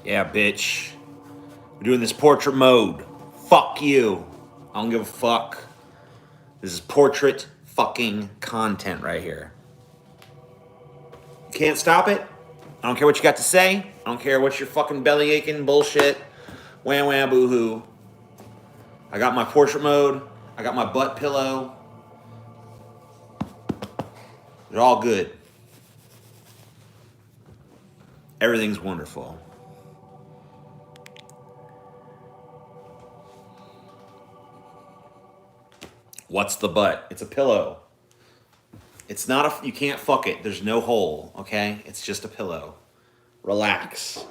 Yeah, bitch. We're doing this portrait mode. Fuck you. I don't give a fuck. This is portrait fucking content right here. You can't stop it. I don't care what you got to say. I don't care what your fucking belly aching bullshit. Wham wham boo hoo. I got my portrait mode. I got my butt pillow. They're all good. Everything's wonderful. What's the butt? It's a pillow. It's not a, you can't fuck it. There's no hole, okay? It's just a pillow. Relax.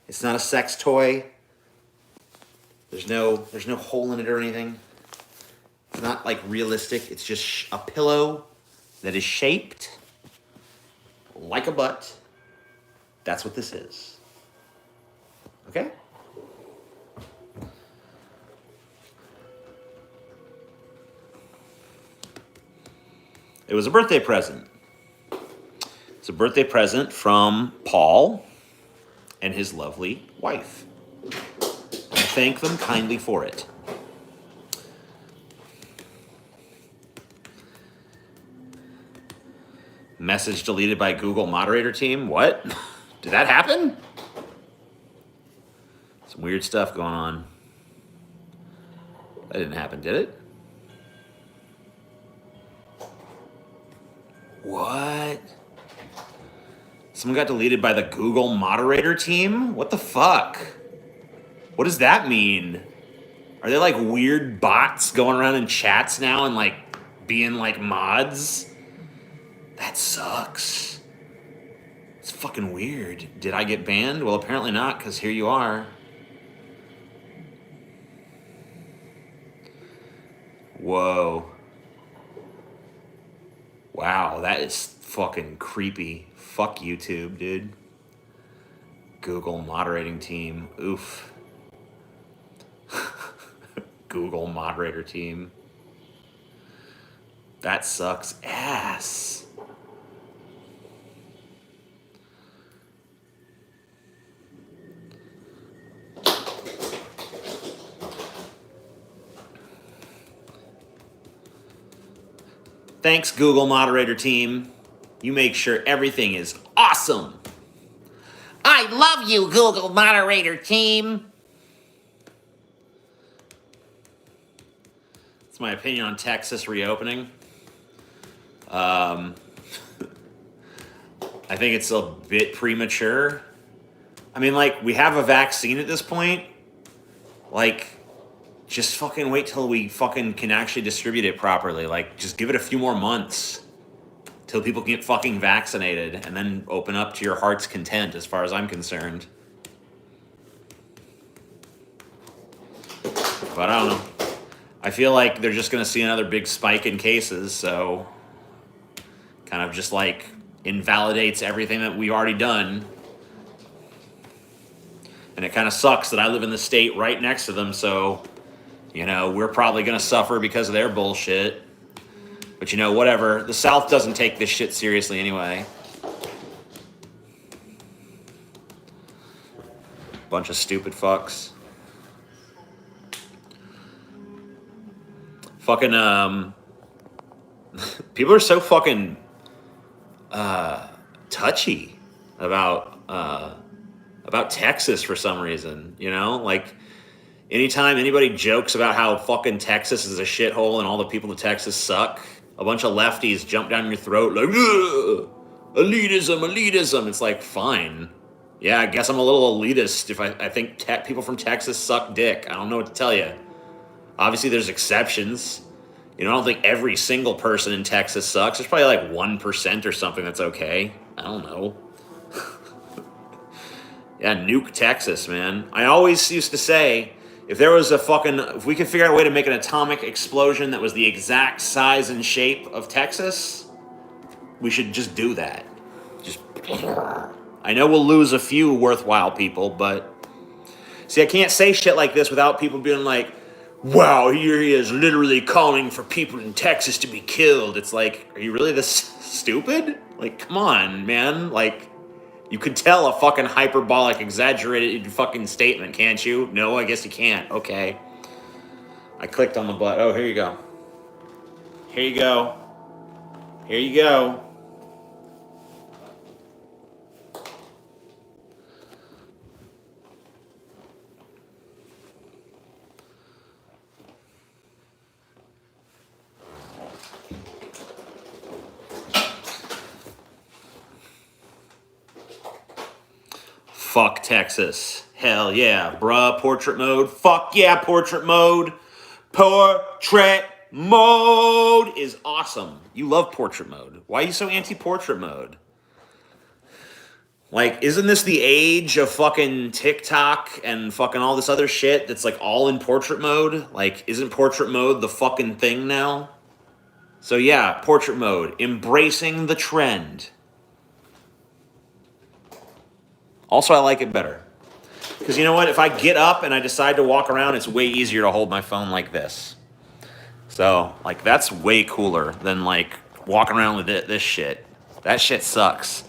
It's not a sex toy. There's no hole in it or anything. It's not like realistic. It's just a pillow that is shaped like a butt. That's what this is. Okay? It was a birthday present. It's a birthday present from Paul and his lovely wife. I thank them kindly for it. Message deleted by Google moderator team. What? Did that happen? Some weird stuff going on. That didn't happen, did it? What? Someone got deleted by the Google moderator team? What the fuck? What does that mean? Are they like weird bots going around in chats now and like being like mods? That sucks. It's fucking weird. Did I get banned? Well, apparently not, because here you are. Whoa. Wow, that is fucking creepy. Fuck YouTube, dude. Google moderating team. Oof. Google moderator team. That sucks ass. Thanks, Google moderator team. You make sure everything is awesome. I love you, Google moderator team. That's my opinion on Texas reopening. I think it's a bit premature. I mean, like, we have a vaccine at this point. Like, just fucking wait till we fucking can actually distribute it properly. Like, just give it a few more months till people can get fucking vaccinated and then open up to your heart's content, as far as I'm concerned. But I don't know. I feel like they're just going to see another big spike in cases, so kind of just like invalidates everything that we've already done. And it kind of sucks that I live in the state right next to them, so, you know, we're probably going to suffer because of their bullshit. But, you know, whatever. The South doesn't take this shit seriously anyway. Bunch of stupid fucks. Fucking, people are so fucking, touchy about Texas for some reason, you know? Like, anytime anybody jokes about how fucking Texas is a shithole and all the people of Texas suck, a bunch of lefties jump down your throat like, ugh, elitism. It's like, fine. Yeah, I guess I'm a little elitist if I think people from Texas suck dick. I don't know what to tell you. Obviously, there's exceptions. You know, I don't think every single person in Texas sucks. There's probably like 1% or something that's okay. I don't know. Yeah, nuke Texas, man. I always used to say, if we could figure out a way to make an atomic explosion that was the exact size and shape of Texas, we should just do that. Just, I know we'll lose a few worthwhile people, but see, I can't say shit like this without people being like, wow, here he is literally calling for people in Texas to be killed. It's like, are you really this stupid? Like, come on, man. Like, You could tell a fucking hyperbolic, exaggerated fucking statement, can't you? No, I guess you can't. Okay. I clicked on the button. Oh, here you go. Here you go. Here you go. Fuck Texas. Hell yeah, bruh. Portrait mode. Fuck yeah, portrait mode. Portrait mode is awesome. You love portrait mode. Why are you so anti-portrait mode? Like, isn't this the age of fucking TikTok and fucking all this other shit that's like all in portrait mode? Like, isn't portrait mode the fucking thing now? So yeah, portrait mode. Embracing the trend. Also, I like it better. Because you know what? If I get up and I decide to walk around, it's way easier to hold my phone like this. So, like, that's way cooler than, like, walking around with this shit. That shit sucks.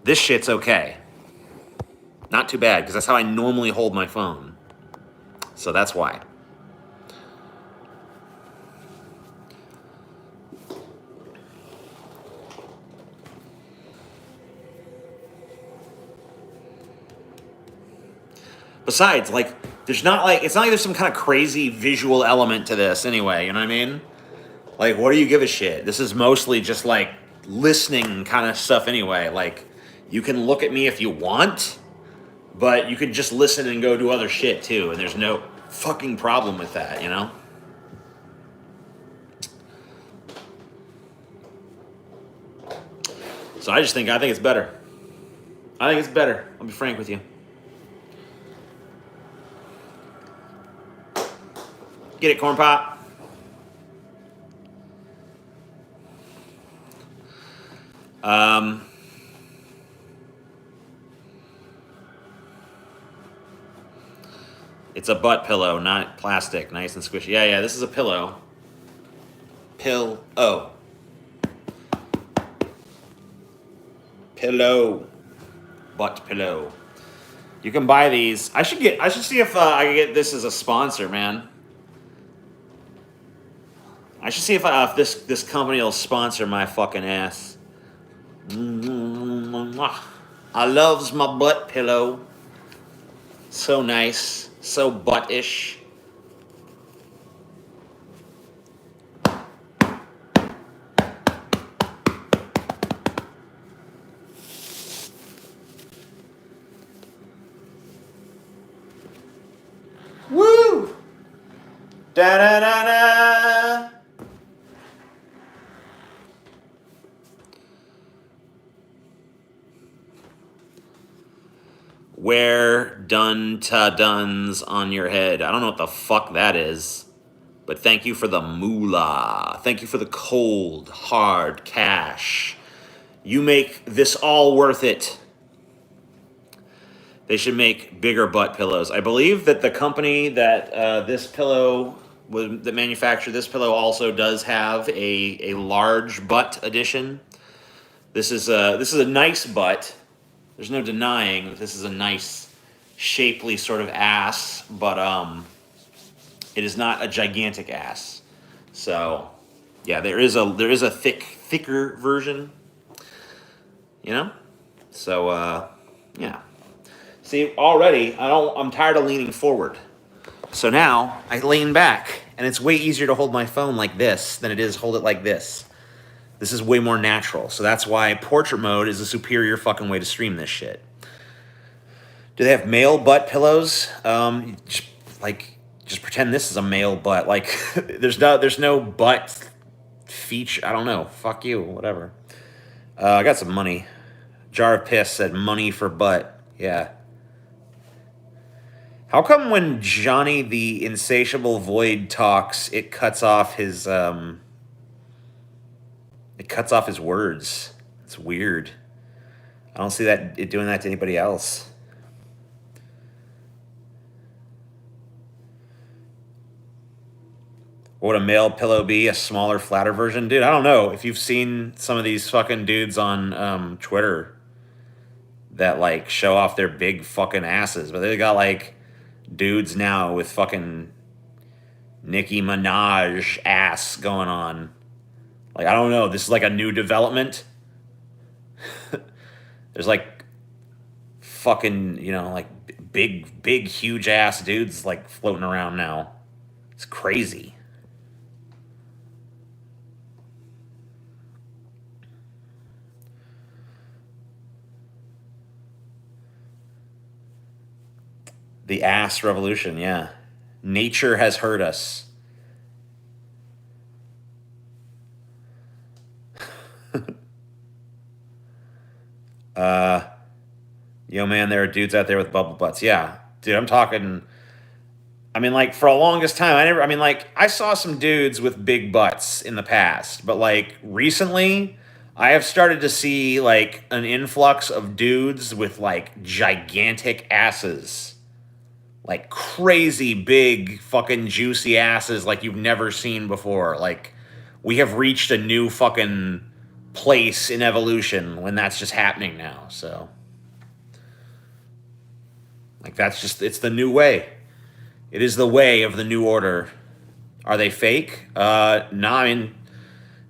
This shit's okay. Not too bad, because that's how I normally hold my phone. So that's why. Besides, like, there's not like, it's not like there's some kind of crazy visual element to this anyway, you know what I mean? Like, what do you give a shit? This is mostly just like listening kind of stuff anyway. Like, you can look at me if you want, but you could just listen and go do other shit too, and there's no fucking problem with that, you know? So I think it's better. I think it's better. I'll be frank with you. Get it, Corn Pop? It's a butt pillow, not plastic. Nice and squishy. Yeah, this is a pillow. Pillow. Butt pillow. You can buy these. I should see if I can get this as a sponsor, man. I should see if this company will sponsor my fucking ass. I loves my butt pillow. So nice, so butt-ish. Woo! Da da da da. Wear dun-ta-duns on your head. I don't know what the fuck that is. But thank you for the moolah. Thank you for the cold, hard cash. You make this all worth it. They should make bigger butt pillows. I believe that the company that that manufactured this pillow also does have a large butt edition. This is a nice butt. There's no denying that this is a nice, shapely sort of ass, but it is not a gigantic ass. So, yeah, there is a thicker version. You know? So, yeah. See, already I'm tired of leaning forward. So now I lean back, and it's way easier to hold my phone like this than it is hold it like this. This is way more natural. So that's why portrait mode is a superior fucking way to stream this shit. Do they have male butt pillows? Just pretend this is a male butt. Like, there's no butt feature. I don't know. Fuck you. Whatever. I got some money. Jar of Piss said money for butt. Yeah. How come when Johnny the Insatiable Void talks, it cuts off his words? It's weird. I don't see it doing that to anybody else. What would a male pillow be? A smaller, flatter version? Dude, I don't know. If you've seen some of these fucking dudes on Twitter, that like show off their big fucking asses, but they got like dudes now with fucking Nicki Minaj ass going on. Like, I don't know. This is like a new development. There's like fucking, you know, like big, huge ass dudes like floating around now. It's crazy. The ass revolution, yeah. Nature has hurt us. Yo, man, there are dudes out there with bubble butts. Yeah, dude, I'm talking. I mean, like for a longest time, I mean, like I saw some dudes with big butts in the past, but like recently, I have started to see like an influx of dudes with like gigantic asses, like crazy big fucking juicy asses, like you've never seen before. Like we have reached a new fucking place in evolution when that's just happening now. So. Like that's just it's the new way. It is the way of the new order. Are they fake? No, I mean,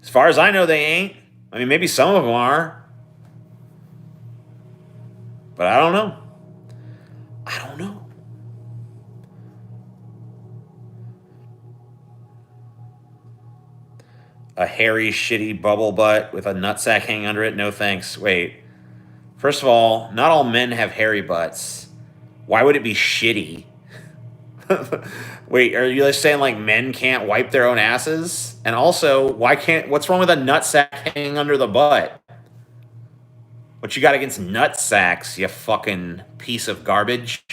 as far as I know, they ain't. I mean, maybe some of them are, but I don't know. I don't know. A hairy, shitty bubble butt with a nutsack hanging under it? No thanks. Wait. First of all, not all men have hairy butts. Why would it be shitty? Wait, are you just saying like men can't wipe their own asses? And also, what's wrong with a nutsack hanging under the butt? What you got against nutsacks, you fucking piece of garbage?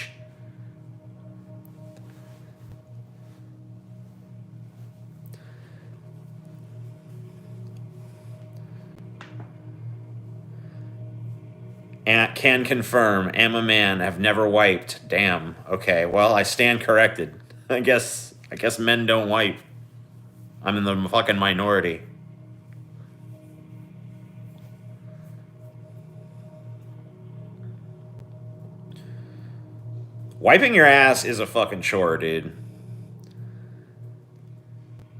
And can confirm, am a man, have never wiped. Damn. Okay, well, I stand corrected. I guess men don't wipe. I'm in the fucking minority. Wiping your ass is a fucking chore, dude.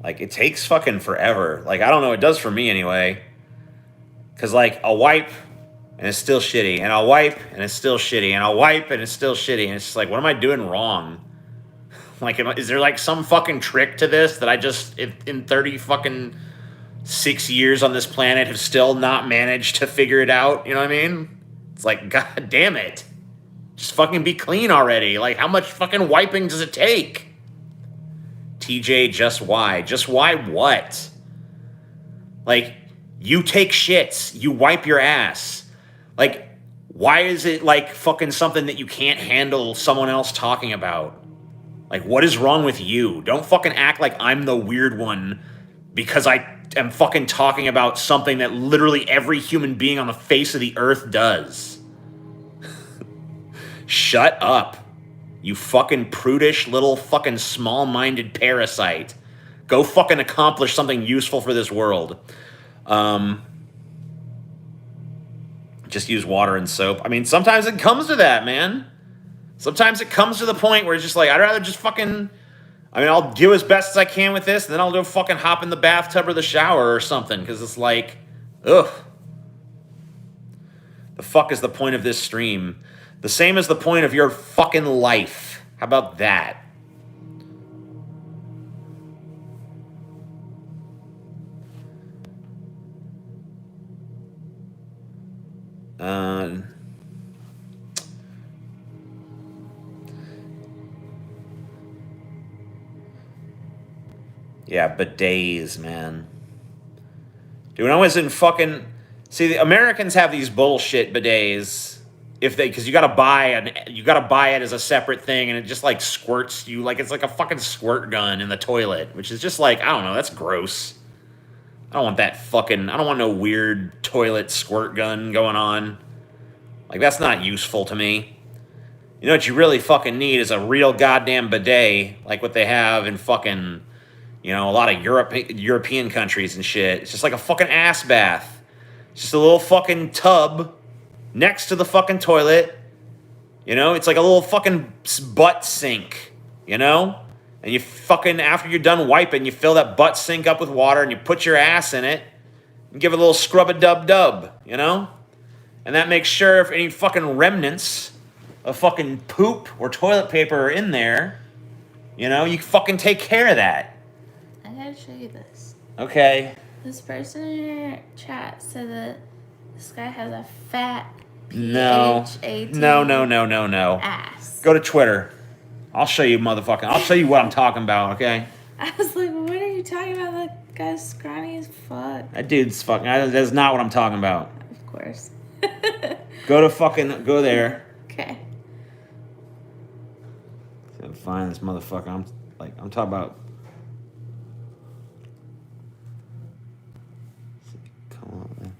Like, it takes fucking forever. Like, I don't know, it does for me anyway. Because, like, I'll wipe, and it's still shitty. And I'll wipe, and it's still shitty. And I'll wipe, and it's still shitty. And it's just like, what am I doing wrong? Like, is there, like, some fucking trick to this that I just, in 30 fucking 6 years on this planet, have still not managed to figure it out? You know what I mean? It's like, god damn it. Just fucking be clean already. Like, how much fucking wiping does it take? TJ, just why? Just why what? Like, you take shits. You wipe your ass. Like, why is it, like, fucking something that you can't handle someone else talking about? Like, what is wrong with you? Don't fucking act like I'm the weird one because I am fucking talking about something that literally every human being on the face of the earth does. Shut up. You fucking prudish little fucking small-minded parasite. Go fucking accomplish something useful for this world. Just use water and soap. I mean, sometimes it comes to that, man. Sometimes it comes to the point where it's just like, I'd rather just fucking... I mean, I'll do as best as I can with this, and then I'll go fucking hop in the bathtub or the shower or something, because it's like, ugh. The fuck is the point of this stream? The same as the point of your fucking life. How about that? Yeah, bidets, man. Dude, when I was in fucking... See, the Americans have these bullshit bidets... because you gotta buy it as a separate thing, and it just like squirts you, like it's like a fucking squirt gun in the toilet, which is just like, I don't know, that's gross. I don't want no weird toilet squirt gun going on. Like, that's not useful to me. You know what you really fucking need is a real goddamn bidet, like what they have in fucking, you know, a lot of European countries and shit. It's just like a fucking ass bath. It's just a little fucking tub next to the fucking toilet. You know, it's like a little fucking butt sink, you know? And you fucking, after you're done wiping, you fill that butt sink up with water and you put your ass in it and give it a little scrub-a-dub-dub, you know? And that makes sure if any fucking remnants of fucking poop or toilet paper are in there, you know, you fucking take care of that. I gotta show you this. Okay. This person in your chat said that this guy has a fat No. P-H-A-T No. ass. Go to Twitter. I'll show you, motherfucking. I'll show you what I'm talking about, okay? I was like, what are you talking about? That guy's scrawny as fuck. That dude's fucking. That's not what I'm talking about. Of course. Go there. Okay. Find this motherfucker. I'm talking about. Come on, man.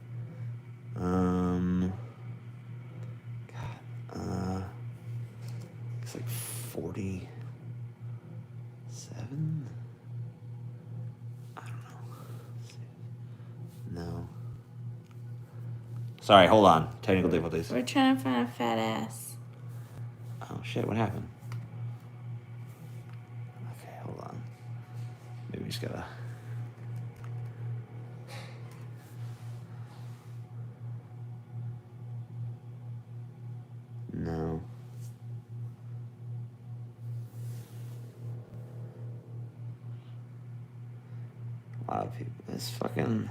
It's like 47. I don't know. No. Sorry, hold on. Technical difficulties. We're trying to find a fat ass. Oh shit! What happened? Okay, hold on. Maybe we just gotta. No. A lot of people. It's fucking.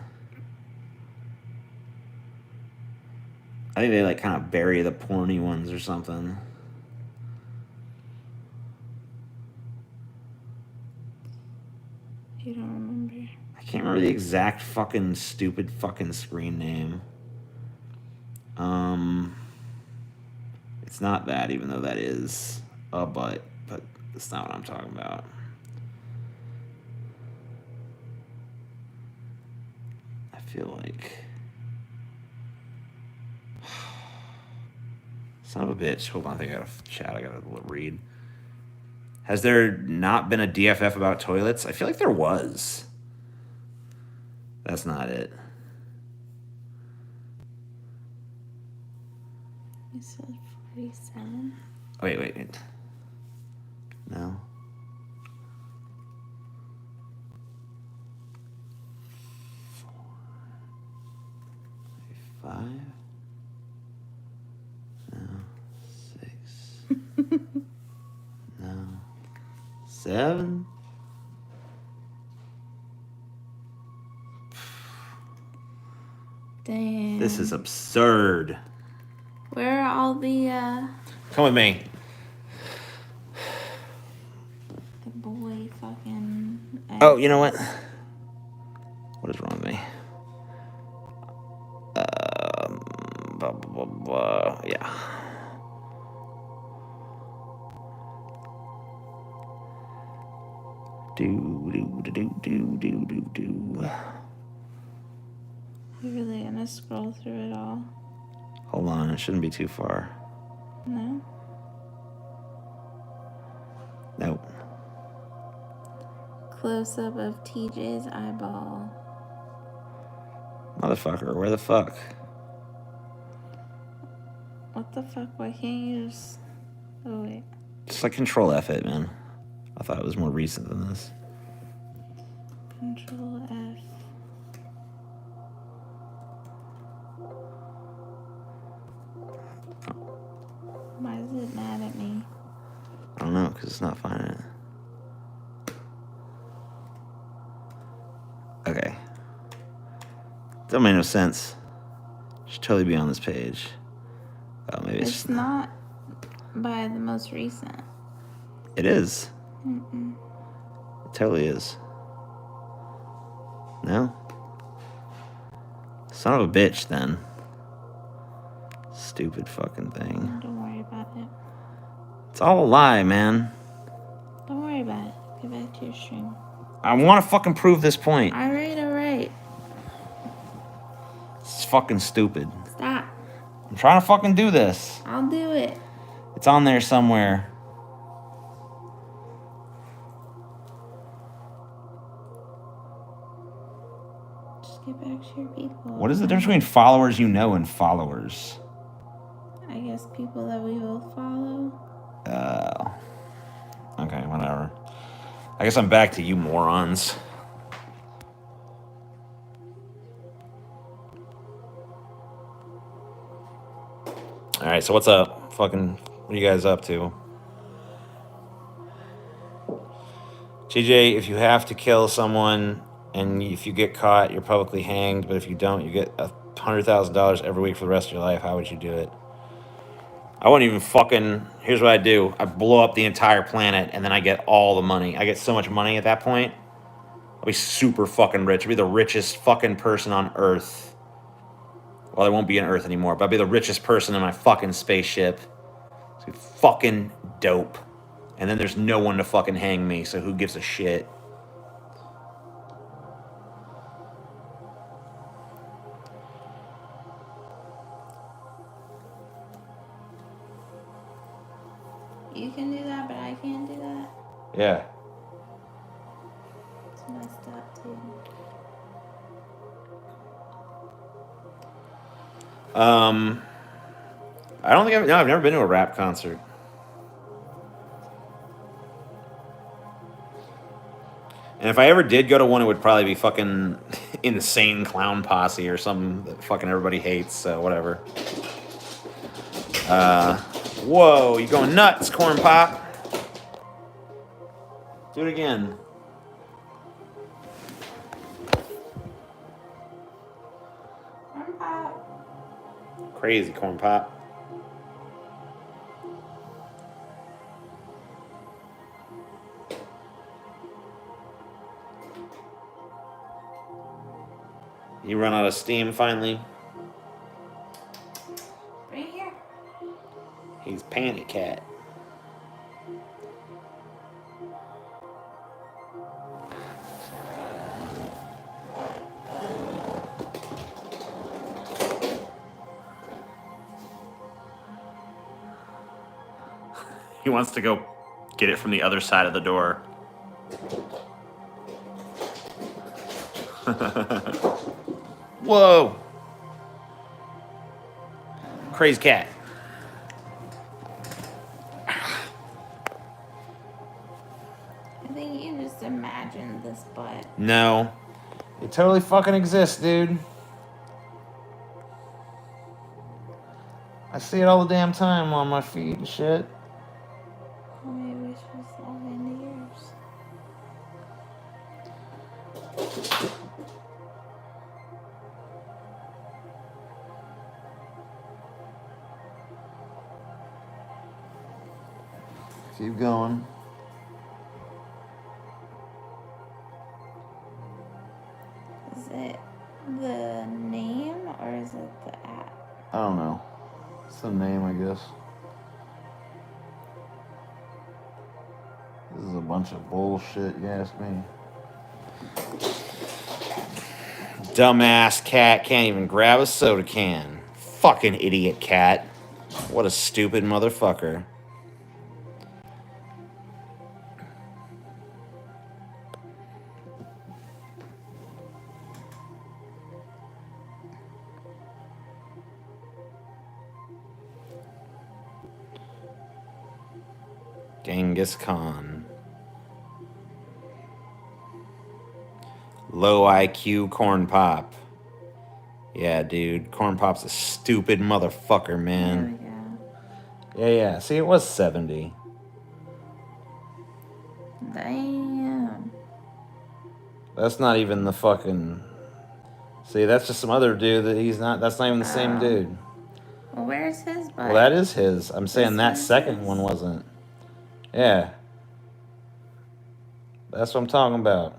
I think they like kind of bury the porny ones or something. You don't remember? I can't remember the exact fucking stupid fucking screen name. It's not that, even though that is a butt, but that's not what I'm talking about. I feel like. Son of a bitch. Hold on, I think I got a chat. I got to read. Has there not been a DFF about toilets? I feel like there was. That's not it. You said 47? Wait. No. 4, 5. No. 6. No. 7. Damn. This is absurd. Where are all the Come with me. boy fucking... Oh, you know what? What is wrong with me? Blah, blah, blah, blah. Yeah. Do. You're really gonna scroll through it all? Hold on, it shouldn't be too far. No? Nope. Close-up of TJ's eyeball. Motherfucker, where the fuck? What the fuck? Why can't you just... Oh, wait. Just like Control F it, man. I thought it was more recent than this. Control F. Why is it mad at me? I don't know, because it's not finding it. Okay. Don't make no sense. Should totally be on this page. Oh, maybe it's It's not by the most recent. It is. Mm-mm. It totally is. No? Son of a bitch, then. Stupid fucking thing. Don't worry about it. It's all a lie, man. Don't worry about it. Get back to your stream. I want to fucking prove this point. Alright. It's fucking stupid. Stop. I'm trying to fucking do this. I'll do it. It's on there somewhere. Just get back to your people. What is the difference between followers you know and followers? I guess people that we both follow. Okay, whatever. I guess I'm back to you morons. Alright, so what's up? What are you guys up to? GJ, if you have to kill someone and if you get caught, you're publicly hanged, but if you don't, you get $100,000 every week for the rest of your life. How would you do it? I wouldn't even here's what I do. I blow up the entire planet and then I get all the money. I get so much money at that point. I'll be super fucking rich. I'll be the richest fucking person on Earth. Well, I won't be on Earth anymore, but I'll be the richest person in my fucking spaceship. It's gonna be fucking dope. And then there's no one to fucking hang me, so who gives a shit? You can do that, but I can't do that. Yeah. It's messed up, too. I don't think I've never been to a rap concert. And if I ever did go to one, it would probably be fucking Insane Clown Posse or something that fucking everybody hates, so whatever. Whoa, you going nuts, Corn Pop. Do it again. Corn Pop. Crazy, Corn Pop. You run out of steam finally? Right here. He's Panic Cat. He wants to go get it from the other side of the door. Whoa. Crazy cat. I think you just imagined this butt. No. It totally fucking exists, dude. I see it all the damn time on my feed and shit. Well, maybe we should just log into yours. Keep going. Is it the name or is it the app? I don't know. It's the name, I guess. This is a bunch of bullshit, you ask me. Dumbass cat can't even grab a soda can. Fucking idiot cat. What a stupid motherfucker. Genghis Khan. Low IQ Corn Pop. Yeah, dude. Corn Pop's a stupid motherfucker, man. There we go. Yeah. See, it was 70. Damn. That's not even the fucking... See, that's just some other dude that he's not... That's not even the same dude. Well, where's his butt? Well, that is his. I'm saying This that one is second his? one wasn't. Yeah. That's what I'm talking about.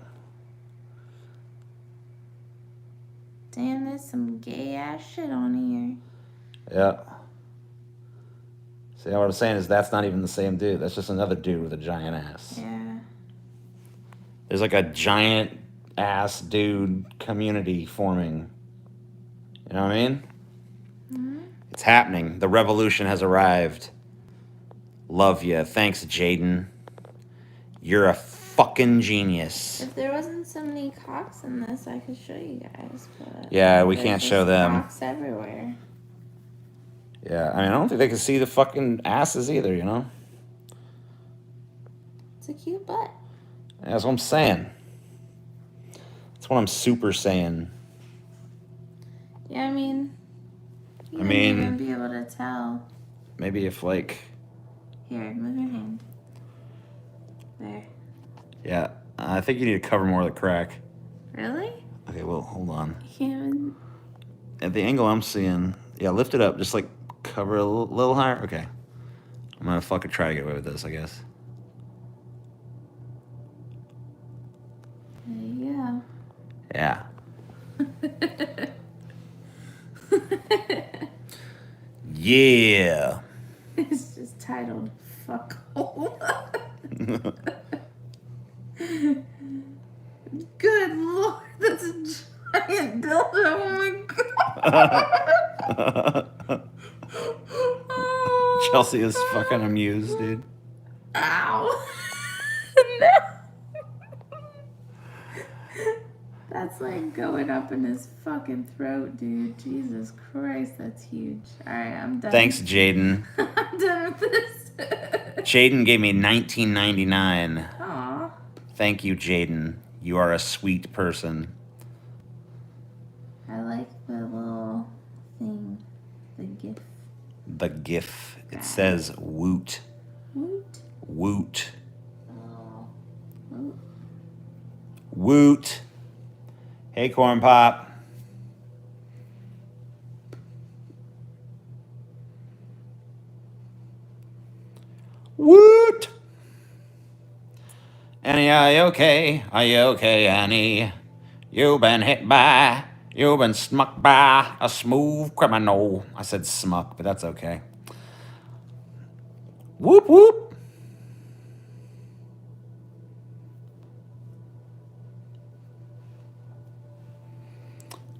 Damn, there's some gay ass shit on here. Yeah. See, what I'm saying is that's not even the same dude. That's just another dude with a giant ass. Yeah. There's like a giant ass dude community forming. You know what I mean? Mm-hmm. It's happening. The revolution has arrived. Love ya. Thanks, Jaden. You're a fucking genius. If there wasn't so many cocks in this, I could show you guys. But Yeah, we there's can't just show them. Cocks everywhere. Yeah, I mean, I don't think they can see the fucking asses either, you know? It's a cute butt. That's what I'm saying. That's what I'm super saying. Yeah, I mean, you I wouldn't mean, even be able to tell. maybe if, like... Here, move your hand. There. Yeah, I think you need to cover more of the crack. Really? Okay, well, hold on. You At the angle I'm seeing, yeah, lift it up. Just, like, cover a little higher. Okay. I'm gonna fucking try to get away with this, I guess. There you Yeah. Yeah. It's just titled "Fuck Hole." Good lord, that's a giant dildo. Oh my god. Oh. Chelsea is fucking amused, dude. Ow. No. That's like going up in his fucking throat, dude. Jesus Christ, that's huge. Alright, I'm done. Thanks, Jaden. I'm done with this. Jaden gave me $19.99. Aw. Thank you, Jaden. You are a sweet person. I like the little thing. The GIF. The GIF. It says woot. Woot. Woot. Oh. Woot. Woot. Hey, Corn Pop. Woot. Annie, are you okay? Are you okay, Annie? You've been smucked by a smooth criminal. I said smuck, but that's okay. Whoop, whoop.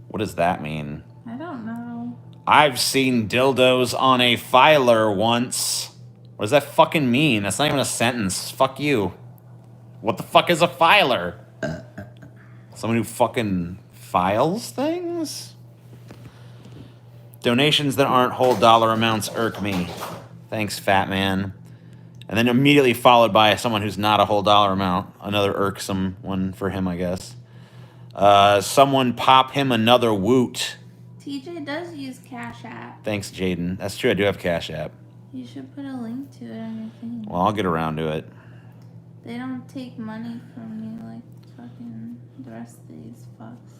What does that mean? I don't know. I've seen dildos on a filer once. What does that fucking mean? That's not even a sentence. Fuck you. What the fuck is a filer? Someone who fucking files things? Donations that aren't whole dollar amounts irk me. Thanks, fat man. And then immediately followed by someone who's not a whole dollar amount. Another irksome one for him, I guess. Someone pop him another woot. TJ does use Cash App. Thanks, Jaden. That's true, I do have Cash App. You should put a link to it on your thing. Well, I'll get around to it. They don't take money from you like fucking the rest of these fucks.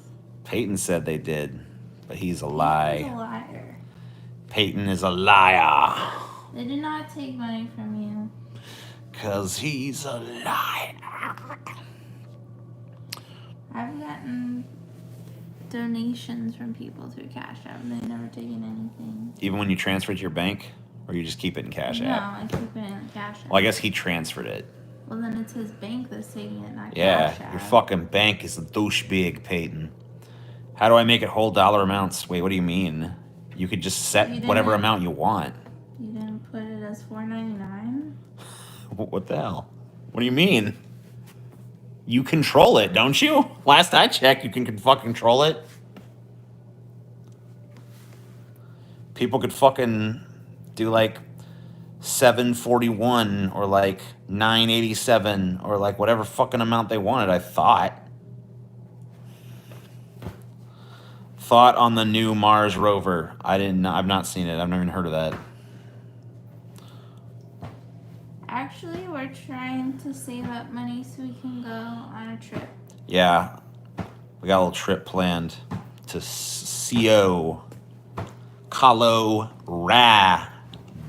Peyton said they did, but he's a lie. He's a liar. Peyton is a liar. They do not take money from you. 'Cause he's a liar. I've gotten donations from people through Cash App and they've never taken anything. Even when you transfer it to your bank? Or you just keep it in Cash App? No, I keep it in Cash App. Well, I guess he transferred it. Well, then it's his bank that's taking it, not Yeah, Cash App. your fucking bank is a douche big, Peyton. How do I make it whole dollar amounts? Wait, what do you mean? You could just set whatever amount you want. You didn't put it as $4.99? What the hell? What do you mean? You control it, don't you? Last I checked, you can fucking control it. People could fucking do like $7.41 or like $9.87 or like whatever fucking amount they wanted, I thought. Thought on the new Mars rover. I've not seen it. I've never even heard of that. Actually, we're trying to save up money so we can go on a trip. Yeah. We got a little trip planned to Colorado.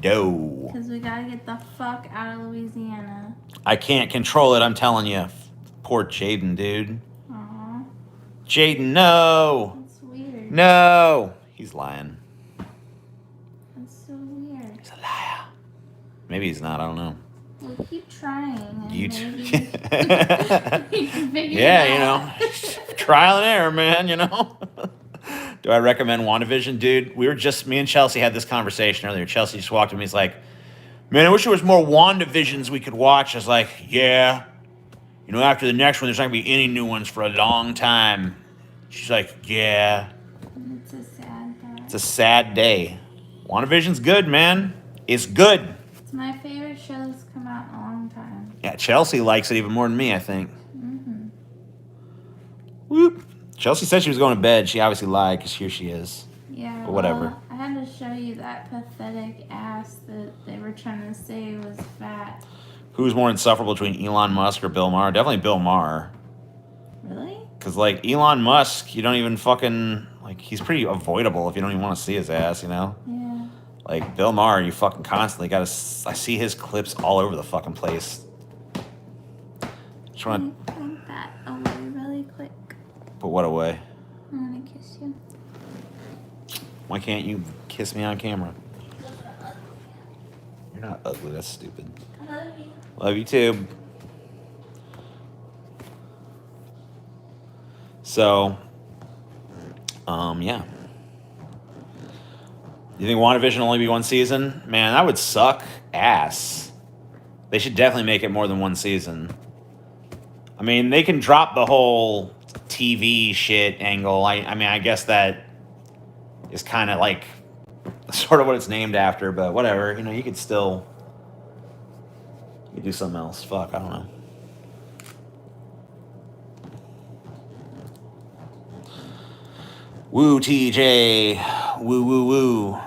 Because we gotta get the fuck out of Louisiana. I can't control it, I'm telling you. Poor Jaden, dude. Aw. Jaden, no! That's weird. No! He's lying. That's so weird. He's a liar. Maybe he's not, I don't know. We'll keep trying. And You maybe t- we can figure Yeah, it you out. know. Trial and error, man, you know? Do I recommend WandaVision? Dude, me and Chelsea had this conversation earlier. Chelsea just walked up to me. He's like, man, I wish there was more WandaVisions we could watch. I was like, yeah. You know, after the next one, there's not going to be any new ones for a long time. She's like, yeah. It's a sad part. It's a sad day. WandaVision's good, man. It's good. It's my favorite show that's come out in a long time. Yeah, Chelsea likes it even more than me, I think. Mm-hmm. Whoop. Chelsea said she was going to bed. She obviously lied because here she is. Yeah, But whatever. well, I had to show you that pathetic ass that they were trying to say was fat. Who's more insufferable between Elon Musk or Bill Maher? Definitely Bill Maher. Really? Because, like, Elon Musk, you don't even fucking... Like, he's pretty avoidable if you don't even want to see his ass, you know? Yeah. Like, Bill Maher, you fucking constantly gotta... I see his clips all over the fucking place. Just wanna... I want that away really quick. Put what away? I want to kiss you. Why can't you kiss me on camera? You're not ugly, that's stupid. I love you. Love you too. So, yeah. You think WandaVision will only be one season? Man, that would suck ass. They should definitely make it more than one season. I mean, they can drop the whole TV shit angle. I mean, I guess that is kind of like sort of what it's named after, but whatever. You know, you could still... You could do something else. Fuck, I don't know. Woo, TJ. Woo, woo, woo.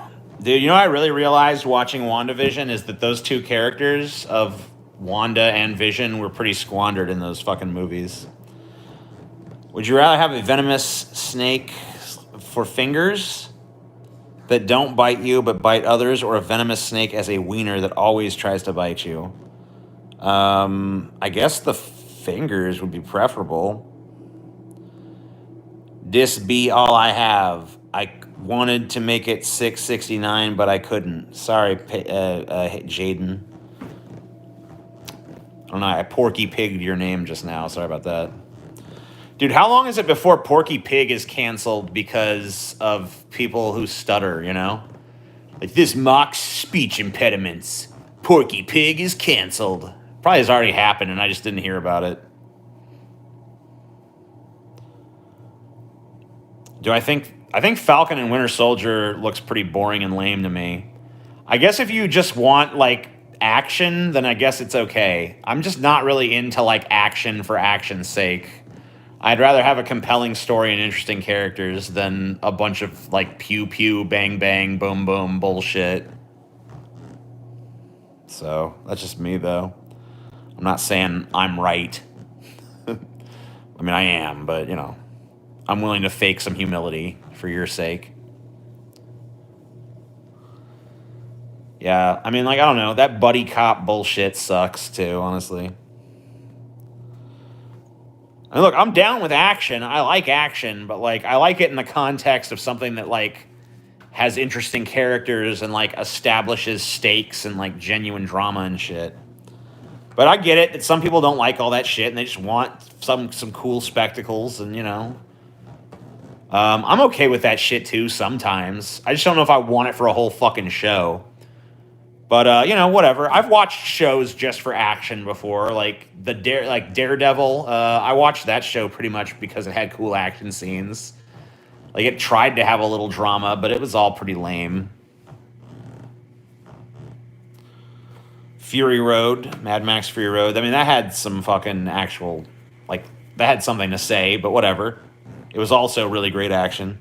Dude, you know what I really realized watching WandaVision is that those two characters of Wanda and Vision were pretty squandered in those fucking movies. Would you rather have a venomous snake for fingers that don't bite you but bite others, or a venomous snake as a wiener that always tries to bite you? I guess the fingers would be preferable. This be all I have. I wanted to make it 669, but I couldn't. Sorry, Jaden. I don't know. I Porky Pigged your name just now. Sorry about that. Dude, how long is it before Porky Pig is canceled because of people who stutter, you know? Like, this mocks speech impediments. Porky Pig is canceled. Probably has already happened and I just didn't hear about it. I think Falcon and Winter Soldier looks pretty boring and lame to me. I guess if you just want, like, action, then I guess it's okay. I'm just not really into, like, action for action's sake. I'd rather have a compelling story and interesting characters than a bunch of, like, pew-pew, bang-bang, boom-boom bullshit. So, that's just me, though. I'm not saying I'm right. I mean, I am, but, you know, I'm willing to fake some humility for your sake. Yeah, I mean, like, I don't know. That buddy cop bullshit sucks, too, honestly. And look, I'm down with action. I like action, but, like, I like it in the context of something that, like, has interesting characters and, like, establishes stakes and, like, genuine drama and shit. But I get it that some people don't like all that shit and they just want some cool spectacles and, you know. I'm okay with that shit, too, sometimes. I just don't know if I want it for a whole fucking show. But, you know, whatever. I've watched shows just for action before, like Daredevil. I watched that show pretty much because it had cool action scenes. Like, it tried to have a little drama, but it was all pretty lame. Fury Road, Mad Max Fury Road. I mean, that had some fucking actual, like, that had something to say, but whatever. It was also really great action.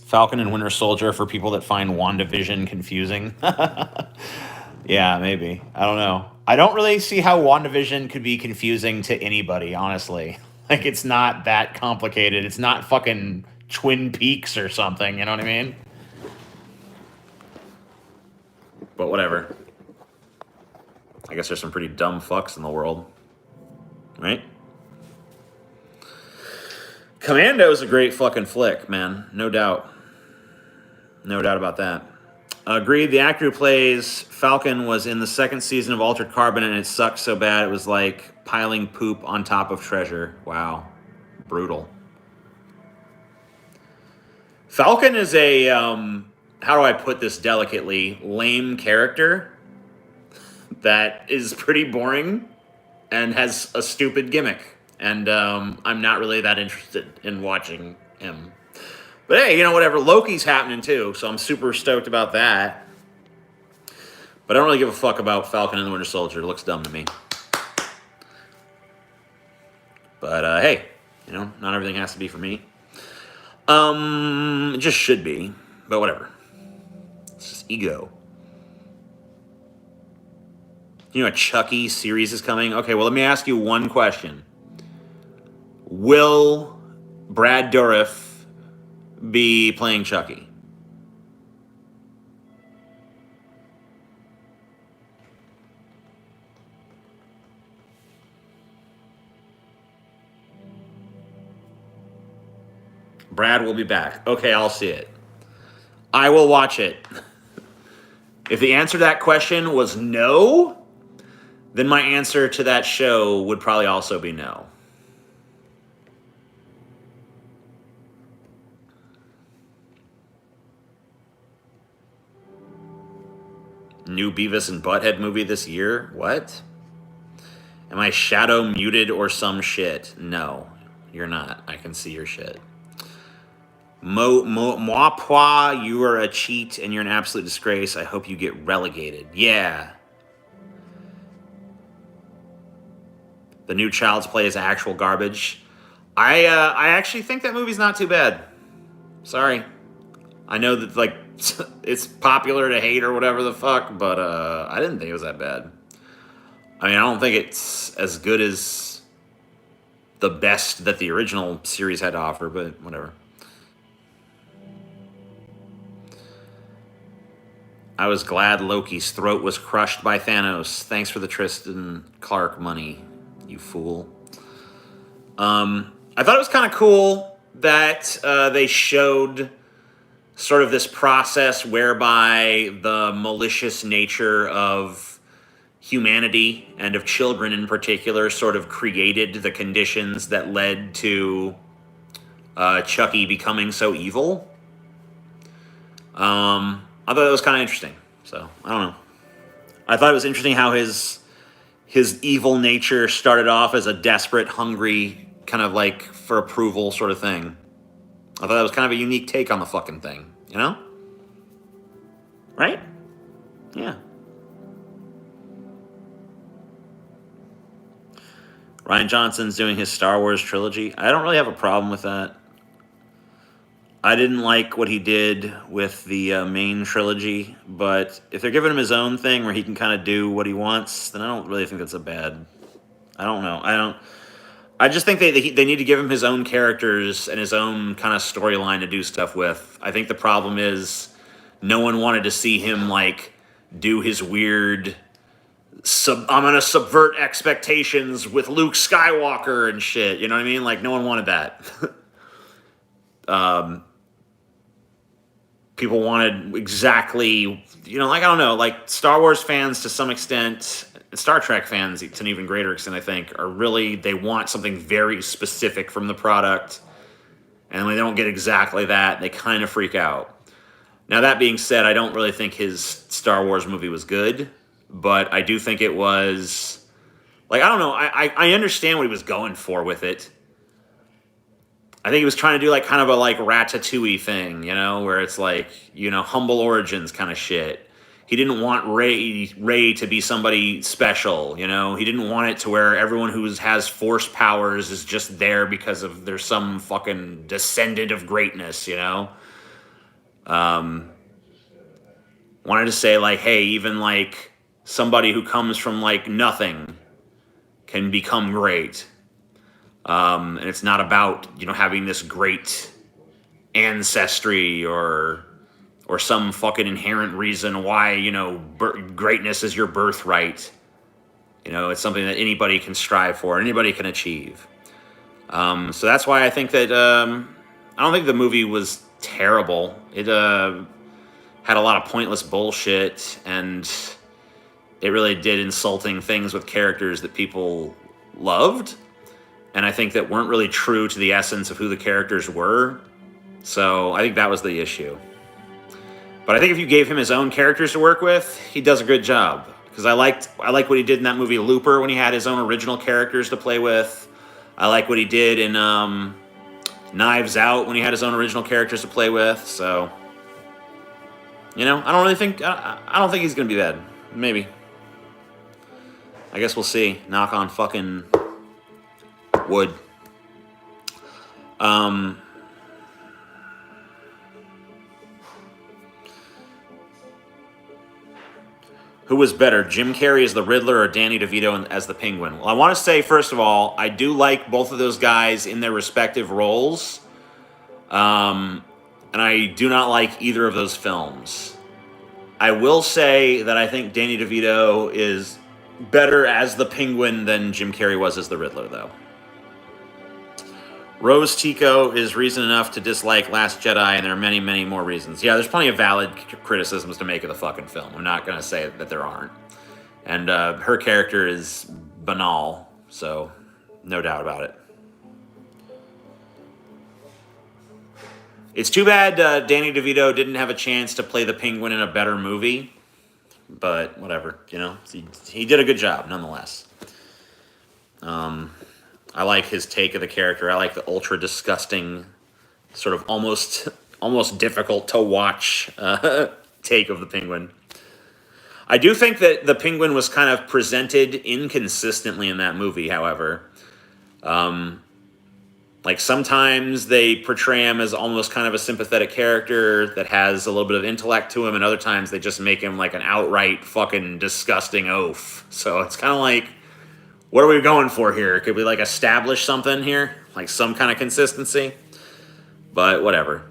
Falcon and Winter Soldier for people that find WandaVision confusing. Yeah, maybe. I don't know. I don't really see how WandaVision could be confusing to anybody, honestly. Like, it's not that complicated. It's not fucking Twin Peaks or something, you know what I mean? But whatever. I guess there's some pretty dumb fucks in the world. Right? Commando's a great fucking flick, man. No doubt. No doubt about that. Agreed, the actor who plays Falcon was in the second season of Altered Carbon, and it sucked so bad it was like piling poop on top of treasure. Wow. Brutal. Falcon is a, how do I put this delicately, lame character. that is pretty boring and has a stupid gimmick. And I'm not really that interested in watching him. But hey, you know, whatever. Loki's happening too, so I'm super stoked about that. But I don't really give a fuck about Falcon and the Winter Soldier. It looks dumb to me. But hey, you know, not everything has to be for me. It just should be, but whatever. It's just ego. You know, a Chucky series is coming. Okay, well, let me ask you one question. Will Brad Dourif be playing Chucky? Brad will be back. Okay, I'll see it. I will watch it. If the answer to that question was no, then my answer to that show would probably also be no. New Beavis and Butthead movie this year? What? Am I shadow muted or some shit? No, you're not. I can see your shit. Moi poi, you are a cheat and you're an absolute disgrace. I hope you get relegated. Yeah. The new Child's Play is actual garbage. I actually think that movie's not too bad. Sorry. I know that, like, it's popular to hate or whatever the fuck, but I didn't think it was that bad. I mean, I don't think it's as good as the best that the original series had to offer, but whatever. I was glad Loki's throat was crushed by Thanos. Thanks for the Tristan Clark money, you fool. I thought it was kind of cool that they showed sort of this process whereby the malicious nature of humanity and of children in particular sort of created the conditions that led to Chucky becoming so evil. I thought that was kind of interesting. So, I don't know. I thought it was interesting how his evil nature started off as a desperate, hungry, kind of like for approval sort of thing. I thought that was kind of a unique take on the fucking thing, you know? Right? Yeah. Rian Johnson's doing his Star Wars trilogy. I don't really have a problem with that. I didn't like what he did with the main trilogy, but if they're giving him his own thing where he can kind of do what he wants, then I don't really think that's a bad... I don't know. I just think they need to give him his own characters and his own kind of storyline to do stuff with. I think the problem is no one wanted to see him, like, do his weird... I'm going to subvert expectations with Luke Skywalker and shit. You know what I mean? Like, no one wanted that. People wanted exactly, you know, like, I don't know, like Star Wars fans to some extent, Star Trek fans to an even greater extent, I think, are really, they want something very specific from the product. And when they don't get exactly that, they kind of freak out. Now, that being said, I don't really think his Star Wars movie was good, but I do think it was, like, I don't know, I understand what he was going for with it. I think he was trying to do like kind of a like Ratatouille thing, you know, where it's like, you know, humble origins kind of shit. He didn't want Rey to be somebody special, you know. He didn't want it to where everyone who has force powers is just there because of there's some fucking descendant of greatness, you know. Wanted to say like, hey, even like somebody who comes from like nothing can become great. And it's not about, you know, having this great ancestry or some fucking inherent reason why, you know, greatness is your birthright. You know, it's something that anybody can strive for, anybody can achieve. So that's why I think that I don't think the movie was terrible. It had a lot of pointless bullshit, and it really did insulting things with characters that people loved. And I think that weren't really true to the essence of who the characters were. So I think that was the issue. But I think if you gave him his own characters to work with, he does a good job. because I like what he did in that movie Looper when he had his own original characters to play with. I like what he did in Knives Out when he had his own original characters to play with. So, I don't really think I don't think he's gonna be bad. Maybe. I guess we'll see. Knock on fucking wood. Who was better, Jim Carrey as the Riddler or Danny DeVito as the Penguin? Well, I want to say, first of all, I do like both of those guys in their respective roles. And I do not like either of those films. I will say that I think Danny DeVito is better as the Penguin than Jim Carrey was as the Riddler, though. Rose Tico is reason enough to dislike Last Jedi, and there are many, many more reasons. Yeah, there's plenty of valid criticisms to make of the fucking film. I'm not going to say that there aren't. And her character is banal, so no doubt about it. It's too bad Danny DeVito didn't have a chance to play the Penguin in a better movie, but whatever, he did a good job nonetheless. I like his take of the character. I like the ultra disgusting, sort of almost difficult to watch take of the Penguin. I do think that the Penguin was kind of presented inconsistently in that movie, however. Like sometimes they portray him as almost kind of a sympathetic character that has a little bit of intellect to him, and other times they just make him like an outright fucking disgusting oaf. So it's kind of like, what are we going for here? Could we like establish something here? Like some kind of consistency? But whatever.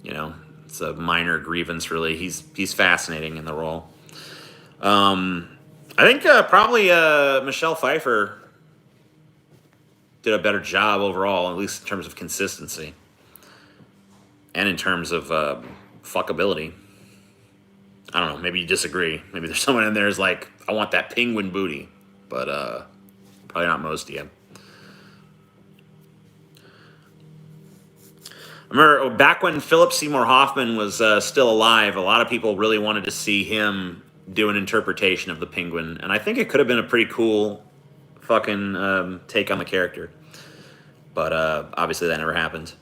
It's a minor grievance really. He's fascinating in the role. I think probably Michelle Pfeiffer did a better job overall, at least in terms of consistency. And in terms of fuckability. I don't know, maybe you disagree. Maybe there's someone in there who's like, I want that penguin booty. But probably not most of you. I remember back when Philip Seymour Hoffman was still alive, a lot of people really wanted to see him do an interpretation of the Penguin. And I think it could have been a pretty cool fucking take on the character. But obviously that never happened.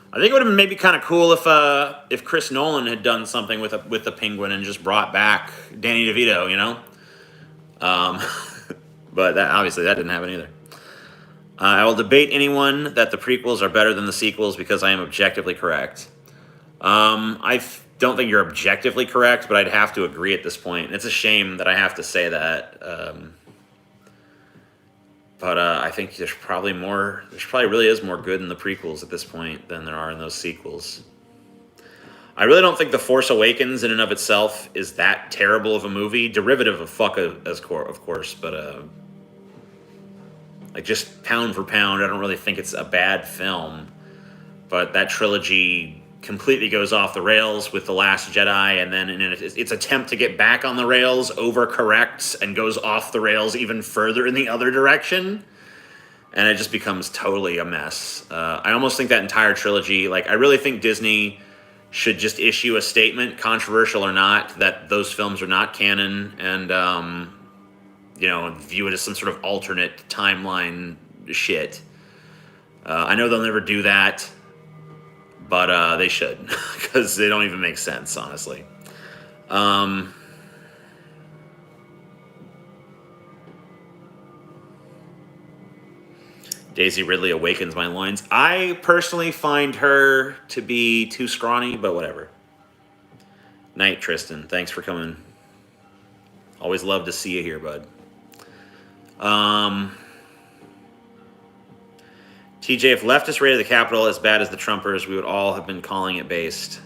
I think it would have been maybe kind of cool if Chris Nolan had done something with the Penguin and just brought back Danny DeVito, but obviously that didn't happen either. I will debate anyone that the prequels are better than the sequels because I am objectively correct. I don't think you're objectively correct, but I'd have to agree at this point. It's a shame that I have to say that. But I think there's probably really is more good in the prequels at this point than there are in those sequels. I really don't think The Force Awakens in and of itself is that terrible of a movie. Derivative of of course, but like just pound for pound, I don't really think it's a bad film. But that trilogy completely goes off the rails with The Last Jedi, and then in its attempt to get back on the rails overcorrects and goes off the rails even further in the other direction, and it just becomes totally a mess. I almost think that entire trilogy, like I really think Disney should just issue a statement, controversial or not, that those films are not canon, and view it as some sort of alternate timeline shit. I know they'll never do that. But they should, because they don't even make sense, honestly. Daisy Ridley awakens my loins. I personally find her to be too scrawny, but whatever. Night, Tristan. Thanks for coming. Always love to see you here, bud. TJ, if leftists rated the Capitol as bad as the Trumpers, we would all have been calling it based.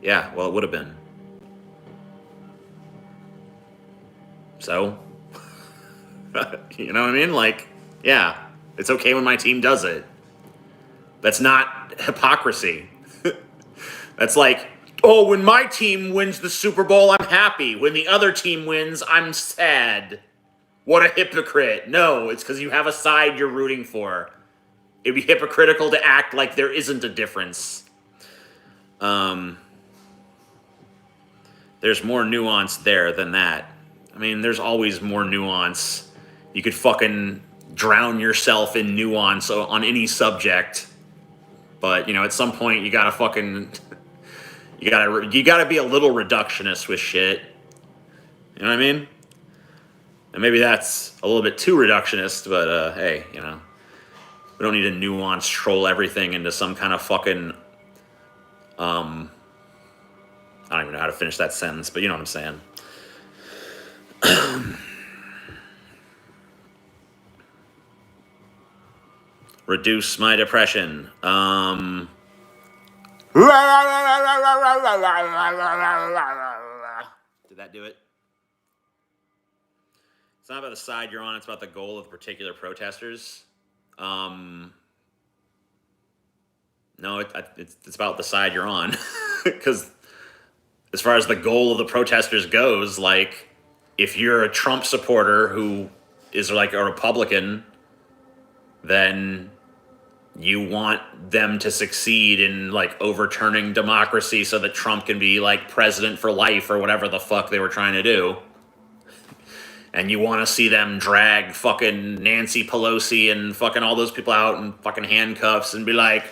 Yeah, well, it would have been. So, you know what I mean? Like, yeah, it's okay when my team does it. That's not hypocrisy. That's like, Oh, when my team wins the Super Bowl, I'm happy. When the other team wins, I'm sad. What a hypocrite. No, it's because you have a side you're rooting for. It'd be hypocritical to act like there isn't a difference. There's more nuance there than that. I mean, there's always more nuance. You could fucking drown yourself in nuance on any subject. But, at some point you gotta fucking... You gotta be a little reductionist with shit. You know what I mean? And maybe that's a little bit too reductionist, but hey, we don't need to nuance troll everything into some kind of fucking I don't even know how to finish that sentence, but you know what I'm saying. Reduce my depression. Did that do it? It's not about the side you're on, it's about the goal of particular protesters. No, it's about the side you're on. Because as far as the goal of the protesters goes, like, if you're a Trump supporter who is like a Republican, then you want them to succeed in, like, overturning democracy so that Trump can be, like, president for life or whatever the fuck they were trying to do. And you want to see them drag fucking Nancy Pelosi and fucking all those people out in fucking handcuffs and be like,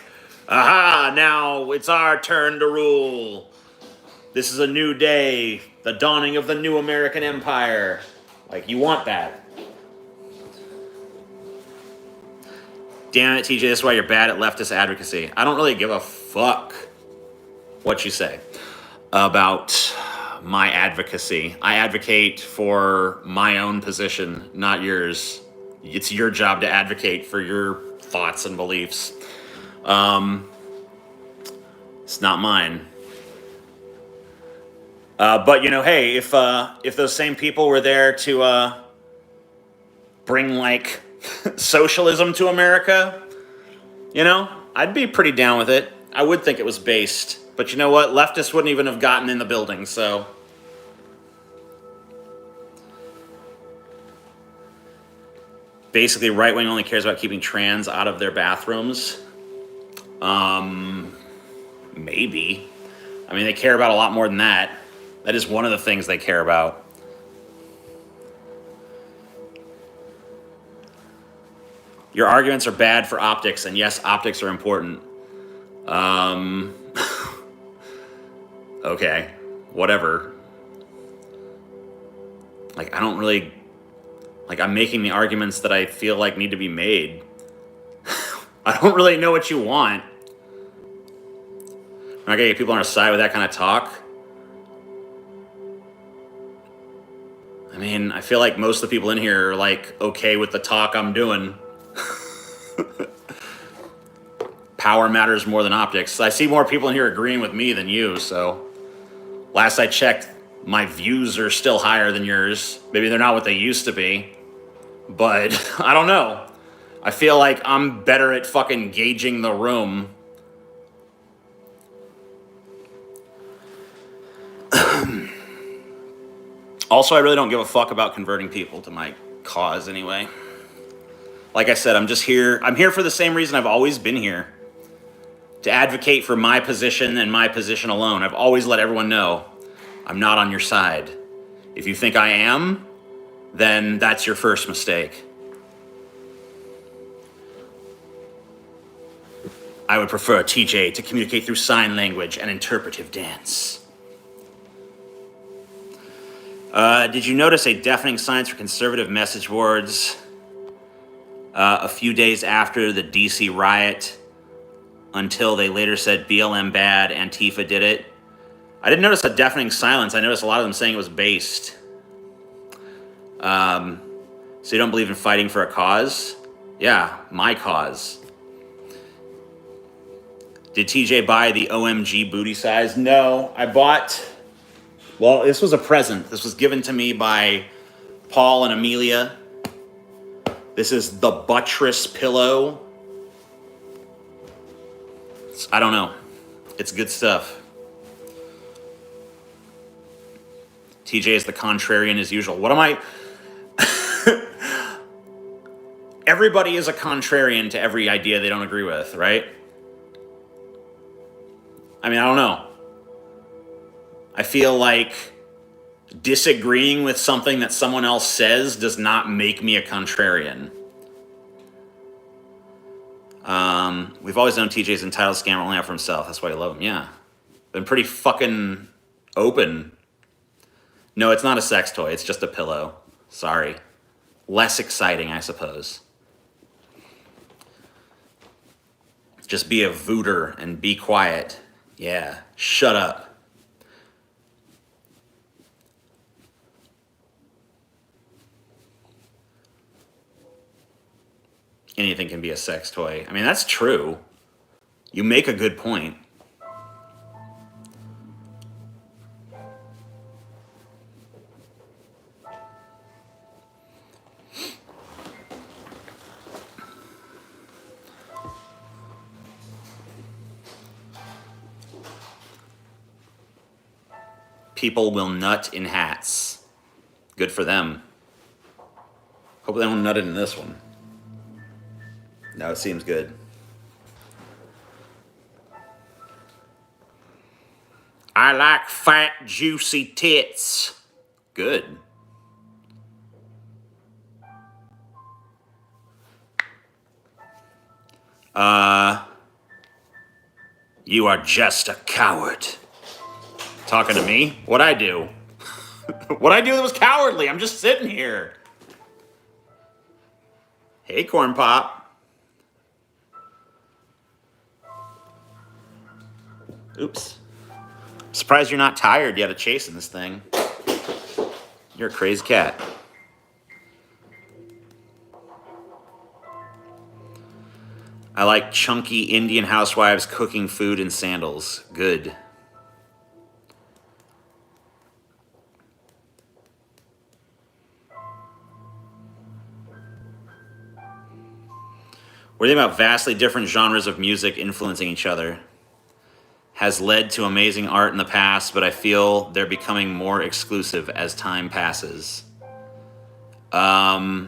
aha, now it's our turn to rule. This is a new day, the dawning of the new American empire. Like, you want that. Damn it, TJ, this is why you're bad at leftist advocacy. I don't really give a fuck what you say about my advocacy. I advocate for my own position, not yours. It's your job to advocate for your thoughts and beliefs. It's not mine. But, hey, if those same people were there to bring, like, socialism to America, I'd be pretty down with it. I would think it was based. But you know what? Leftists wouldn't even have gotten in the building, so. Basically, right wing only cares about keeping trans out of their bathrooms. Maybe. I mean, they care about a lot more than that. That is one of the things they care about. Your arguments are bad for optics, and yes, optics are important. Okay, whatever. Like, I don't really... Like, I'm making the arguments that I feel like need to be made. I don't really know what you want. I'm not gonna get people on our side with that kind of talk. I mean, I feel like most of the people in here are, like, okay with the talk I'm doing. Power matters more than optics. I see more people in here agreeing with me than you, so last I checked, my views are still higher than yours. Maybe they're not what they used to be, but I don't know. I feel like I'm better at fucking gauging the room. Also, I really don't give a fuck about converting people to my cause anyway. Like I said, I'm just here. I'm here for the same reason I've always been here. To advocate for my position and my position alone. I've always let everyone know I'm not on your side. If you think I am, then that's your first mistake. I would prefer TJ to communicate through sign language and interpretive dance. Did you notice a deafening silence for conservative message boards a few days after the DC riot until they later said BLM bad, Antifa did it? I didn't notice a deafening silence. I noticed a lot of them saying it was based. So you don't believe in fighting for a cause? Yeah, my cause. Did TJ buy the OMG booty size? No, I bought... Well, this was a present. This was given to me by Paul and Amelia. This is the buttress pillow. I don't know. It's good stuff. TJ is the contrarian as usual. What am I? Everybody is a contrarian to every idea they don't agree with, right? I mean, I don't know. I feel like disagreeing with something that someone else says does not make me a contrarian. We've always known TJ's entitled scammer only out for himself. That's why I love him. Yeah. Been pretty fucking open. No, it's not a sex toy. It's just a pillow. Sorry. Less exciting, I suppose. Just be a vooter and be quiet. Yeah. Shut up. Anything can be a sex toy. I mean, that's true. You make a good point. People will nut in hats. Good for them. Hope they don't nut in this one. No, it seems good. I like fat, juicy tits. Good. You are just a coward. Talking to me? What'd I do? What'd I do that was cowardly? I'm just sitting here. Hey, Corn Pop. Oops. Surprised you're not tired yet of chasing this thing. You're a crazy cat. I like chunky Indian housewives cooking food in sandals. Good. What do you think about vastly different genres of music influencing each other? Has led to amazing art in the past, but I feel they're becoming more exclusive as time passes. I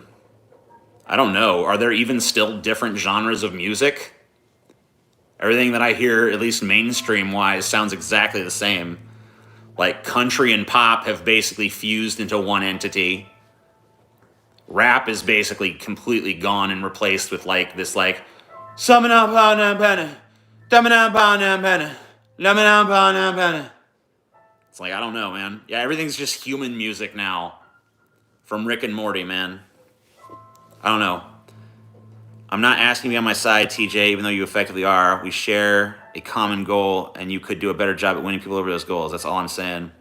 don't know. Are there even still different genres of music? Everything that I hear, at least mainstream-wise, sounds exactly the same. Like country and pop have basically fused into one entity. Rap is basically completely gone and replaced with like this like it's like I don't know, man. Yeah, everything's just human music now. From Rick and Morty, man. I don't know. I'm not asking you to be on my side, TJ, even though you effectively are. We share a common goal, and you could do a better job at winning people over those goals. That's all I'm saying.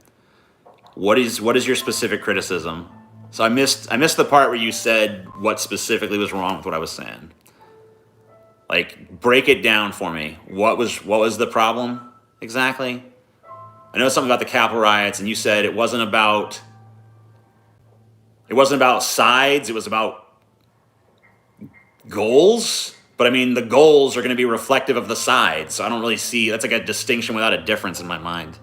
What is your specific criticism? So I missed the part where you said what specifically was wrong with what I was saying. Like, break it down for me. What was the problem exactly? I know something about the Capitol riots, and you said it wasn't about sides. It was about goals. But I mean, the goals are going to be reflective of the sides. So I don't really see that's like a distinction without a difference in my mind.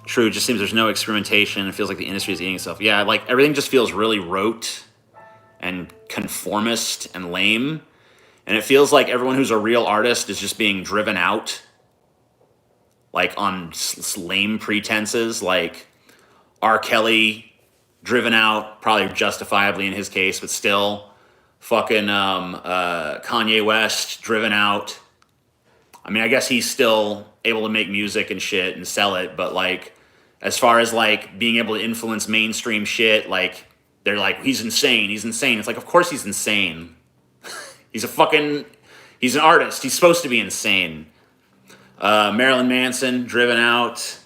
True, it just seems there's no experimentation. It feels like the industry is eating itself. Yeah, like everything just feels really rote and conformist and lame. And it feels like everyone who's a real artist is just being driven out. Like on lame pretenses, like R. Kelly driven out, probably justifiably in his case, but still. Fucking Kanye West driven out. I mean, I guess he's still able to make music and shit and sell it, but like, as far as like being able to influence mainstream shit, like they're like, he's insane. It's like, of course he's insane. He's an artist. He's supposed to be insane. Marilyn Manson driven out.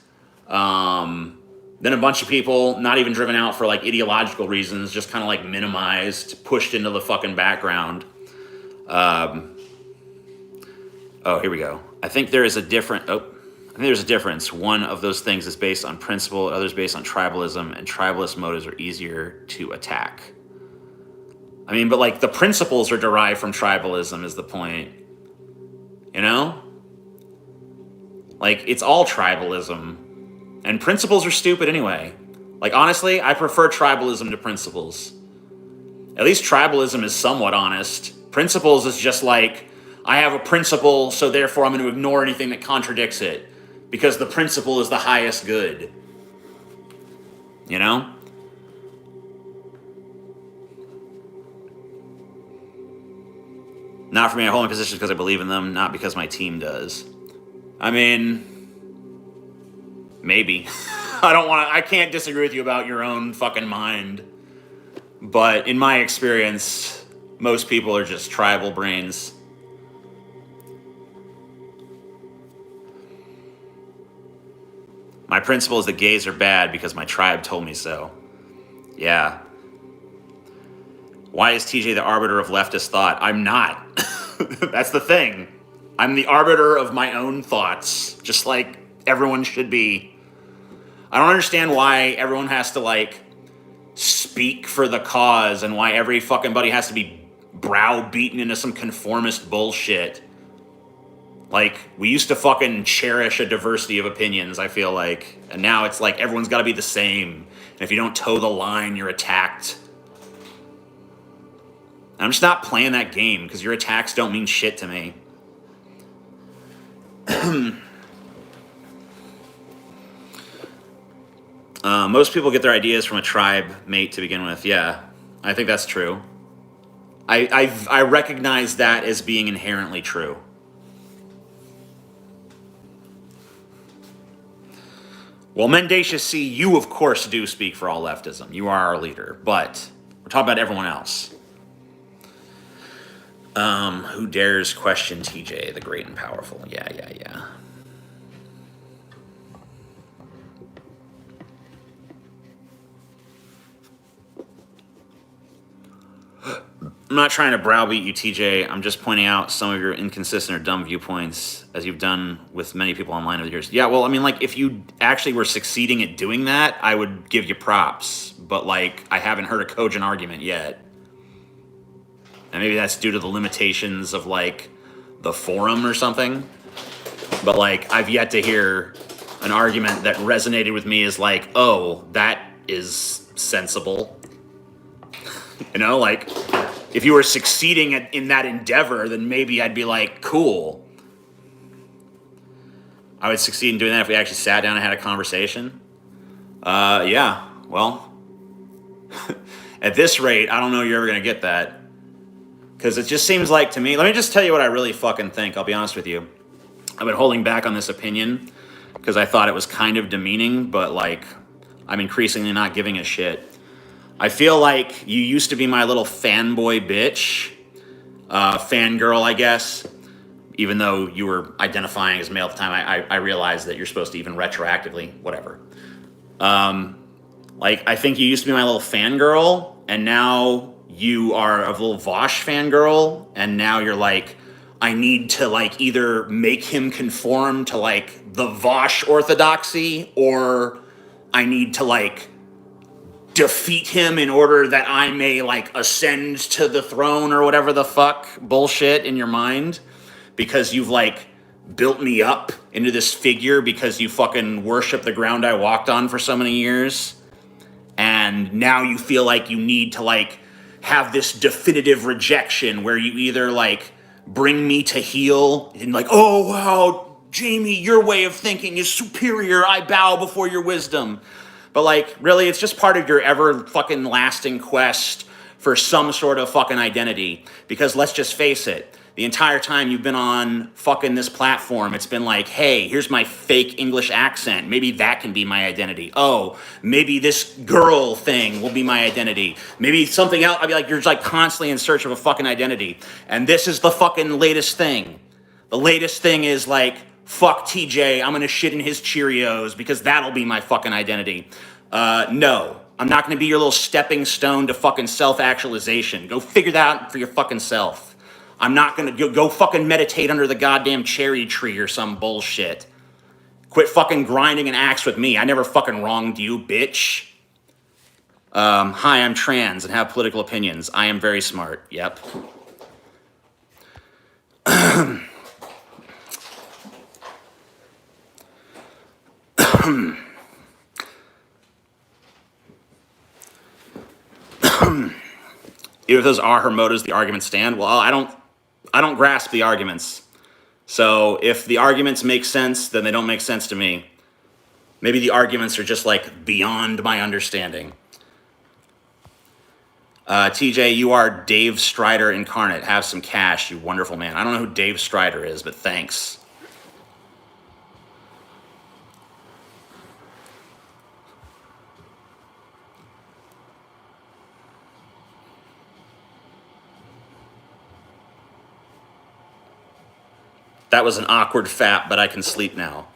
Then a bunch of people not even driven out for like ideological reasons, just kind of like minimized, pushed into the fucking background. Oh, here we go. I think there's a difference. One of those things is based on principle, others based on tribalism, and tribalist motives are easier to attack. I mean, but like the principles are derived from tribalism is the point. You know? Like it's all tribalism. And principles are stupid anyway. Like honestly, I prefer tribalism to principles. At least tribalism is somewhat honest. Principles is just like, I have a principle, so therefore I'm going to ignore anything that contradicts it. Because the principle is the highest good. You know? Not for me, I hold my positions because I believe in them, not because my team does. I mean, maybe. I can't disagree with you about your own fucking mind. But in my experience, most people are just tribal brains. My principle is that gays are bad because my tribe told me so. Yeah. Why is TJ the arbiter of leftist thought? I'm not. That's the thing. I'm the arbiter of my own thoughts, just like everyone should be. I don't understand why everyone has to, like, speak for the cause and why every fucking buddy has to be browbeaten into some conformist bullshit. Like, we used to fucking cherish a diversity of opinions, I feel like. And now it's like everyone's got to be the same. And if you don't toe the line, you're attacked. And I'm just not playing that game because your attacks don't mean shit to me. Most people get their ideas from a tribe mate to begin with. Yeah, I think that's true. I recognize that as being inherently true. Well, Mendacious C, you of course do speak for all leftism. You are our leader, but we're talking about everyone else. Who dares question TJ, the great and powerful? Yeah. I'm not trying to browbeat you, TJ. I'm just pointing out some of your inconsistent or dumb viewpoints, as you've done with many people online over the years. Yeah, well, I mean, like, if you actually were succeeding at doing that, I would give you props. But, like, I haven't heard a cogent argument yet. And maybe that's due to the limitations of, like, the forum or something. But, like, I've yet to hear an argument that resonated with me as, like, oh, that is sensible. You know, like, if you were succeeding in that endeavor, then maybe I'd be like, cool. I would succeed in doing that if we actually sat down and had a conversation. Yeah, well, at this rate, I don't know you're ever going to get that. Because it just seems like to me, let me just tell you what I really fucking think, I'll be honest with you. I've been holding back on this opinion because I thought it was kind of demeaning, but like, I'm increasingly not giving a shit. I feel like you used to be my little fanboy bitch, fangirl, I guess. Even though you were identifying as male at the time, I realized that you're supposed to even retroactively, whatever. Like, I think you used to be my little fangirl, and now you are a little Vosh fangirl, and now you're like, I need to, like, either make him conform to, like, the Vosh orthodoxy, or I need to, like, defeat him in order that I may, like, ascend to the throne or whatever the fuck bullshit in your mind, because you've, like, built me up into this figure because you fucking worship the ground I walked on for so many years, and now you feel like you need to, like, have this definitive rejection where you either, like, bring me to heel and, like, oh, wow, Jamie, your way of thinking is superior, I bow before your wisdom. But, like, really, it's just part of your ever fucking lasting quest for some sort of fucking identity. Because let's just face it, the entire time you've been on fucking this platform, it's been like, hey, here's my fake English accent. Maybe that can be my identity. Oh, maybe this girl thing will be my identity. Maybe something else. I'd be like, you're just like constantly in search of a fucking identity. And this is the fucking latest thing. The latest thing is like, fuck TJ, I'm gonna shit in his Cheerios because that'll be my fucking identity. No, I'm not gonna be your little stepping stone to fucking self-actualization. Go figure that out for your fucking self. I'm not gonna go fucking meditate under the goddamn cherry tree or some bullshit. Quit fucking grinding an axe with me. I never fucking wronged you, bitch. Hi, I'm trans and have political opinions. I am very smart. Yep. Even if those are her motives, the arguments stand. Well, I don't grasp the arguments. So if the arguments make sense, then they don't make sense to me. Maybe the arguments are just like beyond my understanding. TJ, you are Dave Strider incarnate. Have some cash, you wonderful man. I don't know who Dave Strider is, but thanks. That was an awkward fap, but I can sleep now.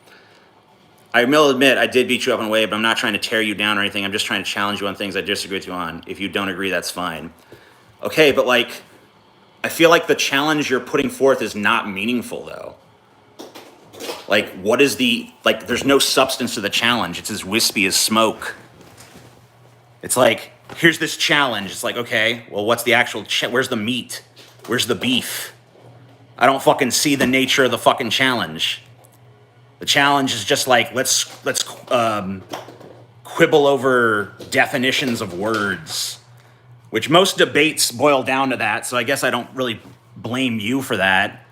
I will admit I did beat you up in a way, but I'm not trying to tear you down or anything. I'm just trying to challenge you on things I disagree with you on. If you don't agree, that's fine. Okay, but like, I feel like the challenge you're putting forth is not meaningful, though. Like, what is the, like, there's no substance to the challenge. It's as wispy as smoke. It's like, here's this challenge. It's like, okay, well, what's the actual, where's the meat? Where's the beef? I don't fucking see the nature of the fucking challenge. The challenge is just like, let's quibble over definitions of words, which most debates boil down to that, so I guess I don't really blame you for that.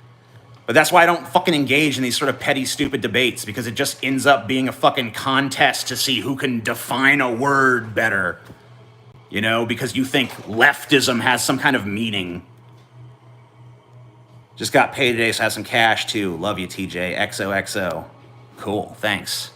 But that's why I don't fucking engage in these sort of petty, stupid debates, because it just ends up being a fucking contest to see who can define a word better. You know, because you think leftism has some kind of meaning. Just got paid today, so have some cash too. Love you, TJ. XOXO. Cool, thanks.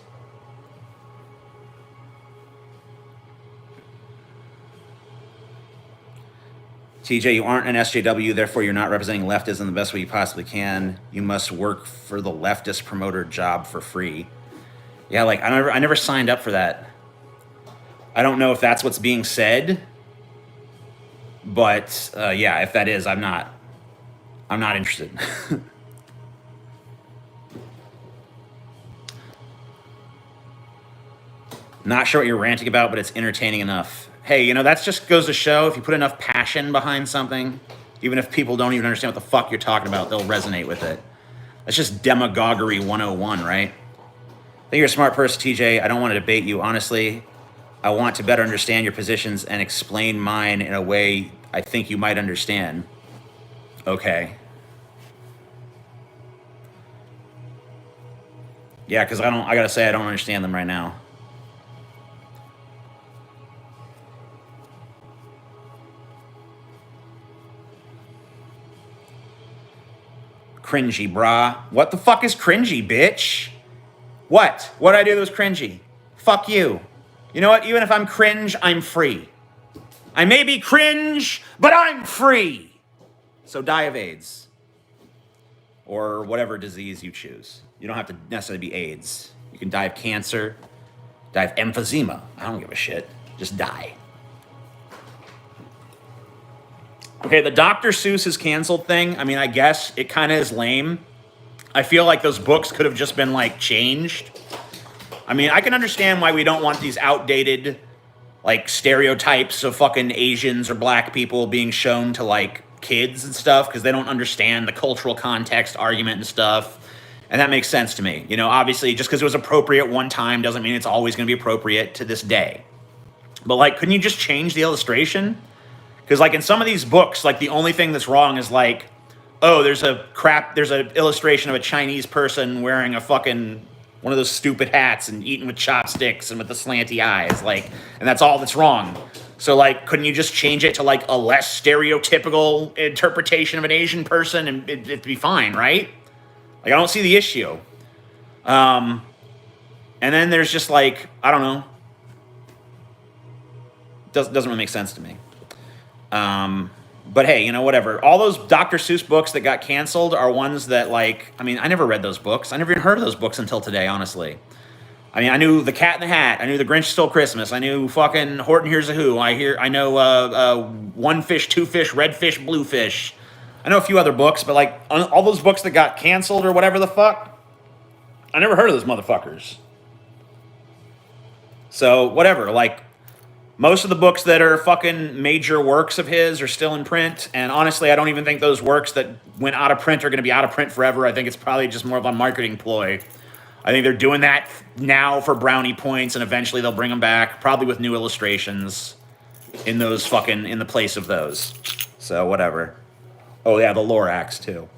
TJ, you aren't an SJW, therefore you're not representing leftism the best way you possibly can. You must work for the leftist promoter job for free. Yeah, like I never signed up for that. I don't know if that's what's being said, but yeah, if that is, I'm not interested. Not sure what you're ranting about, but it's entertaining enough. Hey, you know, that just goes to show if you put enough passion behind something, even if people don't even understand what the fuck you're talking about, they'll resonate with it. That's just demagoguery 101, right? I think you're a smart person, TJ. I don't want to debate you. Honestly, I want to better understand your positions and explain mine in a way I think you might understand. Okay. Yeah, because I gotta say, I don't understand them right now. Cringy, brah. What the fuck is cringy, bitch? What? What'd I do that was cringy? Fuck you. You know what? Even if I'm cringe, I'm free. I may be cringe, but I'm free. So die of AIDS. Or whatever disease you choose. You don't have to necessarily be AIDS. You can die of cancer, die of emphysema. I don't give a shit. Just die. Okay, the Dr. Seuss is canceled thing, I mean, I guess it kind of is lame. I feel like those books could have just been, like, changed. I mean, I can understand why we don't want these outdated, like, stereotypes of fucking Asians or black people being shown to, like, kids and stuff, because they don't understand the cultural context argument and stuff. And that makes sense to me. You know, obviously, just because it was appropriate one time doesn't mean it's always going to be appropriate to this day. But, like, couldn't you just change the illustration? Because, like, in some of these books, like, the only thing that's wrong is, like, oh, there's an illustration of a Chinese person wearing a fucking, one of those stupid hats and eating with chopsticks and with the slanty eyes, like, and that's all that's wrong. So, like, couldn't you just change it to, like, a less stereotypical interpretation of an Asian person and it'd be fine, right? Like, I don't see the issue. And then there's just, like, I don't know. Doesn't really make sense to me. But hey, you know, whatever. All those Dr. Seuss books that got canceled are ones that, like, I mean, I never read those books. I never even heard of those books until today, honestly. I mean, I knew The Cat in the Hat. I knew The Grinch Stole Christmas. I knew fucking Horton Hears a Who. I know One Fish, Two Fish, Red Fish, Blue Fish. I know a few other books, but, like, all those books that got canceled or whatever the fuck, I never heard of those motherfuckers. So, whatever, like, Most of the books that are fucking major works of his are still in print, and honestly, I don't even think those works that went out of print are going to be out of print forever. I think it's probably just more of a marketing ploy. I think they're doing that now for brownie points, and eventually they'll bring them back, probably with new illustrations in those fucking in the place of those. So whatever. Oh yeah, the Lorax too.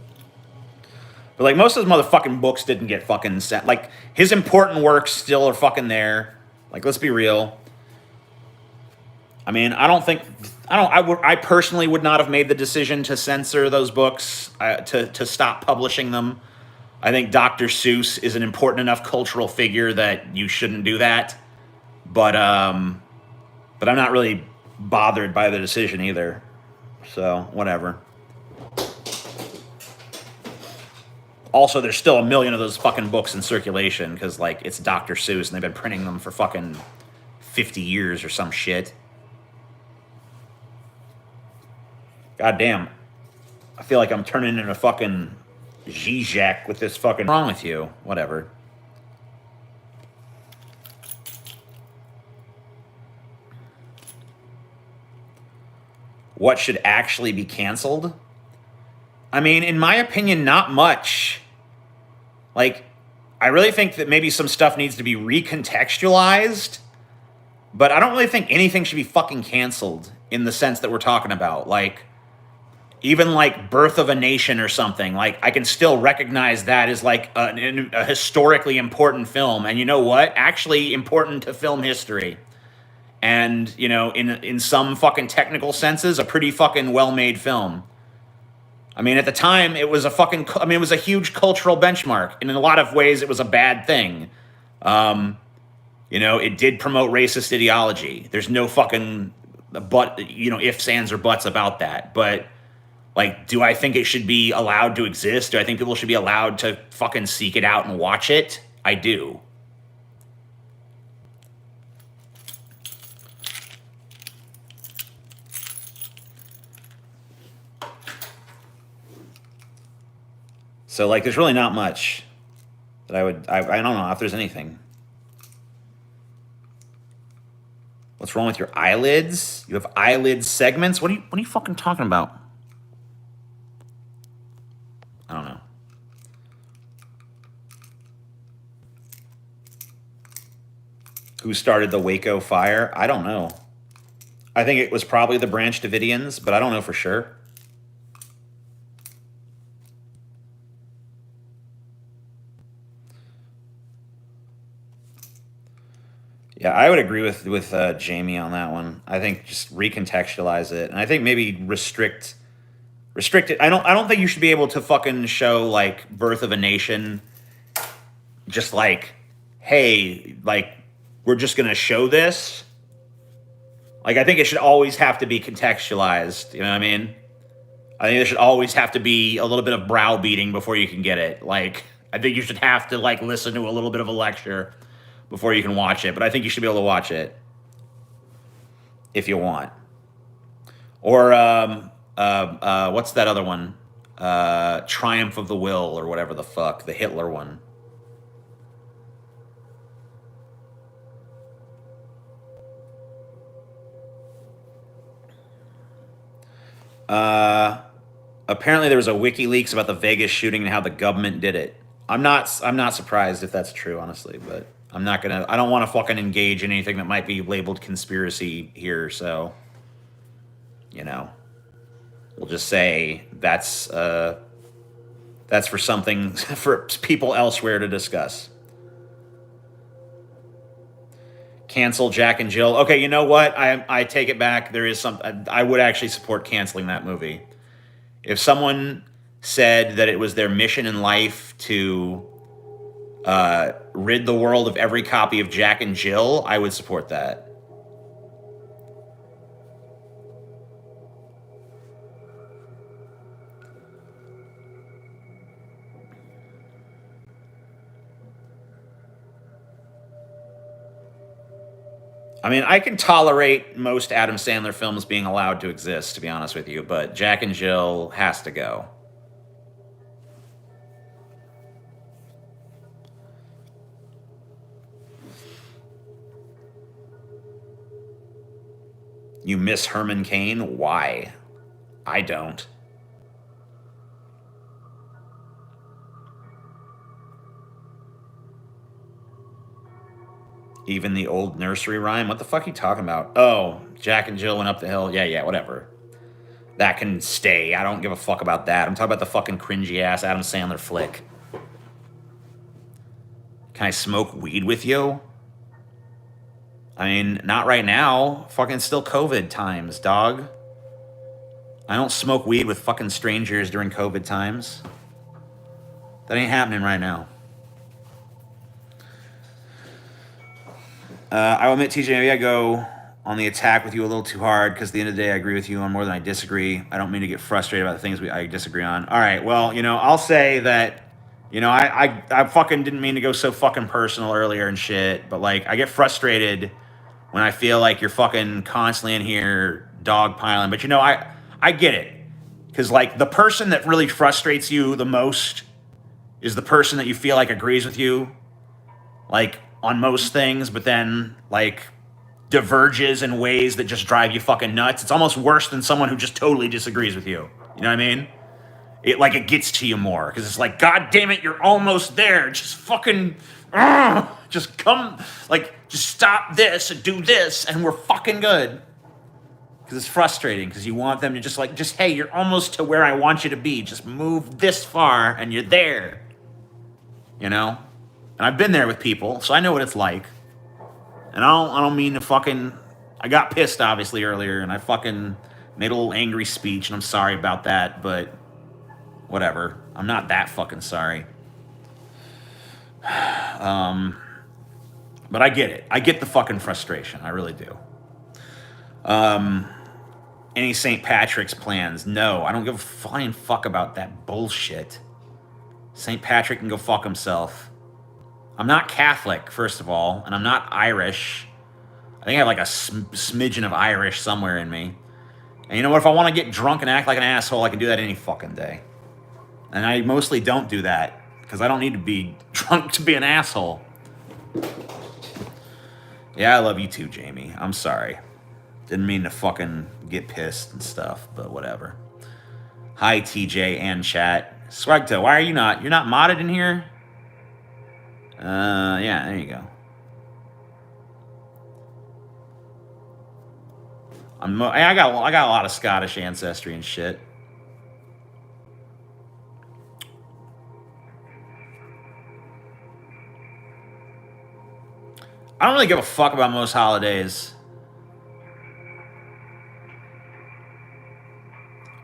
But like most of those motherfucking books didn't get fucking sent. Like his important works still are fucking there. Like let's be real. I mean, I personally would not have made the decision to censor those books, to stop publishing them. I think Dr. Seuss is an important enough cultural figure that you shouldn't do that. But I'm not really bothered by the decision either. So, whatever. Also, there's still a million of those fucking books in circulation because, like, it's Dr. Seuss and they've been printing them for fucking 50 years or some shit. God damn. I feel like I'm turning into fucking Zizek with this fucking... What's wrong with you? Whatever. What should actually be canceled? I mean, in my opinion, not much. Like, I really think that maybe some stuff needs to be recontextualized, but I don't really think anything should be fucking canceled in the sense that we're talking about. Like, even like Birth of a Nation or something, like I can still recognize that as like a historically important film. And you know what? Actually important to film history. And, you know, in some fucking technical senses, a pretty fucking well-made film. I mean, at the time, it was it was a huge cultural benchmark. And in a lot of ways, it was a bad thing. You know, it did promote racist ideology. There's no fucking ifs, ands, or buts about that. But, like, do I think it should be allowed to exist? Do I think people should be allowed to fucking seek it out and watch it? I do. So, like, there's really not much that I don't know if there's anything. What's wrong with your eyelids? You have eyelid segments? What are you fucking talking about? I don't know. Who started the Waco fire? I don't know. I think it was probably the Branch Davidians, but I don't know for sure. Yeah, I would agree with Jamie on that one. I think just recontextualize it, and I think maybe restrict it. I don't think you should be able to fucking show like Birth of a Nation. Just like, hey, like we're just gonna show this. Like I think it should always have to be contextualized. You know what I mean? I think there should always have to be a little bit of browbeating before you can get it. Like I think you should have to like listen to a little bit of a lecture before you can watch it, but I think you should be able to watch it if you want. Or what's that other one? Triumph of the Will or whatever the fuck, the Hitler one. Apparently there was a WikiLeaks about the Vegas shooting and how the government did it. I'm not surprised if that's true, honestly, but I don't want to fucking engage in anything that might be labeled conspiracy here, so, you know, we'll just say that's for something for people elsewhere to discuss. Cancel Jack and Jill. Okay, you know what? I take it back. There is I would actually support canceling that movie. If someone said that it was their mission in life to rid the world of every copy of Jack and Jill, I would support that. I mean, I can tolerate most Adam Sandler films being allowed to exist, to be honest with you, but Jack and Jill has to go. You miss Herman Cain? Why? I don't. Even the old nursery rhyme? What the fuck are you talking about? Oh, Jack and Jill went up the hill. Yeah, whatever. That can stay. I don't give a fuck about that. I'm talking about the fucking cringy ass Adam Sandler flick. Can I smoke weed with you? I mean, not right now. Fucking still COVID times, dog. I don't smoke weed with fucking strangers during COVID times. That ain't happening right now. I will admit, TJ, maybe I go on the attack with you a little too hard because at the end of the day, I agree with you on more than I disagree. I don't mean to get frustrated about the things I disagree on. All right, well, I'll say that, I fucking didn't mean to go so fucking personal earlier and shit, but, like, I get frustrated when I feel like you're fucking constantly in here dogpiling. But, I get it. Because, like, the person that really frustrates you the most is the person that you feel like agrees with you, like, on most things, but then, like, diverges in ways that just drive you fucking nuts. It's almost worse than someone who just totally disagrees with you. You know what I mean? It gets to you more because it's like, God damn it, you're almost there. Just fucking, just come, like, just stop this and do this, and we're fucking good. Because it's frustrating because you want them to just, hey, you're almost to where I want you to be. Just move this far and you're there. And I've been there with people, so I know what it's like. And I don't mean to fucking... I got pissed, obviously, earlier, and I fucking made a little angry speech, and I'm sorry about that, but whatever. I'm not that fucking sorry. But I get it. I get the fucking frustration. I really do. Any St. Patrick's plans? No, I don't give a flying fuck about that bullshit. St. Patrick can go fuck himself. I'm not Catholic, first of all, and I'm not Irish. I think I have like a smidgen of Irish somewhere in me. And you know what? If I want to get drunk and act like an asshole, I can do that any fucking day. And I mostly don't do that because I don't need to be drunk to be an asshole. Yeah, I love you too, Jamie. I'm sorry. Didn't mean to fucking get pissed and stuff, but whatever. Hi, TJ and chat. Swagto, why are you not? You're not modded in here? Yeah, there you go. I got a lot of Scottish ancestry and shit. I don't really give a fuck about most holidays.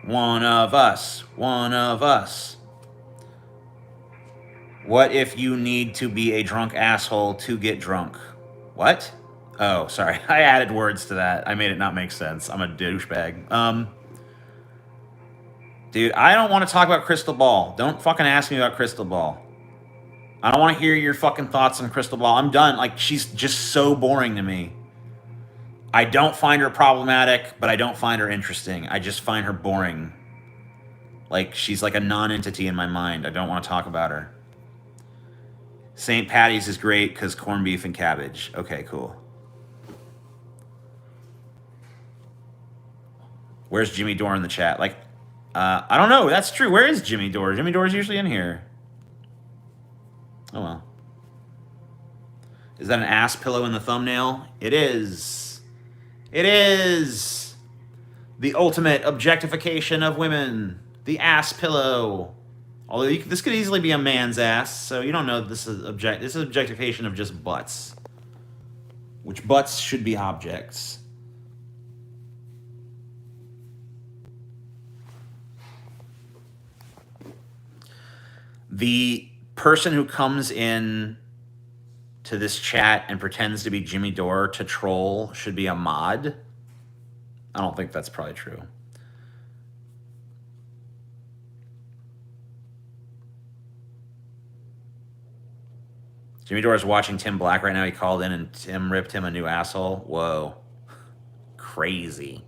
One of us. One of us. What if you need to be a drunk asshole to get drunk? What? Oh, sorry. I added words to that. I made it not make sense. I'm a douchebag. Dude, I don't want to talk about Crystal Ball. Don't fucking ask me about Crystal Ball. I don't want to hear your fucking thoughts on Crystal Ball. I'm done. Like, she's just so boring to me. I don't find her problematic, but I don't find her interesting. I just find her boring. Like, she's like a non-entity in my mind. I don't want to talk about her. St. Patty's is great because corned beef and cabbage. Okay, cool. Where's Jimmy Dore in the chat? Like, I don't know. That's true. Where is Jimmy Dore? Jimmy Dore's usually in here. Oh, well. Is that an ass pillow in the thumbnail? It is. It is. The ultimate objectification of women. The ass pillow. Although this could easily be a man's ass, so you don't know that this is objectification of just butts. Which butts should be objects. The person who comes in to this chat and pretends to be Jimmy Dore to troll should be a mod. I don't think that's probably true. Jimmy Dore is watching Tim Black right now. He called in and Tim ripped him a new asshole. Whoa. Crazy.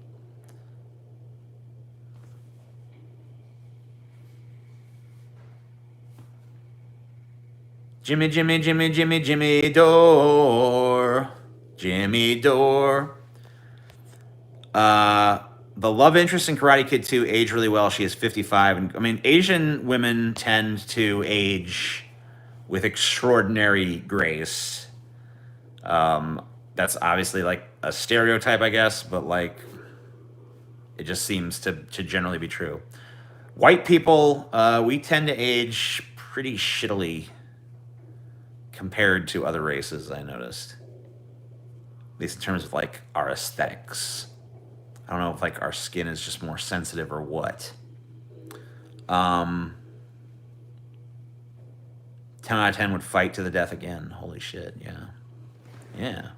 Jimmy Dore. Jimmy Dore. The love interest in Karate Kid 2 aged really well. She is 55. And I mean, Asian women tend to age with extraordinary grace. That's obviously like a stereotype, I guess, but like it just seems to generally be true. White people, we tend to age pretty shittily compared to other races, I noticed. At least in terms of like our aesthetics. I don't know if like our skin is just more sensitive or what. 10 out of 10 would fight to the death again. Holy shit, yeah. Yeah.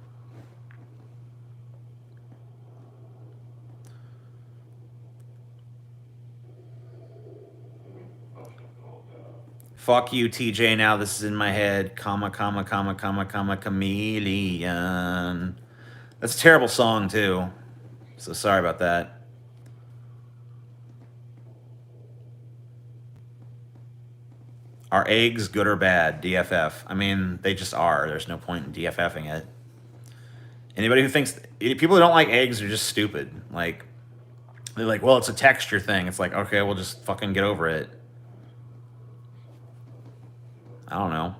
Fuck you, TJ. Now this is in my head. Comma, comma, comma, comma, comma, chameleon. That's a terrible song, too. So sorry about that. Are eggs good or bad? DFF. I mean, they just are. There's no point in DFFing it. Anybody who thinks... People who don't like eggs are just stupid. Like, they're like, well, it's a texture thing. It's like, okay, we'll just fucking get over it. I don't know.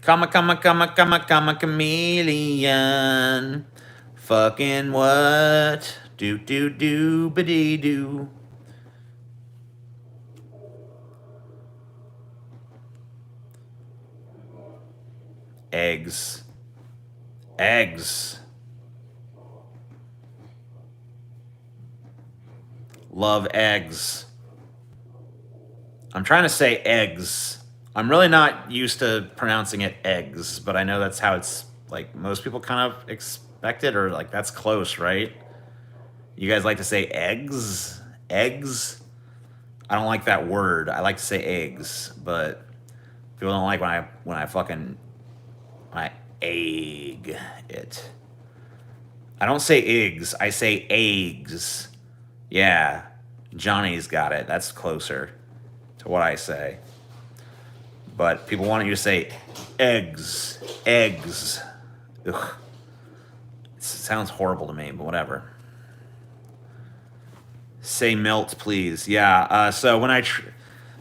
Comma, comma, comma, comma, comma, chameleon. Fucking what? Do, do, do, ba-dee, do. Eggs. Eggs. Love eggs. I'm trying to say eggs. I'm really not used to pronouncing it eggs, but I know that's how it's, like, most people kind of expect it, or, like, that's close, right? You guys like to say eggs? Eggs? I don't like that word. I like to say eggs, but people don't like when I egg it. I don't say eggs. I say eggs. Yeah, Johnny's got it. That's closer to what I say. But people want you to say eggs. Eggs. Ugh. It sounds horrible to me, but whatever. Say melt, please. Yeah, so when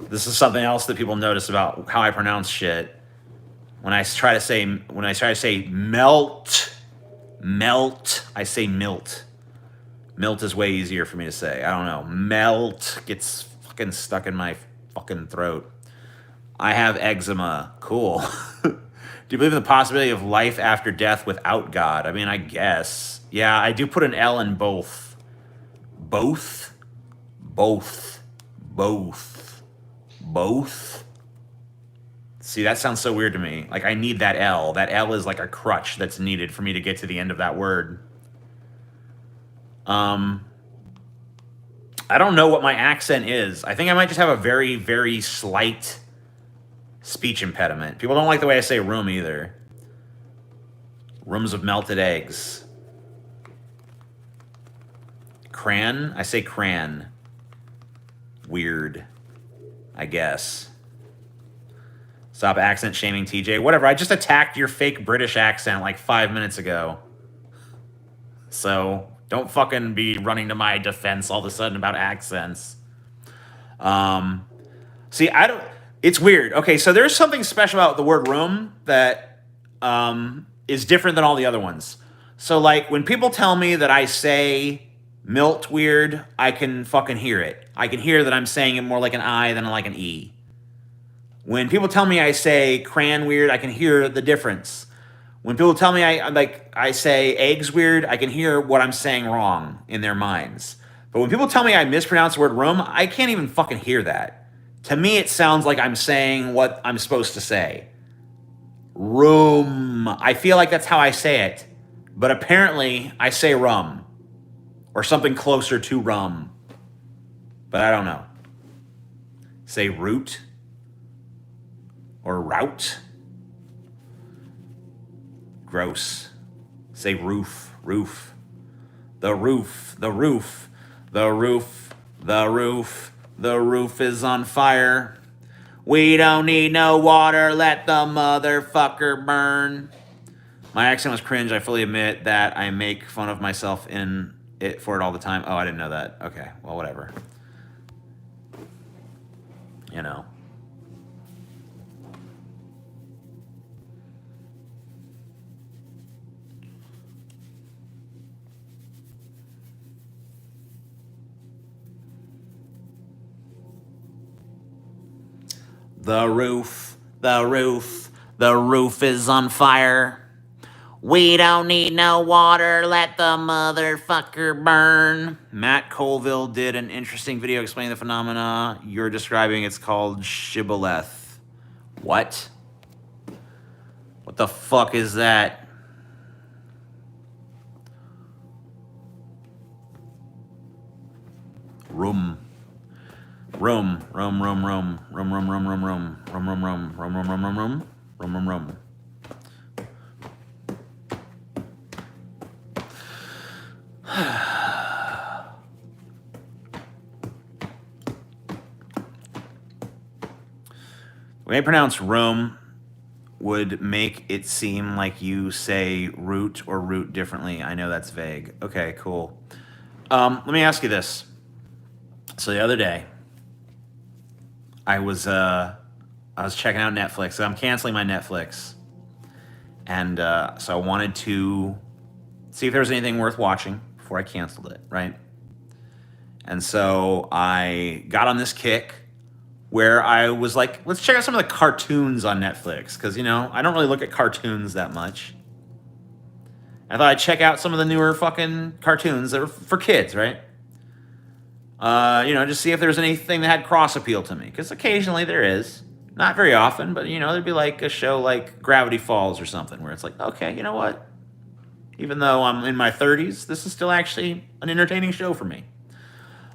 this is something else that people notice about how I pronounce shit. When I try to say melt, I say milt. Milt is way easier for me to say. I don't know. Melt gets fucking stuck in my fucking throat. I have eczema. Cool. Do you believe in the possibility of life after death without God? I mean, I guess. Yeah, I do put an L in both. Both? Both. Both. Both? See, that sounds so weird to me. Like, I need that L. That L is like a crutch that's needed for me to get to the end of that word. I don't know what my accent is. I think I might just have a very, very slight speech impediment. People don't like the way I say room either. Rooms of melted eggs. Cran? I say cran. Weird, I guess. Stop accent shaming, TJ. Whatever, I just attacked your fake British accent like 5 minutes ago. So don't fucking be running to my defense all of a sudden about accents. See, it's weird. Okay, so there's something special about the word room that is different than all the other ones. So, like, when people tell me that I say milt weird, I can fucking hear it. I can hear that I'm saying it more like an I than like an E. When people tell me I say cran weird, I can hear the difference. When people tell me I say eggs weird, I can hear what I'm saying wrong in their minds. But when people tell me I mispronounce the word room, I can't even fucking hear that. To me, it sounds like I'm saying what I'm supposed to say. Room. I feel like that's how I say it. But apparently, I say rum. Or something closer to rum. But I don't know. Say root. Or route. Gross. Say roof. Roof. The roof. The roof. The roof. The roof. The roof is on fire. We don't need no water, let the motherfucker burn. My accent was cringe. I fully admit that I make fun of myself in it for it all the time. Oh, I didn't know that. Okay, well, whatever. You know. The roof is on fire. We don't need no water, let the motherfucker burn. Matt Colville did an interesting video explaining the phenomena you're describing. It's called shibboleth. What? What the fuck is that? Room. The way I pronounce room would make it seem like you say root or root differently. I know that's vague. Okay, cool. Let me ask you this. So the other day, I was checking out Netflix. So I'm canceling my Netflix, and so I wanted to see if there was anything worth watching before I canceled it, right? And so I got on this kick where I was like, let's check out some of the cartoons on Netflix, because, you know, I don't really look at cartoons that much. I thought I'd check out some of the newer fucking cartoons that are for kids, right? You know, just see if there's anything that had cross appeal to me, because occasionally there is. Not very often, but, you know, there'd be like a show like Gravity Falls or something where it's like, okay, you know what? Even though I'm in my 30s, this is still actually an entertaining show for me.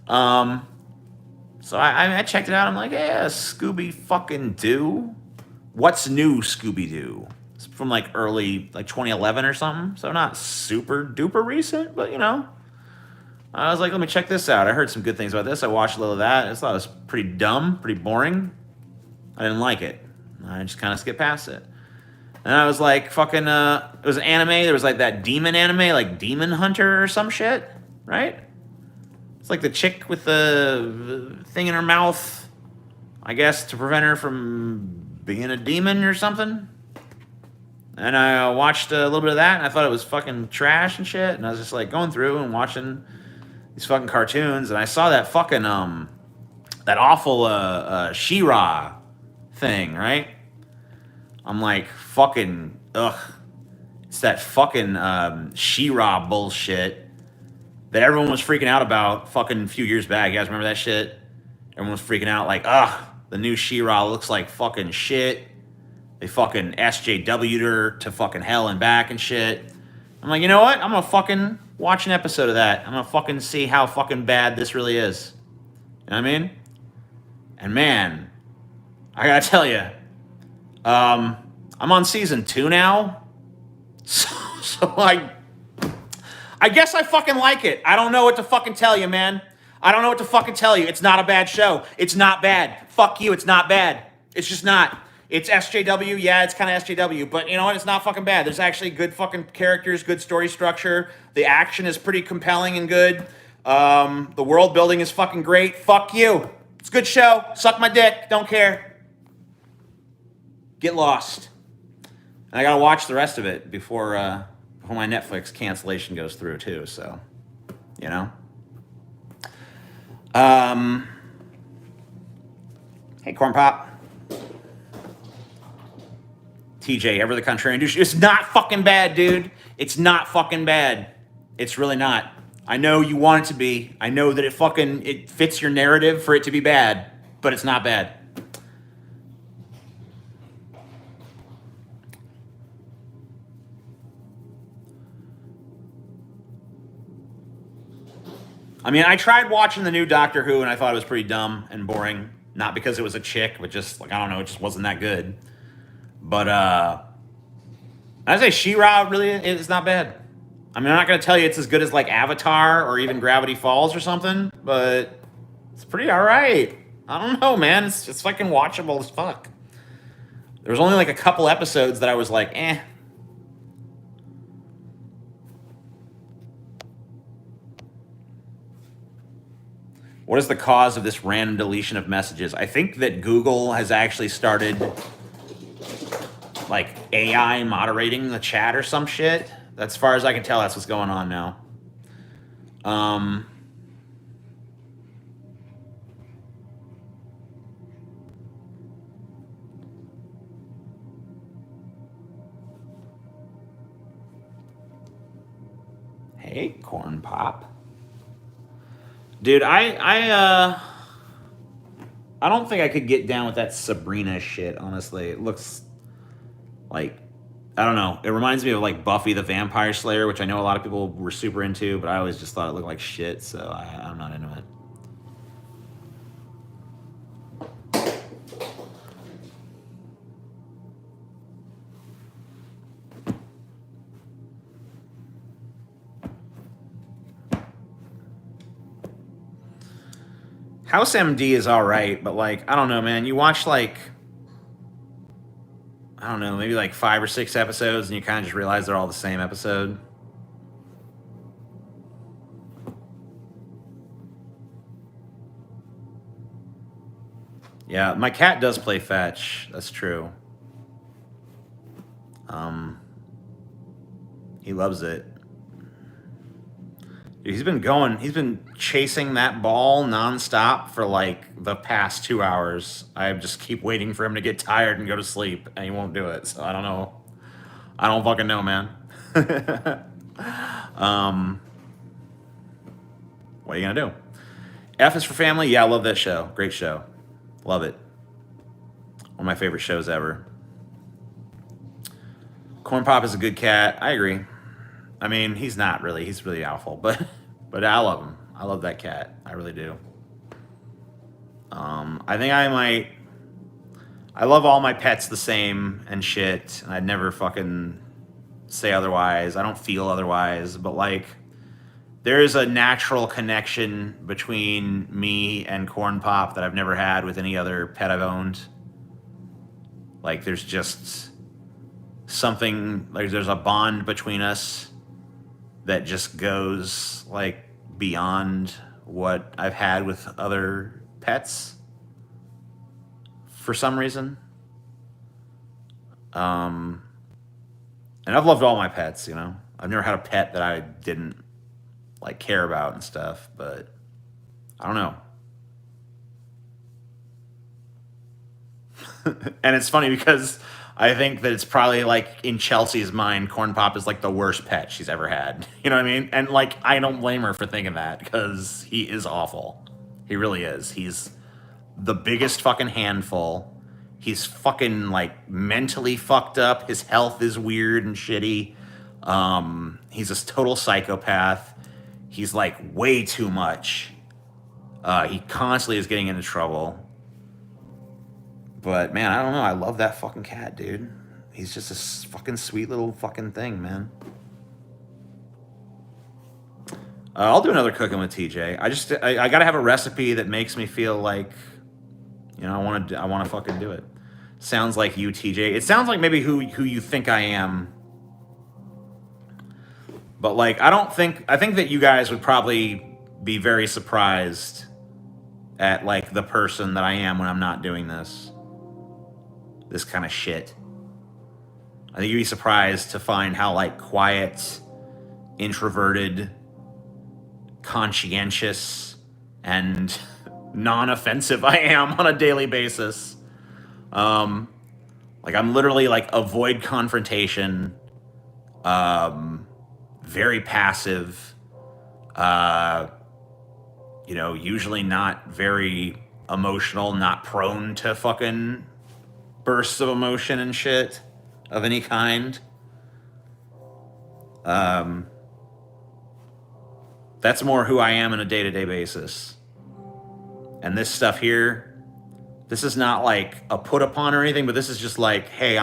So I checked it out. I'm like, yeah, Scooby-fucking-Doo. What's new, Scooby-Doo? It's from like early, like 2011 or something. So not super duper recent, but you know. I was like, let me check this out. I heard some good things about this. I watched a little of that. I thought it was pretty dumb, pretty boring. I didn't like it. I just kind of skipped past it. And I was like, fucking, it was an anime. There was like that demon anime, like Demon Hunter or some shit, right? It's like the chick with the thing in her mouth, I guess, to prevent her from being a demon or something. And I watched a little bit of that, and I thought it was fucking trash and shit. And I was just like going through and watching these fucking cartoons, and I saw that fucking that awful She-Ra thing, right? I'm like, fucking ugh. It's that fucking She-Ra bullshit that everyone was freaking out about fucking a few years back. You guys remember that shit? Everyone was freaking out like, ugh, the new She-Ra looks like fucking shit. They fucking SJW'd her to fucking hell and back and shit. I'm like, you know what? I'm gonna fucking watch an episode of that. I'm gonna fucking see how fucking bad this really is. You know what I mean? And man, I gotta tell you, I'm on season 2 now. So I guess I fucking like it. I don't know what to fucking tell you, man. I don't know what to fucking tell you. It's not a bad show. It's not bad. Fuck you, it's not bad. It's just not. It's SJW, yeah, it's kind of SJW, but you know what? It's not fucking bad. There's actually good fucking characters, good story structure. The action is pretty compelling and good. The world building is fucking great. Fuck you. It's a good show. Suck my dick. Don't care. Get lost. And I gotta watch the rest of it before my Netflix cancellation goes through too. So, you know. Hey, Corn Pop. TJ, ever the contrarian douche. It's not fucking bad, dude. It's not fucking bad. It's really not. I know you want it to be. I know that it fits your narrative for it to be bad, but it's not bad. I mean, I tried watching the new Doctor Who and I thought it was pretty dumb and boring. Not because it was a chick, but just like, I don't know, it just wasn't that good. But I say She-Ra really is not bad. I mean, I'm not going to tell you it's as good as like Avatar or even Gravity Falls or something, but it's pretty all right. I don't know, man. It's fucking watchable as fuck. There was only like a couple episodes that I was like, eh. What is the cause of this random deletion of messages? I think that Google has actually started like AI moderating the chat or some shit. That's as far as I can tell, that's what's going on now. Hey, Corn Pop. Dude, I don't think I could get down with that Sabrina shit, honestly. It looks like, I don't know. It reminds me of like Buffy the Vampire Slayer, which I know a lot of people were super into, but I always just thought it looked like shit, so I'm not into it. House MD is all right, but like, I don't know, man. You watch like, I don't know, maybe like 5 or 6 episodes and you kind of just realize they're all the same episode. Yeah, my cat does play fetch. That's true. He loves it. Dude, he's been chasing that ball nonstop for like the past 2 hours. I just keep waiting for him to get tired and go to sleep, and he won't do it. So I don't know. I don't fucking know, man. What are you gonna do? F is for Family. Yeah, I love that show. Great show. Love it. One of my favorite shows ever. Corn Pop is a good cat. I agree. I mean, he's not really. He's really awful, but I love him. I love that cat. I really do. I think I might. I love all my pets the same and shit, and I'd never fucking say otherwise. I don't feel otherwise, but like, there is a natural connection between me and Corn Pop that I've never had with any other pet I've owned. Like, there's just something, like, there's a bond between us that just goes like beyond what I've had with other pets for some reason. And I've loved all my pets, you know. I've never had a pet that I didn't like care about and stuff, but I don't know. And it's funny because I think that it's probably like in Chelsea's mind, Corn Pop is like the worst pet she's ever had. You know what I mean? And like, I don't blame her for thinking that because he is awful. He really is. He's the biggest fucking handful. He's fucking like mentally fucked up. His health is weird and shitty. He's a total psychopath. He's like way too much. He constantly is getting into trouble. But man, I don't know. I love that fucking cat, dude. He's just a fucking sweet little fucking thing, man. I'll do another cooking with TJ. I gotta have a recipe that makes me feel like, you know, I want to fucking do it. Sounds like you, TJ. It sounds like maybe who you think I am. But like, I think that you guys would probably be very surprised at like the person that I am when I'm not doing this kind of shit. I think you'd be surprised to find how like quiet, introverted, conscientious, and non-offensive I am on a daily basis. Like, I'm literally like avoid confrontation, very passive, you know, usually not very emotional, not prone to fucking bursts of emotion and shit of any kind. That's more who I am on a day-to-day basis. And this stuff here, this is not like a put upon or anything, but this is just like, hey,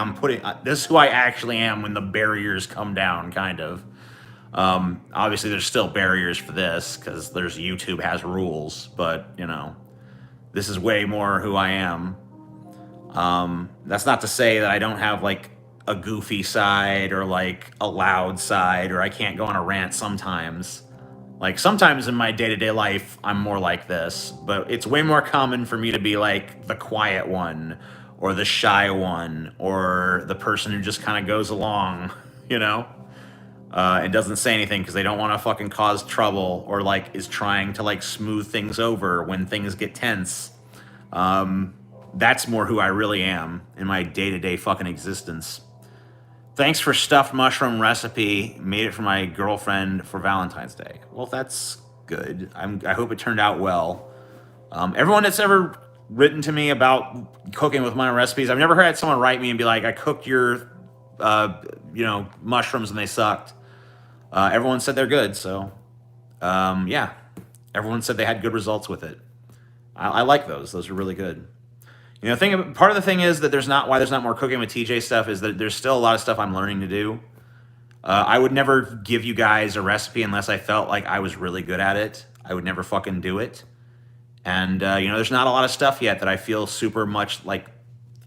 this is who I actually am when the barriers come down, kind of. Obviously, there's still barriers for this because YouTube has rules, but, you know, this is way more who I am. That's not to say that I don't have like a goofy side or like a loud side, or I can't go on a rant sometimes. Like sometimes in my day-to-day life, I'm more like this, but it's way more common for me to be like the quiet one or the shy one or the person who just kind of goes along, you know, and doesn't say anything because they don't want to fucking cause trouble, or like is trying to like smooth things over when things get tense. That's more who I really am in my day-to-day fucking existence. Thanks for stuffed mushroom recipe. Made it for my girlfriend for Valentine's Day. Well, that's good. I hope it turned out well. Everyone that's ever written to me about cooking with my recipes, I've never had someone write me and be like, I cooked your, mushrooms and they sucked. Everyone said they're good. So, yeah, everyone said they had good results with it. I like those. Those are really good. You know, part of the thing is that there's not more cooking with TJ stuff is that there's still a lot of stuff I'm learning to do. I would never give you guys a recipe unless I felt like I was really good at it. I would never fucking do it. And, there's not a lot of stuff yet that I feel super much like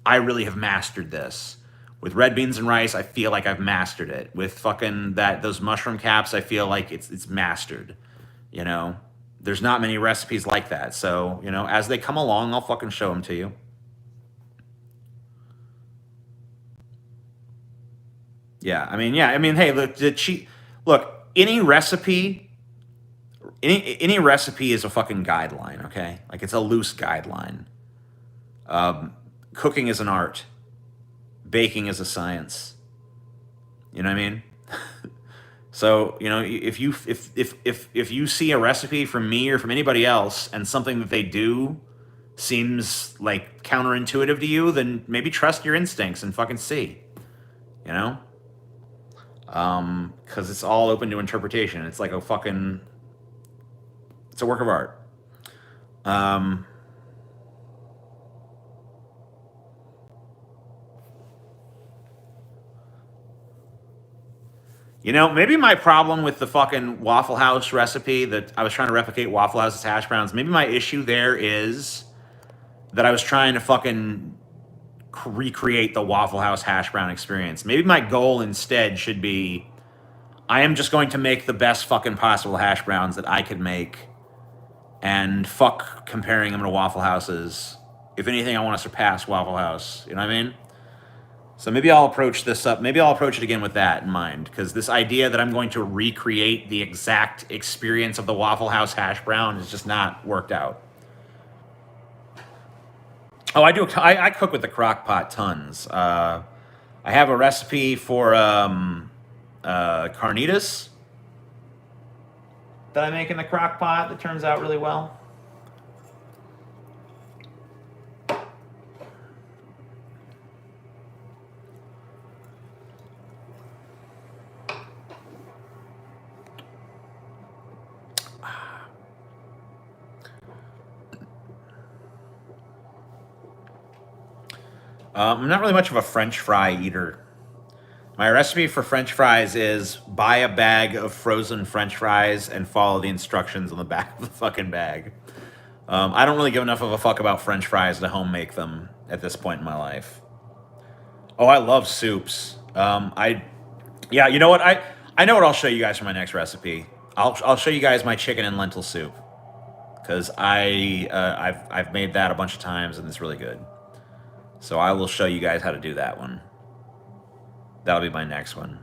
I really have mastered this. With red beans and rice, I feel like I've mastered it. With fucking those mushroom caps, I feel like it's mastered. You know, there's not many recipes like that. So, as they come along, I'll fucking show them to you. Yeah, hey, look, any recipe is a fucking guideline, okay? Like, it's a loose guideline. Cooking is an art. Baking is a science. You know what I mean? So, if you see a recipe from me or from anybody else and something that they do seems like counterintuitive to you, then maybe trust your instincts and fucking see. Because it's all open to interpretation. It's like it's a work of art. Maybe my problem with the fucking Waffle House recipe that I was trying to replicate Waffle House's hash browns, maybe my issue there is that I was trying to fucking recreate the Waffle House hash brown experience. Maybe my goal instead should be, I am just going to make the best fucking possible hash browns that I could make, and fuck comparing them to Waffle Houses. If anything, I want to surpass Waffle House. You know what I mean? So maybe I'll approach it again with that in mind, because this idea that I'm going to recreate the exact experience of the Waffle House hash brown is just not worked out. Oh, I do. I cook with the crock pot tons. I have a recipe for carnitas that I make in the crock pot that turns out really well. I'm not really much of a French fry eater. My recipe for French fries is buy a bag of frozen French fries and follow the instructions on the back of the fucking bag. I don't really give enough of a fuck about French fries to home make them at this point in my life. Oh, I love soups. Yeah, you know what? I know what I'll show you guys for my next recipe. I'll show you guys my chicken and lentil soup, because I've made that a bunch of times and it's really good. So I will show you guys how to do that one. That'll be my next one.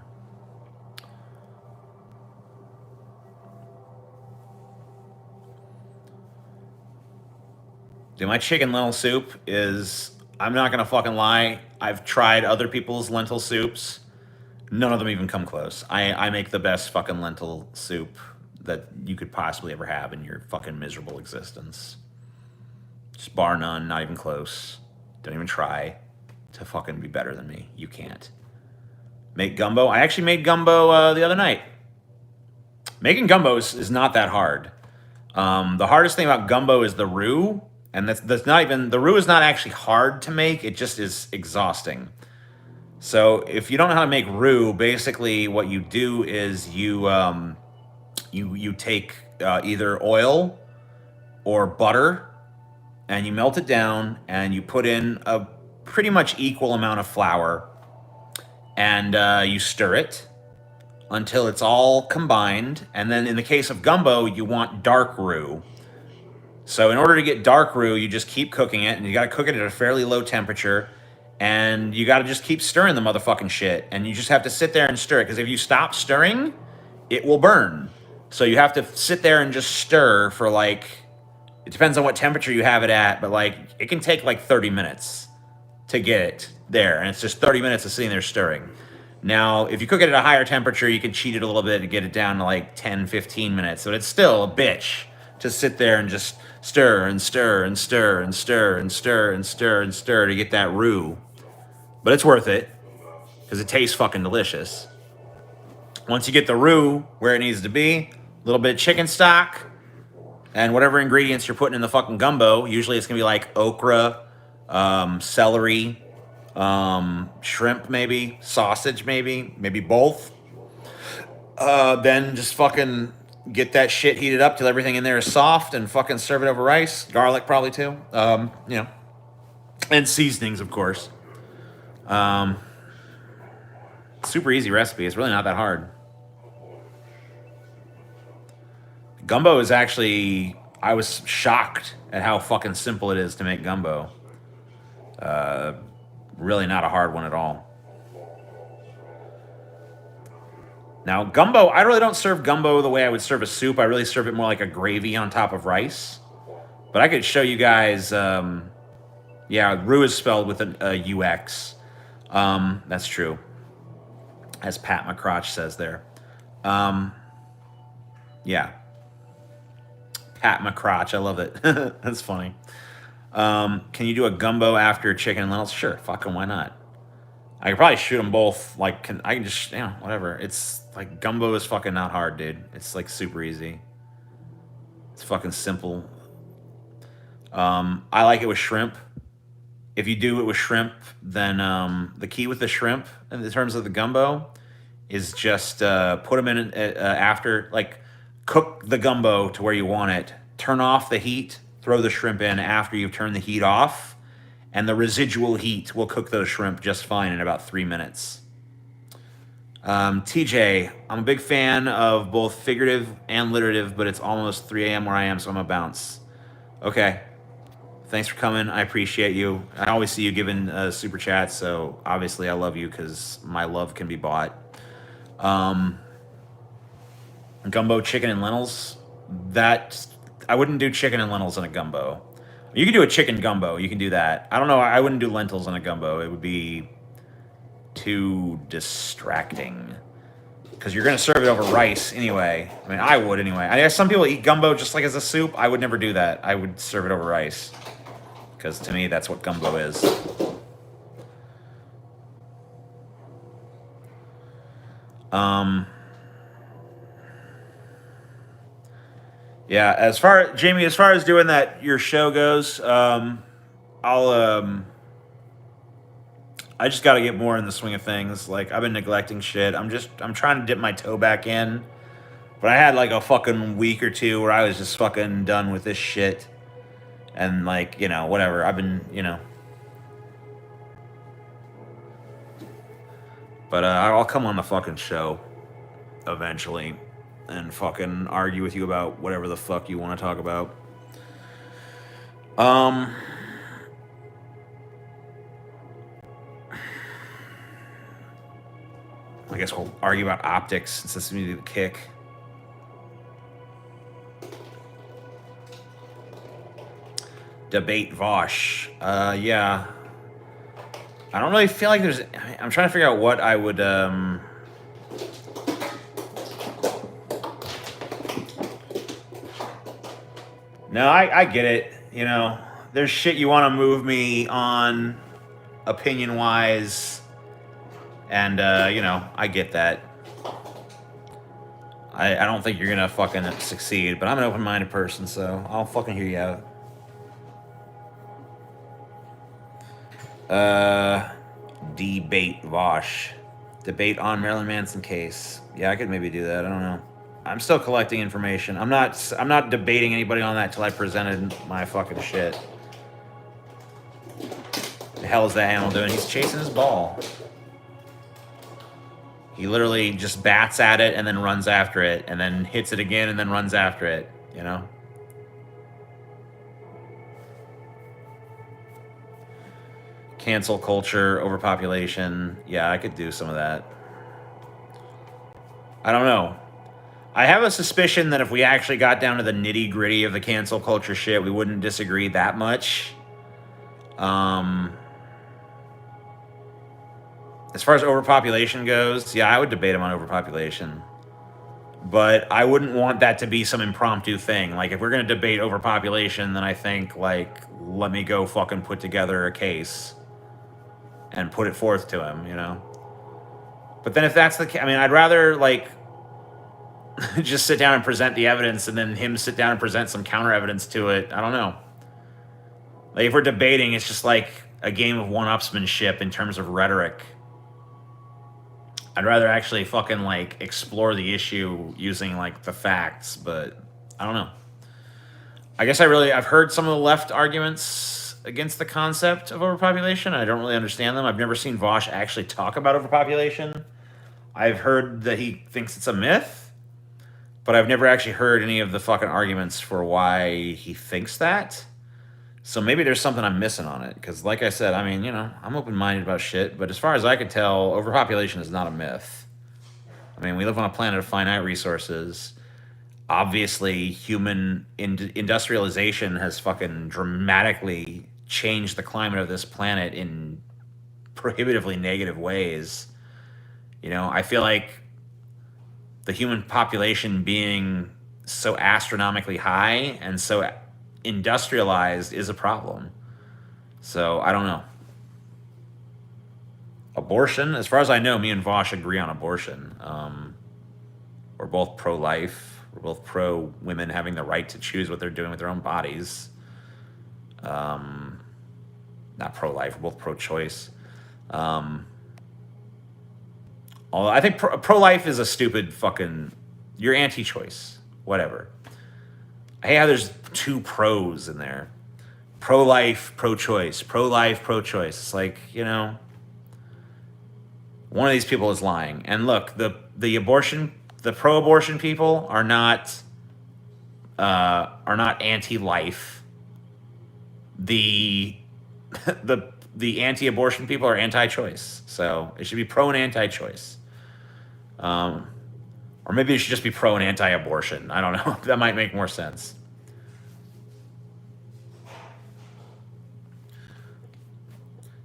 Dude, my chicken lentil soup is, I'm not gonna fucking lie, I've tried other people's lentil soups. None of them even come close. I make the best fucking lentil soup that you could possibly ever have in your fucking miserable existence. Just bar none, not even close. Don't even try to fucking be better than me. You can't. Make gumbo. I actually made gumbo the other night. Making gumbo is not that hard. The hardest thing about gumbo is the roux, and that's not even, the roux is not actually hard to make. It just is exhausting. So if you don't know how to make roux, basically what you do is you take either oil or butter, and you melt it down, and you put in a pretty much equal amount of flour, and you stir it until it's all combined. And then in the case of gumbo, you want dark roux. So in order to get dark roux, you just keep cooking it, and you got to cook it at a fairly low temperature, and you got to just keep stirring the motherfucking shit, and you just have to sit there and stir it, because if you stop stirring, it will burn. So you have to sit there and just stir for like, it depends on what temperature you have it at, but like it can take like 30 minutes to get it there, and it's just 30 minutes of sitting there stirring. Now, if you cook it at a higher temperature, you can cheat it a little bit to get it down to like 10, 15 minutes. So it's still a bitch to sit there and just stir and stir and stir and stir and stir and stir and stir to get that roux. But it's worth it because it tastes fucking delicious. Once you get the roux where it needs to be, a little bit of chicken stock and whatever ingredients you're putting in the fucking gumbo. Usually it's gonna be like okra, celery, shrimp, maybe sausage, maybe both. Then just fucking get that shit heated up till everything in there is soft, and fucking serve it over rice, garlic probably too. And seasonings, of course. Super easy recipe. It's really not that hard. Gumbo is actually, I was shocked at how fucking simple it is to make gumbo. Really not a hard one at all. Now, gumbo, I really don't serve gumbo the way I would serve a soup. I really serve it more like a gravy on top of rice. But I could show you guys, yeah, roux is spelled with a UX. That's true. As Pat McCrotch says there. Yeah. Pat McCrotch, I love it. That's funny. Can you do a gumbo after chicken and lentils? Sure, fucking why not? I could probably shoot them both. Like, I can just, whatever. It's like gumbo is fucking not hard, dude. It's like super easy. It's fucking simple. I like it with shrimp. If you do it with shrimp, then the key with the shrimp in terms of the gumbo is just put them in after, like, cook the gumbo to where you want it. Turn off the heat. Throw the shrimp in after you've turned the heat off. And the residual heat will cook those shrimp just fine in about 3 minutes. TJ, I'm a big fan of both figurative and literative, but it's almost 3 a.m. where I am, so I'm gonna bounce. Okay. Thanks for coming. I appreciate you. I always see you giving super chats, so obviously I love you because my love can be bought. Gumbo, chicken, and lentils. That I wouldn't do chicken and lentils in a gumbo. You can do a chicken gumbo. You can do that. I don't know. I wouldn't do lentils in a gumbo. It would be too distracting because you're going to serve it over rice anyway. I mean, I would anyway. I guess some people eat gumbo just like as a soup. I would never do that. I would serve it over rice because to me, that's what gumbo is. Yeah, as far as doing that, your show goes, I just got to get more in the swing of things. Like, I've been neglecting shit. I'm trying to dip my toe back in, but I had like a fucking week or two where I was just fucking done with this shit. And like, whatever. I've been, but I'll come on the fucking show eventually and fucking argue with you about whatever the fuck you want to talk about. I guess we'll argue about optics since this is me to the kick. Debate Vosh. Yeah. I don't really feel like there's... I'm trying to figure out what I would... No, I get it. There's shit you want to move me on opinion-wise. And, I get that. I don't think you're going to fucking succeed, but I'm an open-minded person, so I'll fucking hear you out. Debate Vosh. Debate on Marilyn Manson case. Yeah, I could maybe do that. I don't know. I'm still collecting information. I'm not debating anybody on that till I presented my fucking shit. The hell is that animal doing? He's chasing his ball. He literally just bats at it and then runs after it, and then hits it again and then runs after it, you know? Cancel culture, overpopulation. Yeah, I could do some of that. I don't know. I have a suspicion that if we actually got down to the nitty gritty of the cancel culture shit, we wouldn't disagree that much. As far as overpopulation goes, yeah, I would debate him on overpopulation. But I wouldn't want that to be some impromptu thing. Like, if we're going to debate overpopulation, then I think, like, let me go fucking put together a case and put it forth to him, you know? But then if that's the case, I mean, I'd rather, like, just sit down and present the evidence and then him sit down and present some counter evidence to it. I don't know. Like, if we're debating, it's just like a game of one-upsmanship in terms of rhetoric. I'd rather actually fucking, like, explore the issue using, like, the facts, but I don't know. I guess I've heard some of the left arguments against the concept of overpopulation. I don't really understand them. I've never seen Vosh actually talk about overpopulation. I've heard that he thinks it's a myth, but I've never actually heard any of the fucking arguments for why he thinks that. So maybe there's something I'm missing on it. Because like I said, I mean, you know, I'm open-minded about shit. But as far as I could tell, overpopulation is not a myth. I mean, we live on a planet of finite resources. Obviously, human industrialization has fucking dramatically changed the climate of this planet in prohibitively negative ways. You know, I feel like the human population being so astronomically high and so industrialized is a problem. So I don't know. Abortion, as far as I know, me and Vosh agree on abortion. We're both pro-life. We're both pro women having the right to choose what they're doing with their own bodies. Not pro-life. We're both pro-choice. Although I think pro-life is a stupid fucking... You're anti-choice. Whatever. I hate how there's two pros in there. Pro-life, pro-choice. Pro-life, pro-choice. It's like, you know, one of these people is lying. And look, the pro-abortion people are not anti-life. The anti-abortion people are anti-choice. So it should be pro and anti-choice. Or maybe it should just be pro and anti-abortion. I don't know. That might make more sense.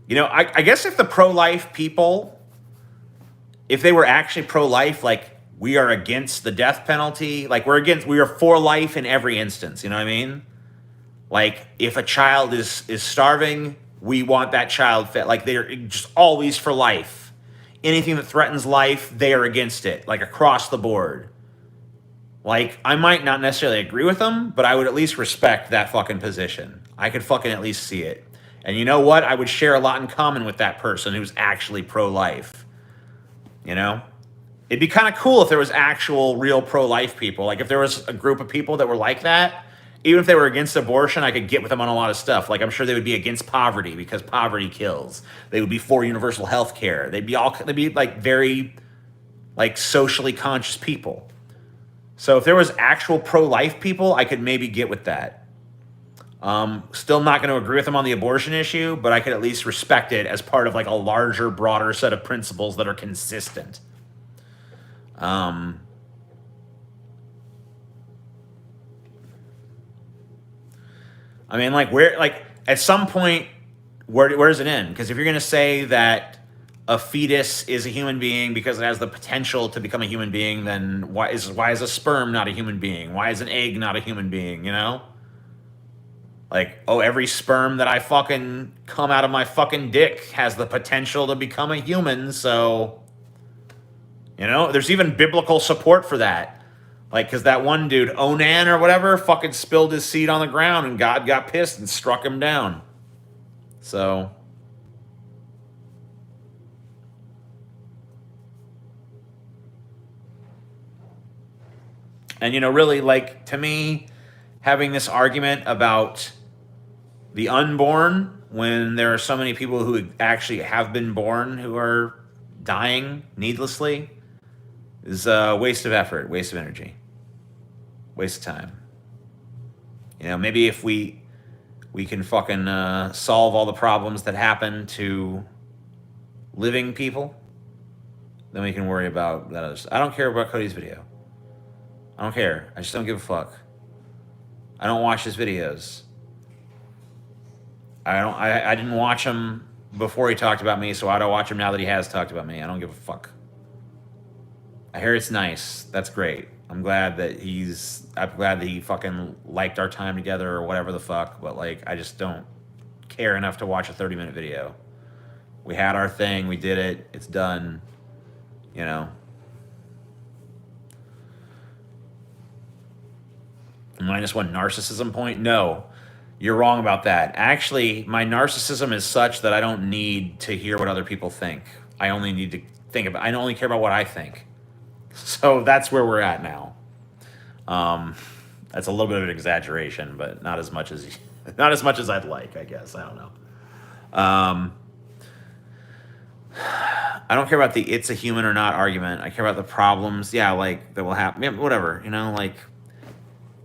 You know, I guess if the pro-life people, if they were actually pro-life, like, we are against the death penalty, like, we are for life in every instance, you know what I mean? Like, if a child is starving, we want that child fed. Like, they're just always for life. Anything that threatens life, they are against it, like, across the board. Like, I might not necessarily agree with them, but I would at least respect that fucking position. I could fucking at least see it. And you know what? I would share a lot in common with that person who's actually pro-life. You know? It'd be kind of cool if there was actual, real pro-life people. Like, if there was a group of people that were like that, even if they were against abortion, I could get with them on a lot of stuff. Like, I'm sure they would be against poverty because poverty kills. They would be for universal health care. They'd be like very, like, socially conscious people. So if there was actual pro-life people, I could maybe get with that. Still not going to agree with them on the abortion issue, but I could at least respect it as part of, like, a larger, broader set of principles that are consistent. I mean, like, at some point, where does it end? Because if you're going to say that a fetus is a human being because it has the potential to become a human being, then why is a sperm not a human being? Why is an egg not a human being, you know? Like, oh, every sperm that I fucking come out of my fucking dick has the potential to become a human, so, you know, there's even biblical support for that. Like, because that one dude, Onan or whatever, fucking spilled his seed on the ground and God got pissed and struck him down. So, and, you know, really, like, to me, having this argument about the unborn when there are so many people who actually have been born who are dying needlessly is a waste of effort, waste of energy, waste of time. You know, maybe if we can fucking solve all the problems that happen to living people, then we can worry about that other stuff. I don't care about Cody's video. I don't care. I just don't give a fuck. I don't watch his videos. I didn't watch him before he talked about me, so I don't watch him now that he has talked about me. I don't give a fuck. I hear it's nice. That's great. I'm glad that he fucking liked our time together or whatever the fuck, but like I just don't care enough to watch a 30-minute video. We had our thing, we did it, it's done, you know. -1 narcissism point? No, you're wrong about that. Actually, my narcissism is such that I don't need to hear what other people think. I only need to I only care about what I think. So that's where we're at now. That's a little bit of an exaggeration, but not as much as I'd like, I guess. I don't know. I don't care about the it's a human or not argument. I care about the problems, yeah, like that will happen. Yeah, whatever, you know, like.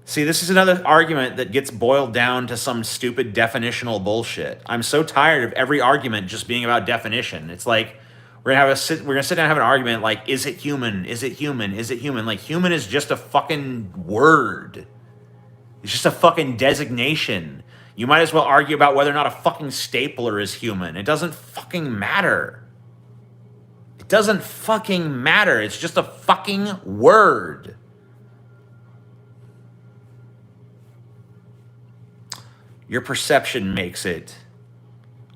See, this is another argument that gets boiled down to some stupid definitional bullshit. I'm so tired of every argument just being about definition. It's like we're gonna sit down and have an argument like, is it human? Is it human? Is it human? Like, human is just a fucking word. It's just a fucking designation. You might as well argue about whether or not a fucking stapler is human. It doesn't fucking matter. It doesn't fucking matter. It's just a fucking word. Your perception makes it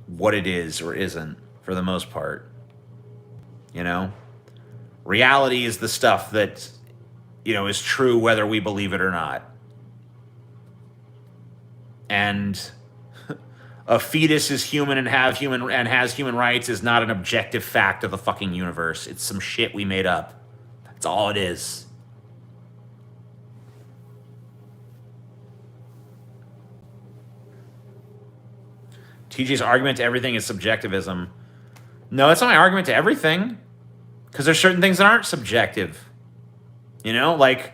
what it is or isn't, for the most part. You know? Reality is the stuff that, you know, is true whether we believe it or not. And a fetus is human and has human rights is not an objective fact of the fucking universe. It's some shit we made up. That's all it is. TJ's argument to everything is subjectivism. No, that's not my argument to everything. Because there's certain things that aren't subjective. You know, like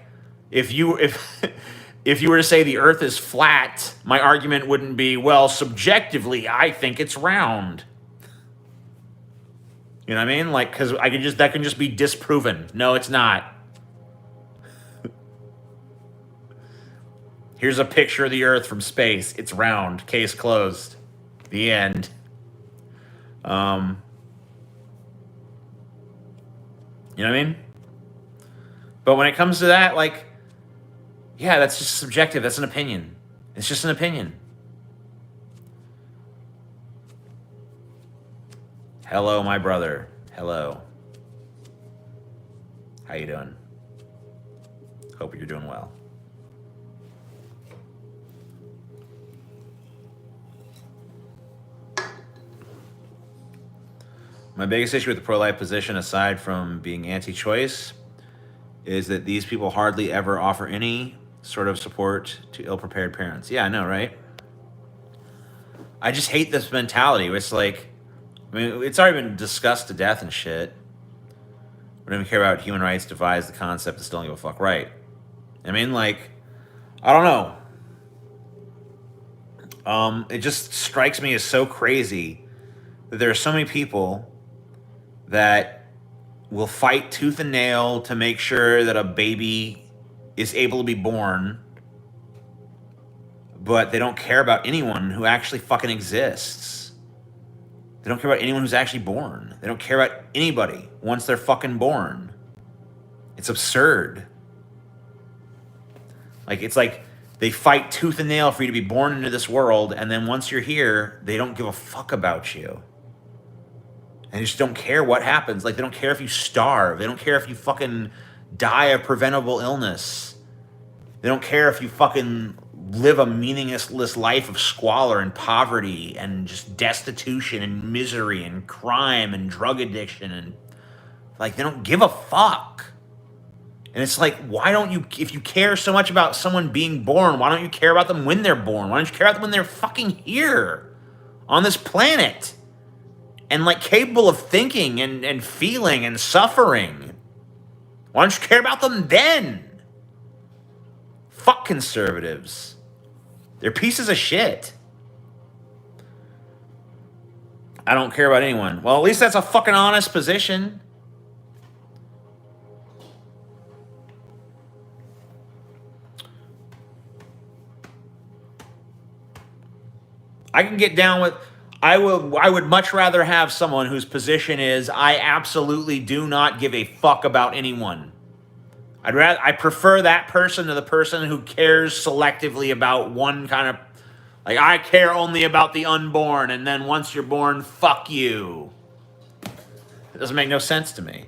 if you were to say the earth is flat, my argument wouldn't be, well, subjectively, I think it's round. You know what I mean? Like, because that can just be disproven. No, it's not. Here's a picture of the earth from space. It's round. Case closed. The end. You know what I mean? But when it comes to that, like, yeah, that's just subjective. That's an opinion. It's just an opinion. Hello, my brother. Hello. How you doing? Hope you're doing well. My biggest issue with the pro-life position, aside from being anti-choice, is that these people hardly ever offer any sort of support to ill-prepared parents. Yeah, I know, right? I just hate this mentality. It's like, I mean, it's already been discussed to death and shit. We don't even care about human rights, devise the concept, and still don't give a fuck, right? I mean, like, I don't know. It just strikes me as so crazy that there are so many people that will fight tooth and nail to make sure that a baby is able to be born, but they don't care about anyone who actually fucking exists. They don't care about anyone who's actually born. They don't care about anybody once they're fucking born. It's absurd. Like, it's like they fight tooth and nail for you to be born into this world, and then once you're here, they don't give a fuck about you. And they just don't care what happens. Like, they don't care if you starve. They don't care if you fucking die of preventable illness. They don't care if you fucking live a meaningless life of squalor and poverty and just destitution and misery and crime and drug addiction. And, like, they don't give a fuck. And it's like, why don't you, if you care so much about someone being born, why don't you care about them when they're born? Why don't you care about them when they're fucking here on this planet and like capable of thinking and feeling and suffering. Why don't you care about them then? Fuck conservatives. They're pieces of shit. I don't care about anyone. Well, at least that's a fucking honest position. I can get down with I would much rather have someone whose position is I absolutely do not give a fuck about anyone. I prefer that person to the person who cares selectively about one kind of, like, I care only about the unborn, and then once you're born, fuck you. It doesn't make no sense to me.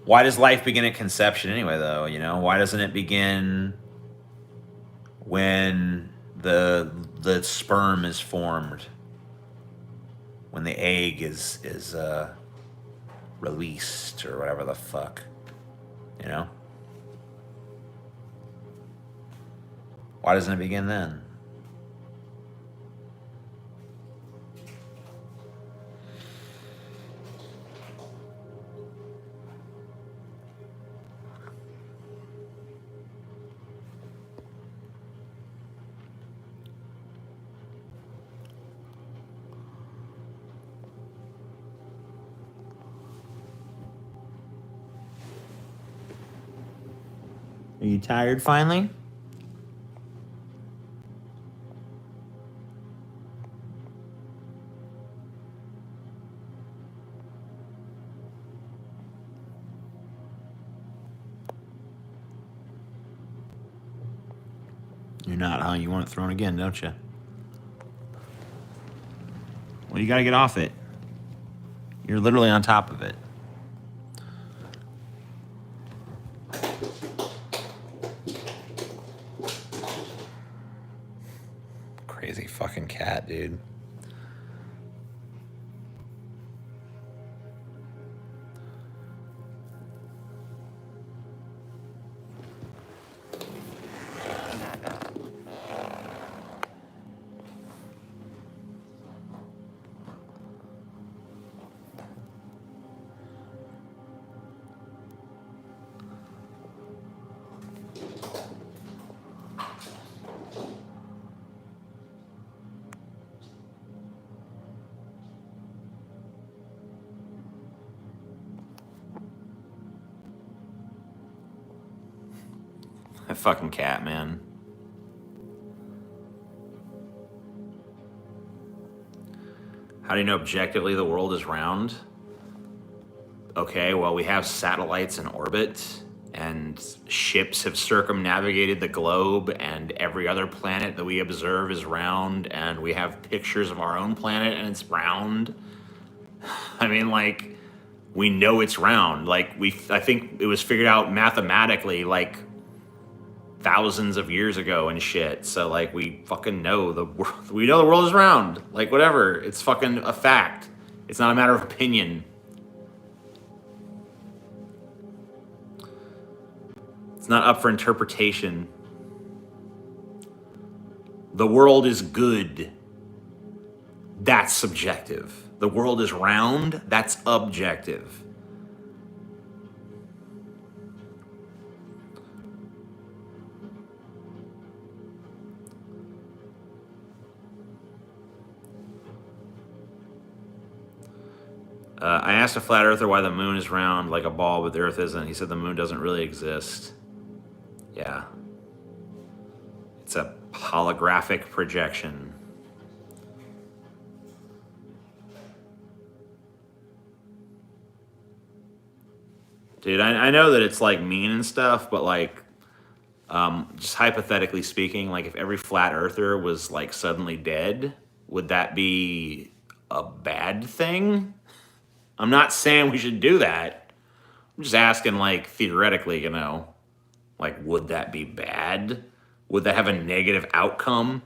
Why does life begin at conception anyway, though? You know, why doesn't it begin when the sperm is formed, when the egg is released or whatever the fuck, you know? Why doesn't it begin then? Are you tired finally? You're not, huh? You want it thrown again, don't you? Well, you gotta get off it. You're literally on top of it. Crazy fucking cat, dude. That fucking cat, man. How do you know objectively the world is round? Okay, well, we have satellites in orbit, and ships have circumnavigated the globe, and every other planet that we observe is round, and we have pictures of our own planet, and it's round. I mean, like, we know it's round. Like, I think it was figured out mathematically, like, thousands of years ago and shit. So like we fucking know the world is round. Like whatever, it's fucking a fact. It's not a matter of opinion. It's not up for interpretation. The world is good. That's subjective. The world is round. That's objective. I asked a flat earther why the moon is round like a ball, but the earth isn't. He said the moon doesn't really exist. Yeah. It's a holographic projection. Dude, I know that it's like mean and stuff, but like Just hypothetically speaking, like if every flat earther was like suddenly dead, would that be a bad thing? I'm not saying we should do that. I'm just asking, like, theoretically, like, would that be bad? Would that have a negative outcome?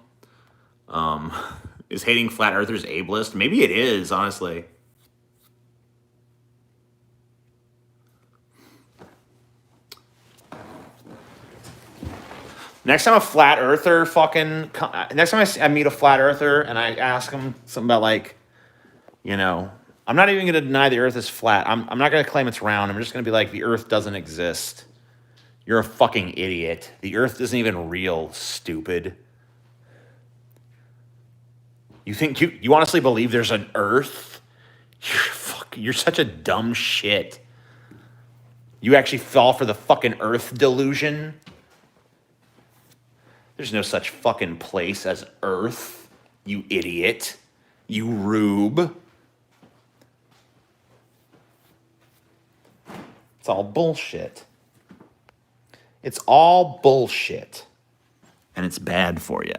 Is hating flat earthers ableist? Maybe it is, honestly. Next time a flat earther next time I meet a flat earther and I ask him something about, like, I'm not even going to deny the earth is flat. I'm not going to claim it's round. I'm just going to be like, the earth doesn't exist. You're a fucking idiot. The earth isn't even real, stupid. You think you honestly believe there's an earth? You're such a dumb shit. You actually fall for the fucking earth delusion? There's no such fucking place as earth, you idiot. You rube. It's all bullshit. It's all bullshit. And it's bad for you.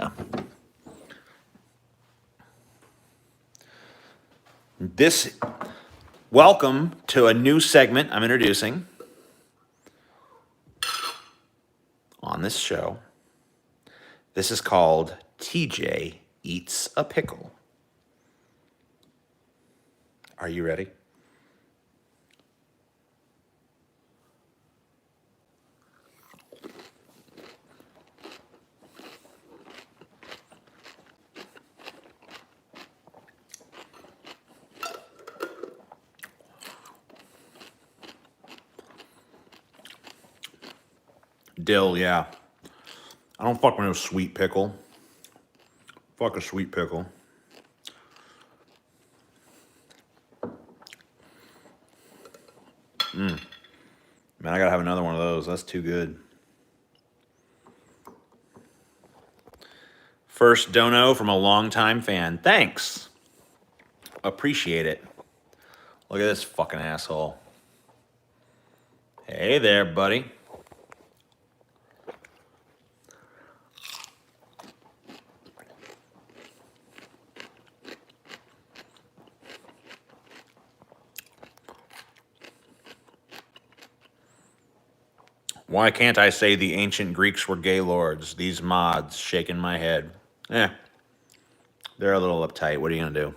Welcome to a new segment I'm introducing on this show. This is called TJ Eats a Pickle. Are you ready? Dill, yeah. I don't fuck with no sweet pickle. Fuck a sweet pickle. Man, I gotta have another one of those. That's too good. First dono from a longtime fan. Thanks. Appreciate it. Look at this fucking asshole. Hey there, buddy. Why can't I say the ancient Greeks were gay lords? These mods shaking my head. They're a little uptight. What are you gonna do?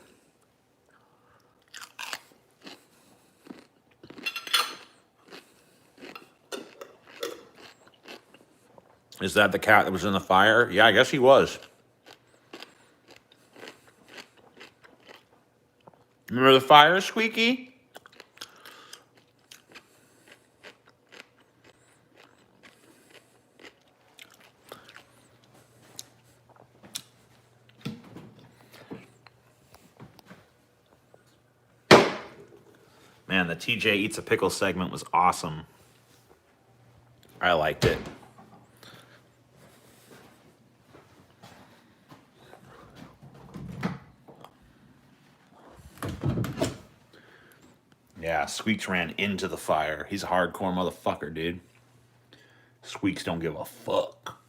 Is that the cat that was in the fire? Yeah, I guess he was. Remember the fire, Squeaky? Man, the TJ Eats a Pickle segment was awesome. I liked it. Yeah, Squeaks ran into the fire. He's a hardcore motherfucker, dude. Squeaks don't give a fuck.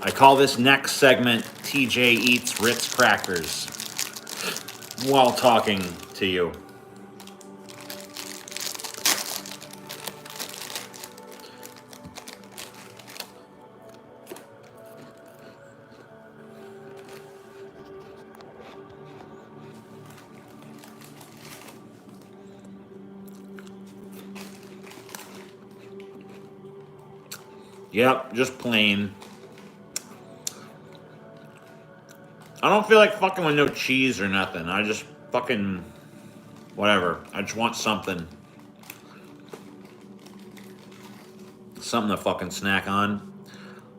I call this next segment TJ Eats Ritz Crackers while talking to you. Yep, just plain. I don't feel like fucking with no cheese or nothing. I just fucking whatever. I just want something. Something to fucking snack on.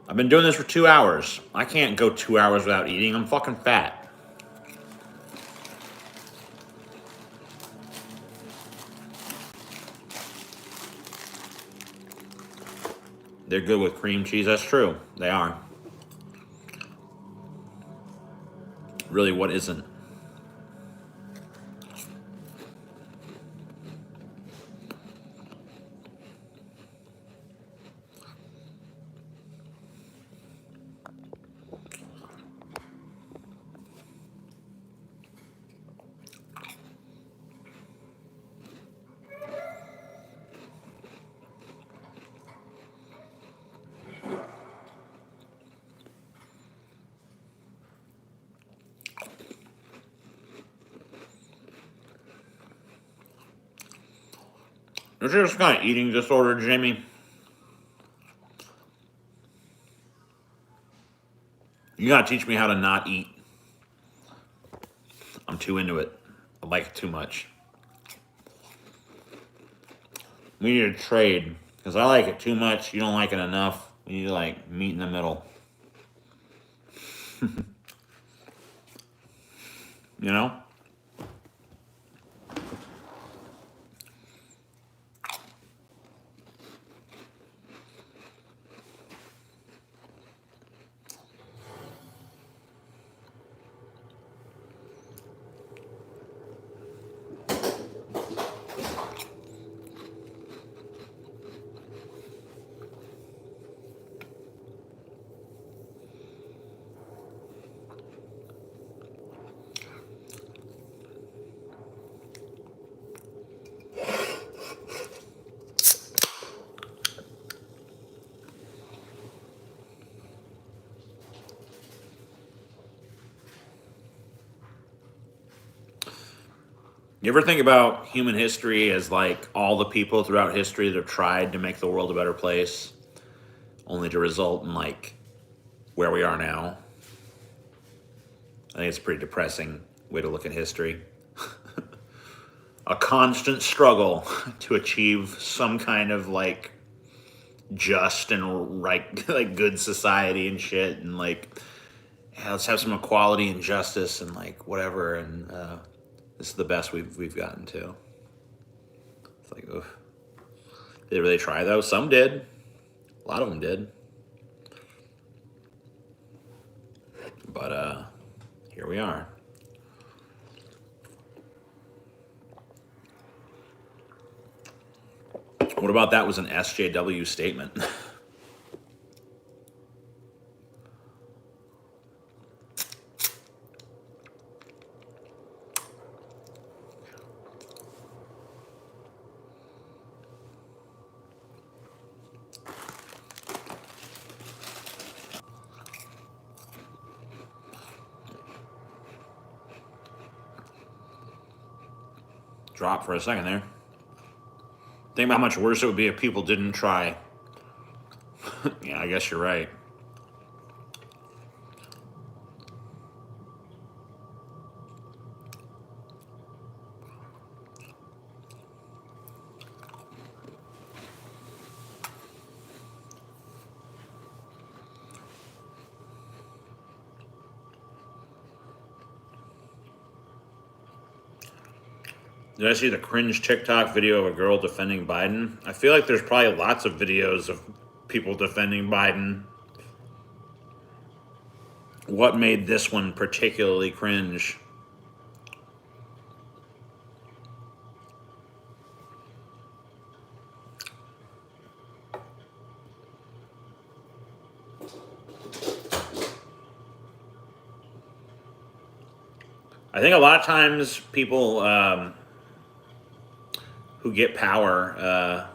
I've been doing this for 2 hours. I can't go 2 hours without eating. I'm fucking fat. They're good with cream cheese. That's true. They are. Really, what isn't? Is there some kind of eating disorder, Jamie? You gotta teach me how to not eat. I'm too into it. I like it too much. We need to trade. Because I like it too much. You don't like it enough. We need to like meet in the middle. You know? You ever think about human history as like all the people throughout history that have tried to make the world a better place, only to result in like where we are now? I think it's a pretty depressing way to look at history. A constant struggle to achieve some kind of like just and right, like good society and shit, and like, yeah, let's have some equality and justice and like whatever, and this is the best we've gotten to. It's like, oof. Did they really try though? Some did. A lot of them did. But here we are. What about that was an SJW statement? Drop for a second there. Think about how much worse it would be if people didn't try. Yeah, I guess you're right. Did I see the cringe TikTok video of a girl defending Biden? I feel like there's probably lots of videos of people defending Biden. What made this one particularly cringe? I think a lot of times people who get power,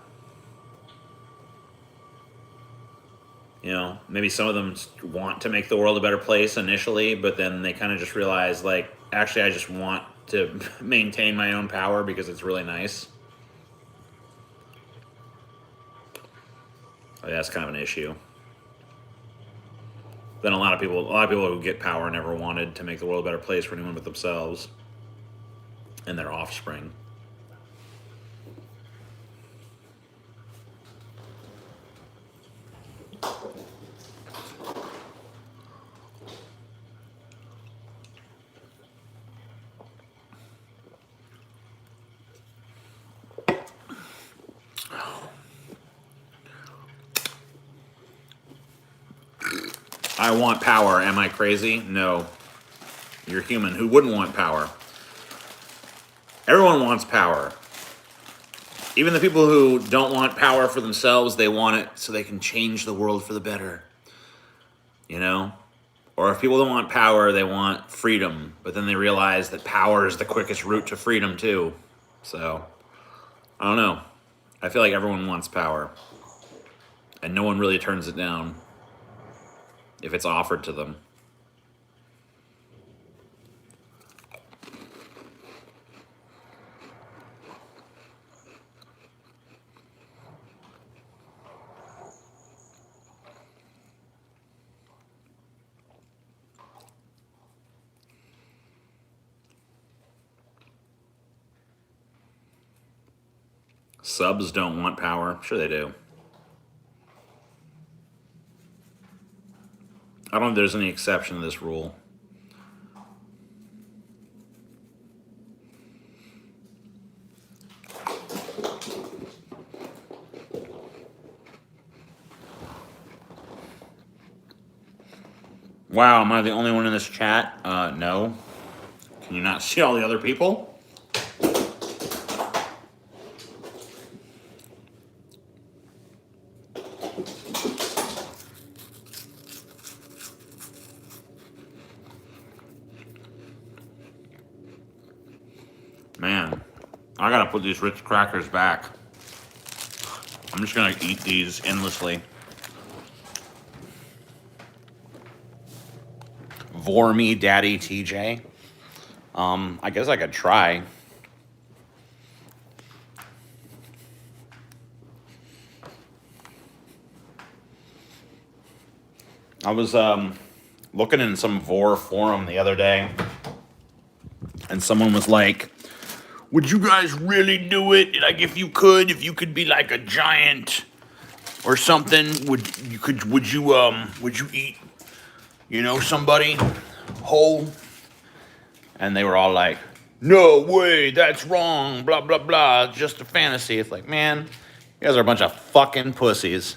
you know, maybe some of them want to make the world a better place initially, but then they kind of just realize, like, actually, I just want to maintain my own power because it's really nice. Oh, yeah, that's kind of an issue. Then a lot of people who get power never wanted to make the world a better place for anyone but themselves and their offspring. I want power. Am I crazy? No. You're human. Who wouldn't want power? Everyone wants power. Even the people who don't want power for themselves, they want it so they can change the world for the better. You know? Or if people don't want power, they want freedom. But then they realize that power is the quickest route to freedom, too. So, I don't know. I feel like everyone wants power. And no one really turns it down if it's offered to them. Subs don't want power. Sure they do. I don't know if there's any exception to this rule. Wow, am I the only one in this chat? No. Can you not see all the other people? Man, I gotta put these Ritz crackers back. I'm just gonna eat these endlessly. For me, Daddy TJ. I guess I could try. I was looking in some Vor forum the other day, and someone was like, "Would you guys really do it? Like, if you could be like a giant or something, would you eat, somebody whole?" And they were all like, "No way, that's wrong, blah, blah, blah, it's just a fantasy." It's like, man, you guys are a bunch of fucking pussies.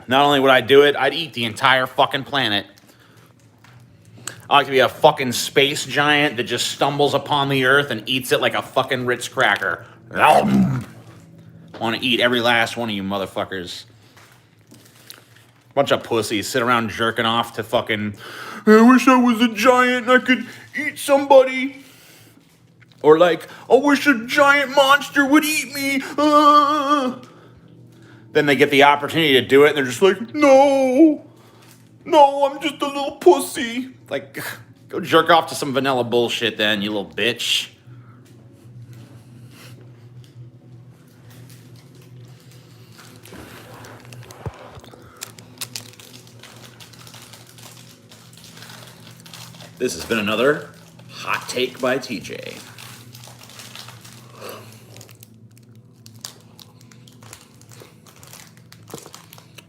Not only would I do it, I'd eat the entire fucking planet. I like to be a fucking space giant that just stumbles upon the earth and eats it like a fucking Ritz cracker. I want to eat every last one of you motherfuckers. Bunch of pussies sit around jerking off to fucking, "I wish I was a giant and I could eat somebody." Or like, "I wish a giant monster would eat me." Then they get the opportunity to do it and they're just like, no, I'm just a little pussy. Like, go jerk off to some vanilla bullshit then, you little bitch. This has been another Hot Take by TJ.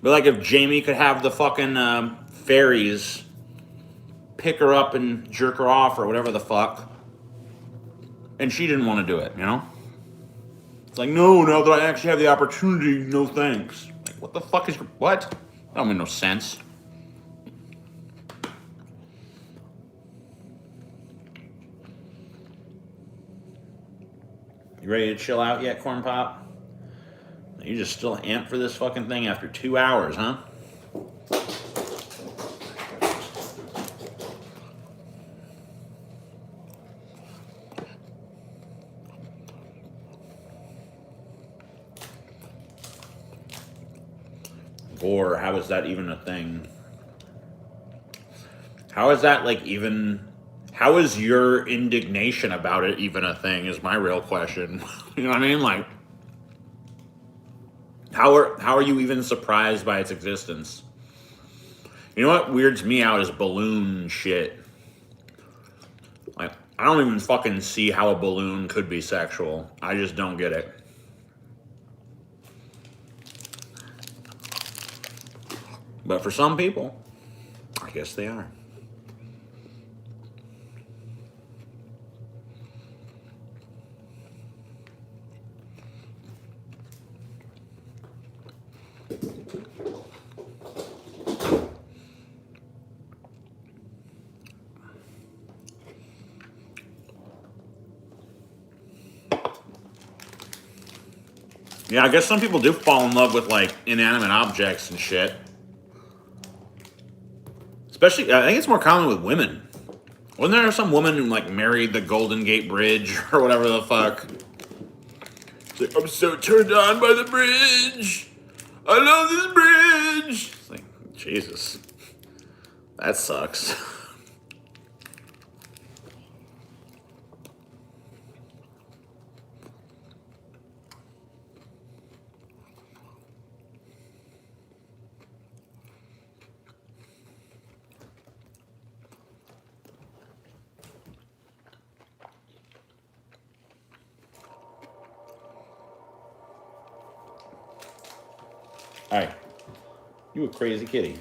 But like if Jamie could have the fucking fairies pick her up and jerk her off or whatever the fuck, and she didn't want to do it, It's like, no, now that I actually have the opportunity, no thanks. Like, what the fuck is what? That don't make no sense. You ready to chill out yet, Corn Pop? You just still amped for this fucking thing after 2 hours, huh? Or how is that even a thing? How is that like even... How is your indignation about it even a thing is my real question. You know what I mean? Like... How are you even surprised by its existence? You know what weirds me out is balloon shit. Like, I don't even fucking see how a balloon could be sexual. I just don't get it. But for some people, I guess they are. Yeah, I guess some people do fall in love with like inanimate objects and shit. Especially, I think it's more common with women. Wasn't there some woman who like married the Golden Gate Bridge or whatever the fuck? It's like, I'm so turned on by the bridge. I love this bridge. It's like, Jesus, that sucks. All right, you a crazy kitty.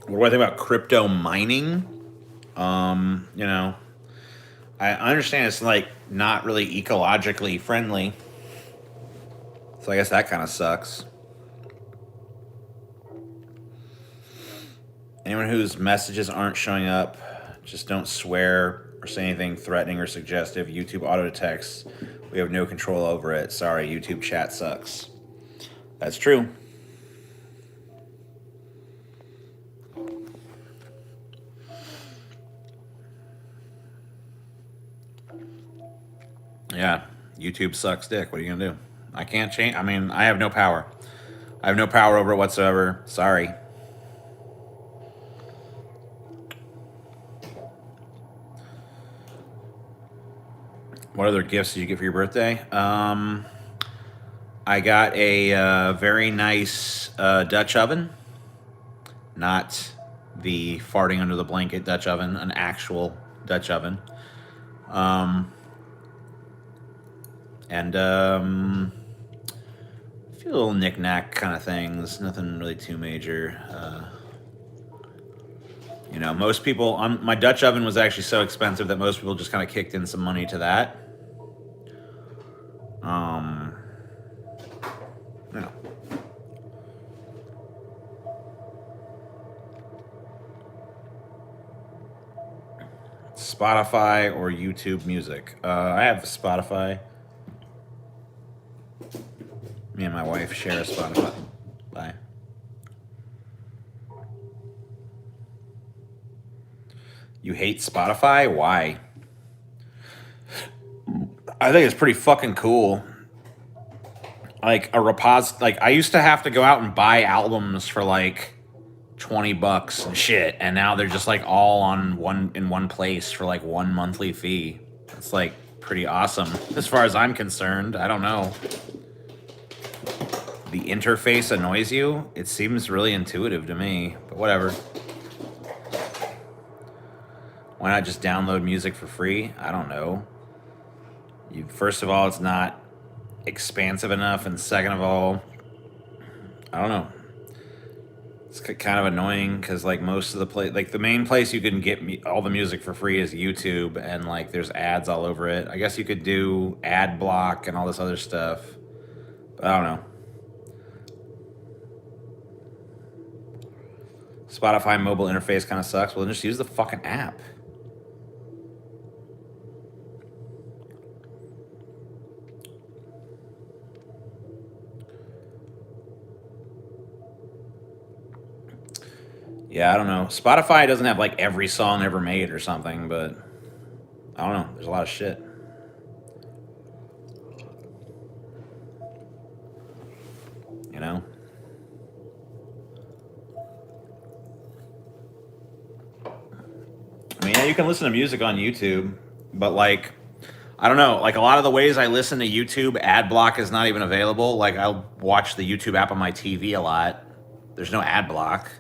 What do I think about crypto mining? You know, I understand it's like not really ecologically friendly. So I guess that kind of sucks. Anyone whose messages aren't showing up, just don't swear or say anything threatening or suggestive. YouTube auto detects. We have no control over it. Sorry, YouTube chat sucks. That's true. Yeah, YouTube sucks dick. What are you gonna do? I can't change. I mean, I have no power. I have no power over it whatsoever. Sorry. What other gifts did you get for your birthday? I got a very nice Dutch oven. Not the farting under the blanket Dutch oven, an actual Dutch oven. And a few little knick-knack kind of things. Nothing really too major. You know, most people, my Dutch oven was actually so expensive that most people just kind of kicked in some money to that. You know. Spotify or YouTube Music. I have Spotify. Me and my wife share a Spotify. Bye. You hate Spotify? Why? I think it's pretty fucking cool. Like like I used to have to go out and buy albums for like $20 and shit, and now they're just like all on one place for like one monthly fee. It's like pretty awesome as far as I'm concerned. I don't know. The interface annoys you? It seems really intuitive to me, but whatever. Why not just download music for free? I don't know. First of all, it's not expansive enough, and second of all, I don't know. It's kind of annoying because like most of the main place you can get all the music for free is YouTube, and like there's ads all over it. I guess you could do ad block and all this other stuff, but I don't know. Spotify mobile interface kind of sucks. Well, then just use the fucking app. Yeah, I don't know. Spotify doesn't have like every song ever made or something, but I don't know. There's a lot of shit. You know? I mean, yeah, you can listen to music on YouTube, but like, I don't know. Like a lot of the ways I listen to YouTube, ad block is not even available. Like I'll watch the YouTube app on my TV a lot. There's no ad block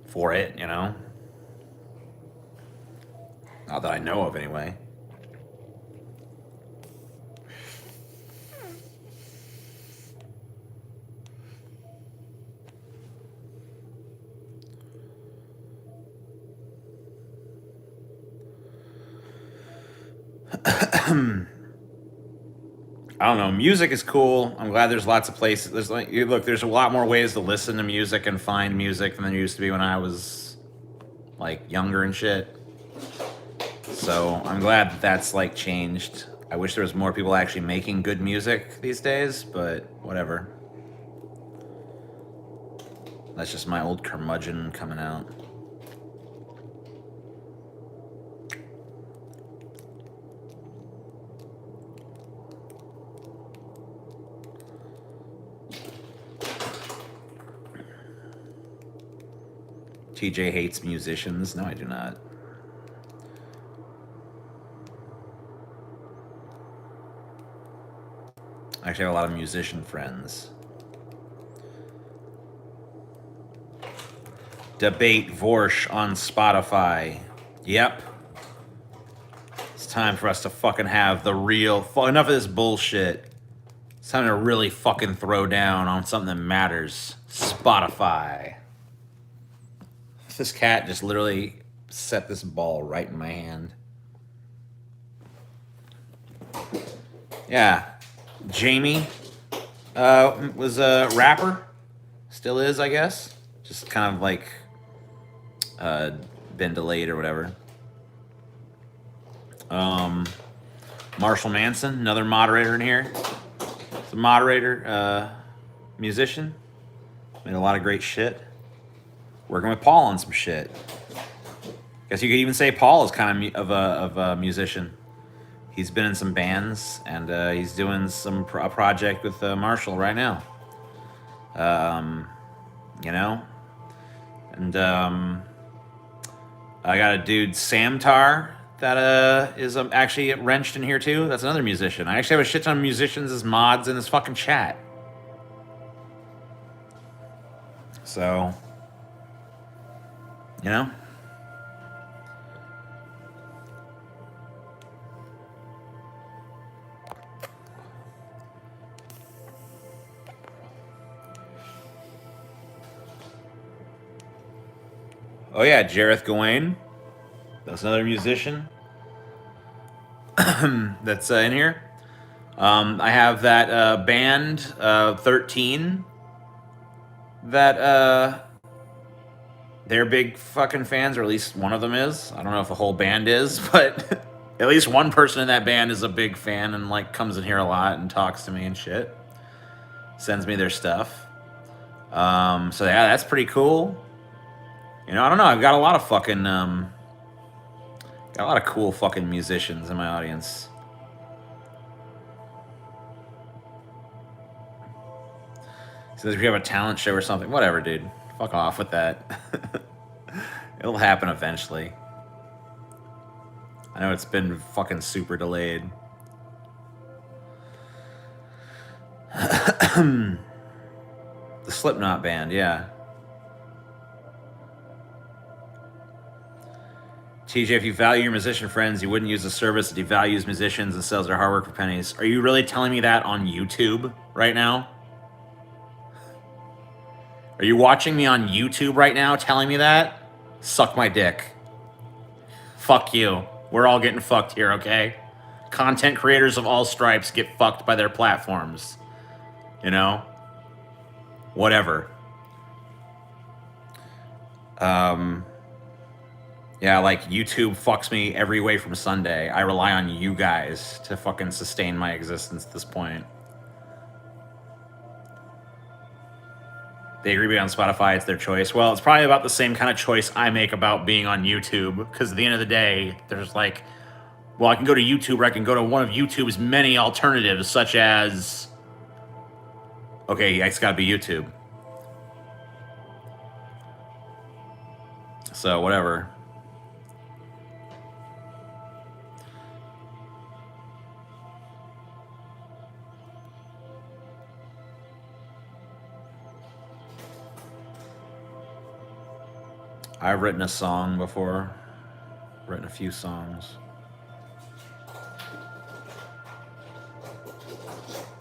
for it, you know? Not that I know of, anyway. I don't know. Music is cool. I'm glad there's lots of places. There's like, look, there's a lot more ways to listen to music and find music than there used to be when I was like younger and shit. So I'm glad that that's like changed. I wish there was more people actually making good music these days, but whatever. That's just my old curmudgeon coming out. TJ hates musicians. No, I do not. I actually have a lot of musician friends. Debate Vorsh on Spotify. Yep. It's time for us to fucking have the real... Enough of this bullshit. It's time to really fucking throw down on something that matters. Spotify. This cat just literally set this ball right in my hand. Yeah. Jamie was a rapper. Still is, I guess. Just kind of like been delayed or whatever. Marshall Manson, another moderator in here. It's a moderator, musician. Made a lot of great shit. Working with Paul on some shit. Guess you could even say Paul is kind of a musician. He's been in some bands, and he's doing a project with Marshall right now. You know? And I got a dude, Samtar, that is actually wrenched in here too. That's another musician. I actually have a shit ton of musicians as mods in this fucking chat. So, you know? Oh yeah, Jareth Gawain. That's another musician that's in here. I have that band 13 that they're big fucking fans, or at least one of them is. I don't know if the whole band is, but at least one person in that band is a big fan and like comes in here a lot and talks to me and shit. Sends me their stuff. So yeah, that's pretty cool. You know, I don't know. I've got a lot of fucking, got a lot of cool fucking musicians in my audience. So if you have a talent show or something, whatever, dude. Fuck off with that. It'll happen eventually. I know it's been fucking super delayed. The Slipknot band, yeah. TJ, if you value your musician friends, you wouldn't use a service that devalues musicians and sells their hard work for pennies. Are you really telling me that on YouTube right now? Are you watching me on YouTube right now telling me that? Suck my dick. Fuck you. We're all getting fucked here, okay? Content creators of all stripes get fucked by their platforms. You know? Whatever. Yeah, like YouTube fucks me every way from Sunday. I rely on you guys to fucking sustain my existence at this point. They agree on Spotify, it's their choice. Well, it's probably about the same kind of choice I make about being on YouTube, because at the end of the day, there's like, well, I can go to YouTube or I can go to one of YouTube's many alternatives, such as, okay, it's got to be YouTube. So, whatever. I've written a song before. Written a few songs.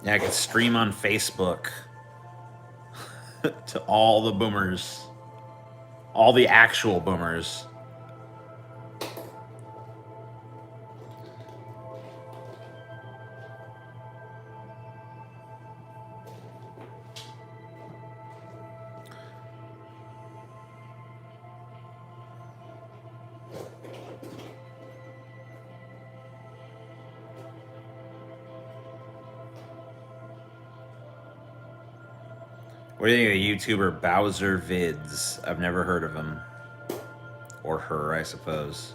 Yeah, I could stream on Facebook to all the boomers. All the actual boomers. What do you think of the YouTuber Bowser Vids? I've never heard of him. Or her, I suppose.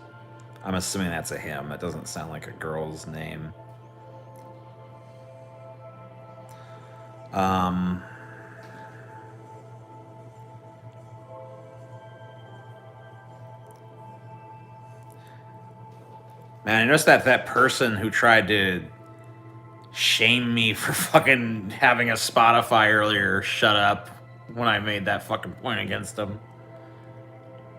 I'm assuming that's a him. It doesn't sound like a girl's name. Man, I noticed that person who tried to shame me for fucking having a Spotify earlier shut up when I made that fucking point against them.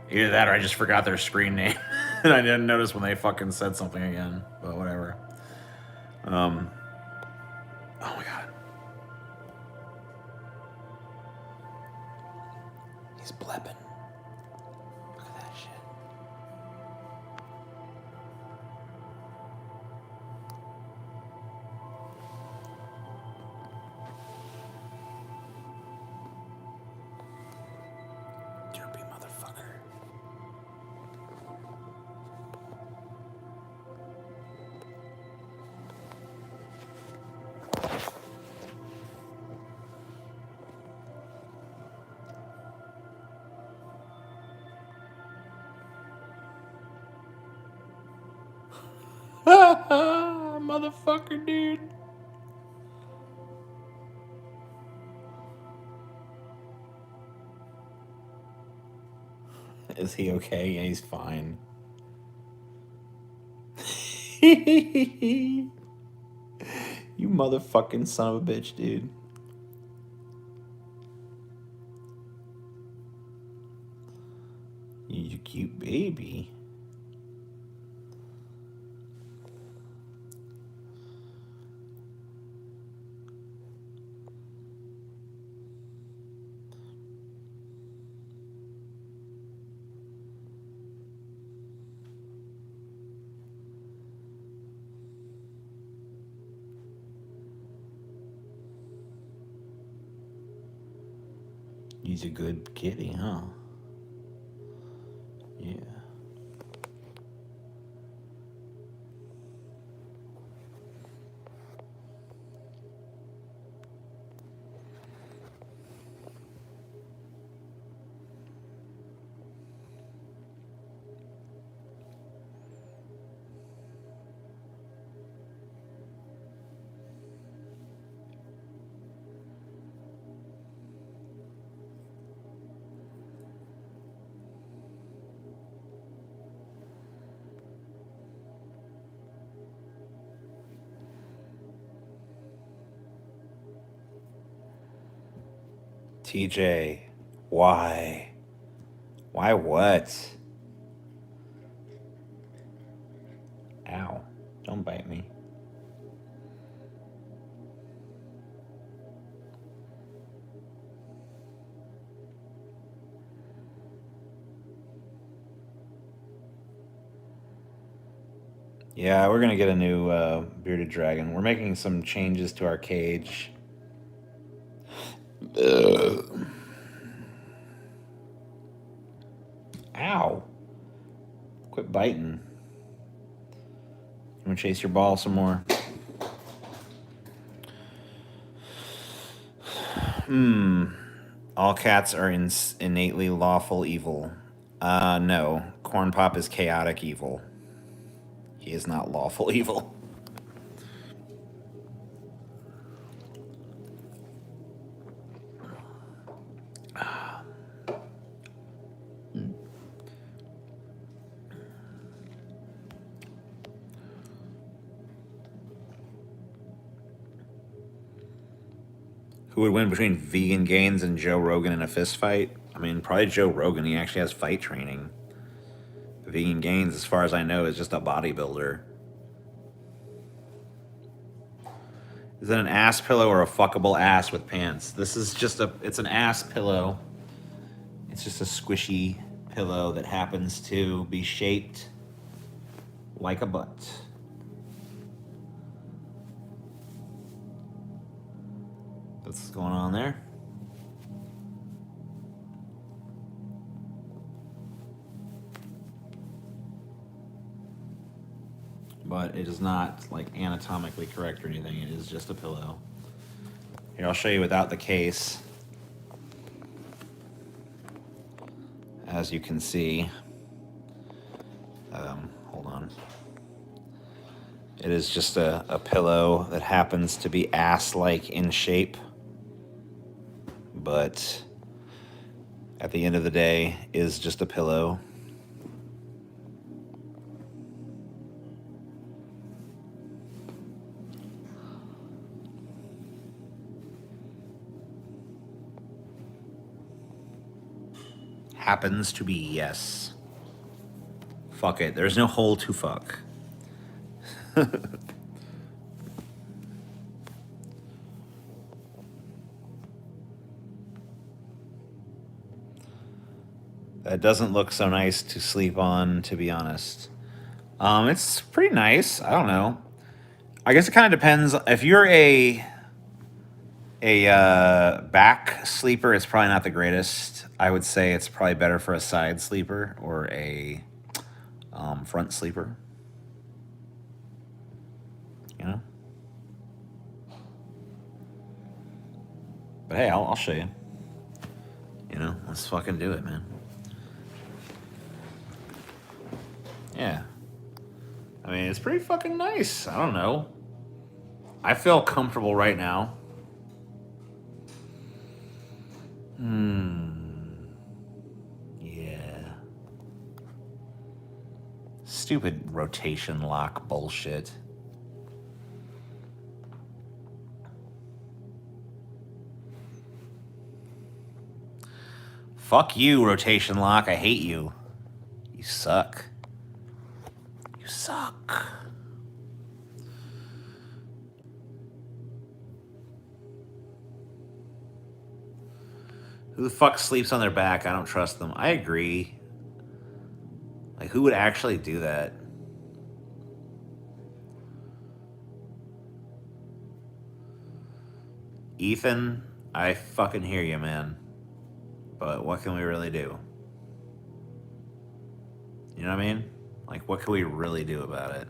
Either that or I just forgot their screen name. And I didn't notice when they fucking said something again. But whatever. Oh my god. He's blepping. Look at that shit. Derpy motherfucker. Motherfucker, dude. Is he okay? Yeah, he's fine. You motherfucking son of a bitch, dude. You cute baby. He's a good kitty, huh? Yeah. TJ, why? Why what? Ow. Don't bite me. Yeah, we're gonna get a new bearded dragon. We're making some changes to our cage. Ow. Quit biting. You wanna chase your ball some more? All cats are innately lawful evil. No. Corn Pop is chaotic evil. He is not lawful evil. Who would win between Vegan Gains and Joe Rogan in a fist fight? I mean, probably Joe Rogan. He actually has fight training. Vegan Gains, as far as I know, is just a bodybuilder. Is it an ass pillow or a fuckable ass with pants? This is just it's an ass pillow. It's just a squishy pillow that happens to be shaped like a butt. That's what's going on there. But it is not like anatomically correct or anything. It is just a pillow. Here, I'll show you without the case. As you can see, hold on. It is just a pillow that happens to be ass-like in shape. But at the end of the day, is just a pillow. Happens to be, yes. Fuck it. There's no hole to fuck. That doesn't look so nice to sleep on, to be honest. It's pretty nice. I don't know. I guess it kind of depends. If you're a back sleeper, it's probably not the greatest. I would say it's probably better for a side sleeper or a front sleeper. You know? But hey, I'll show you. You know, let's fucking do it, man. Yeah. I mean, it's pretty fucking nice. I don't know. I feel comfortable right now. Yeah. Stupid rotation lock bullshit. Fuck you, rotation lock. I hate you. You suck. You suck. Who the fuck sleeps on their back? I don't trust them. I agree. Like, who would actually do that? Ethan, I fucking hear you, man. But what can we really do? You know what I mean? Like, what can we really do about it?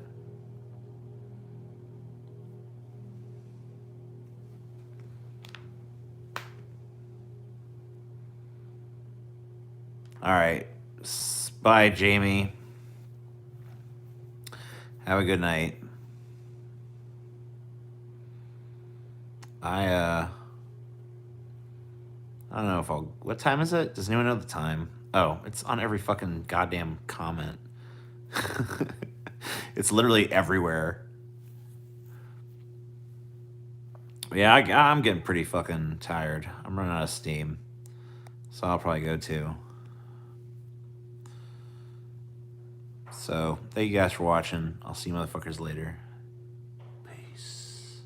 All right. Bye, Jamie. Have a good night. I don't know if I'll... What time is it? Does anyone know the time? Oh, it's on every fucking goddamn comment. It's literally everywhere. Yeah, I'm getting pretty fucking tired. I'm running out of steam. So I'll probably go too. So, thank you guys for watching. I'll see you motherfuckers later. Peace.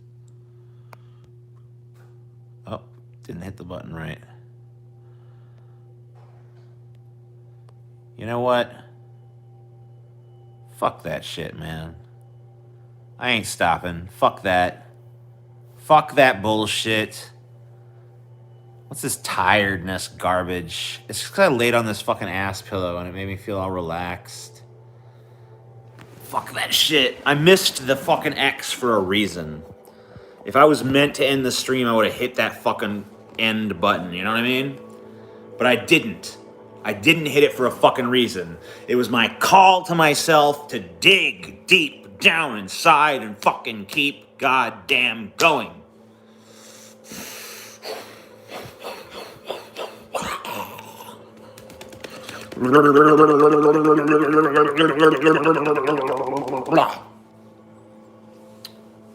Oh, didn't hit the button right. You know what? Fuck that shit, man. I ain't stopping. Fuck that. Fuck that bullshit. What's this tiredness garbage? It's just because I laid on this fucking ass pillow and it made me feel all relaxed. Fuck that shit. I missed the fucking X for a reason. If I was meant to end the stream, I would have hit that fucking end button. You know what I mean? but I didn't. I didn't hit it for a fucking reason. It was my call to myself to dig deep down inside and fucking keep goddamn going.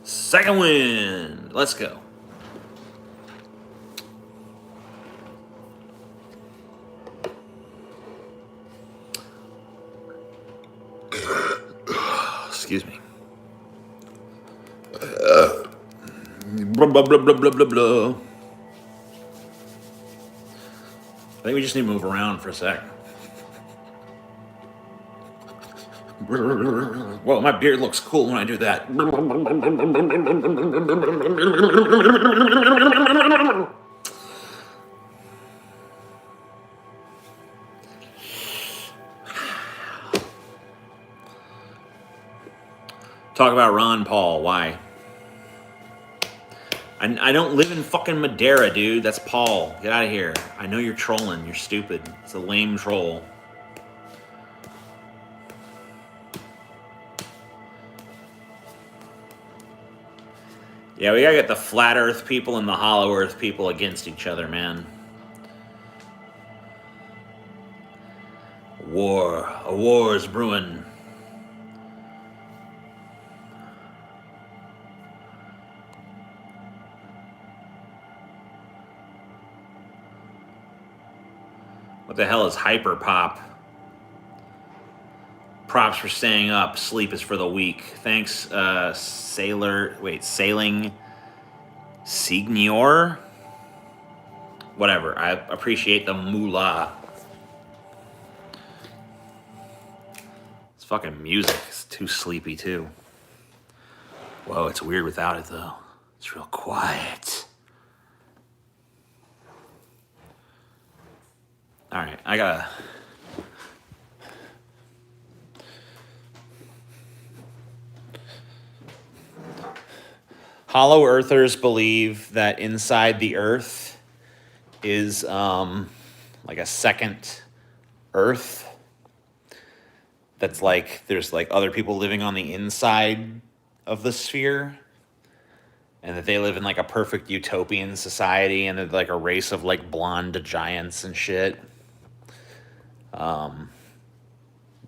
Second wind. Let's go. Excuse me. Blah, blah, blah, blah, blah, blah, blah. I think we just need to move around for a sec. Well, my beard looks cool when I do that. Talk about Ron Paul. Why? I don't live in fucking Madeira, dude. That's Paul. Get out of here. I know you're trolling. You're stupid. It's a lame troll. Yeah, we gotta get the flat earth people and the hollow earth people against each other, man. A war is brewing. What the hell is hyper pop? Props for staying up. Sleep is for the weak. Thanks, Sailing Signor? Whatever. I appreciate the moolah. This fucking music is too sleepy, too. Whoa, it's weird without it, though. It's real quiet. All right, I gotta... Hollow earthers believe that inside the earth is like a second earth that's like there's like other people living on the inside of the sphere, and that they live in like a perfect utopian society, and they're like a race of like blonde giants and shit,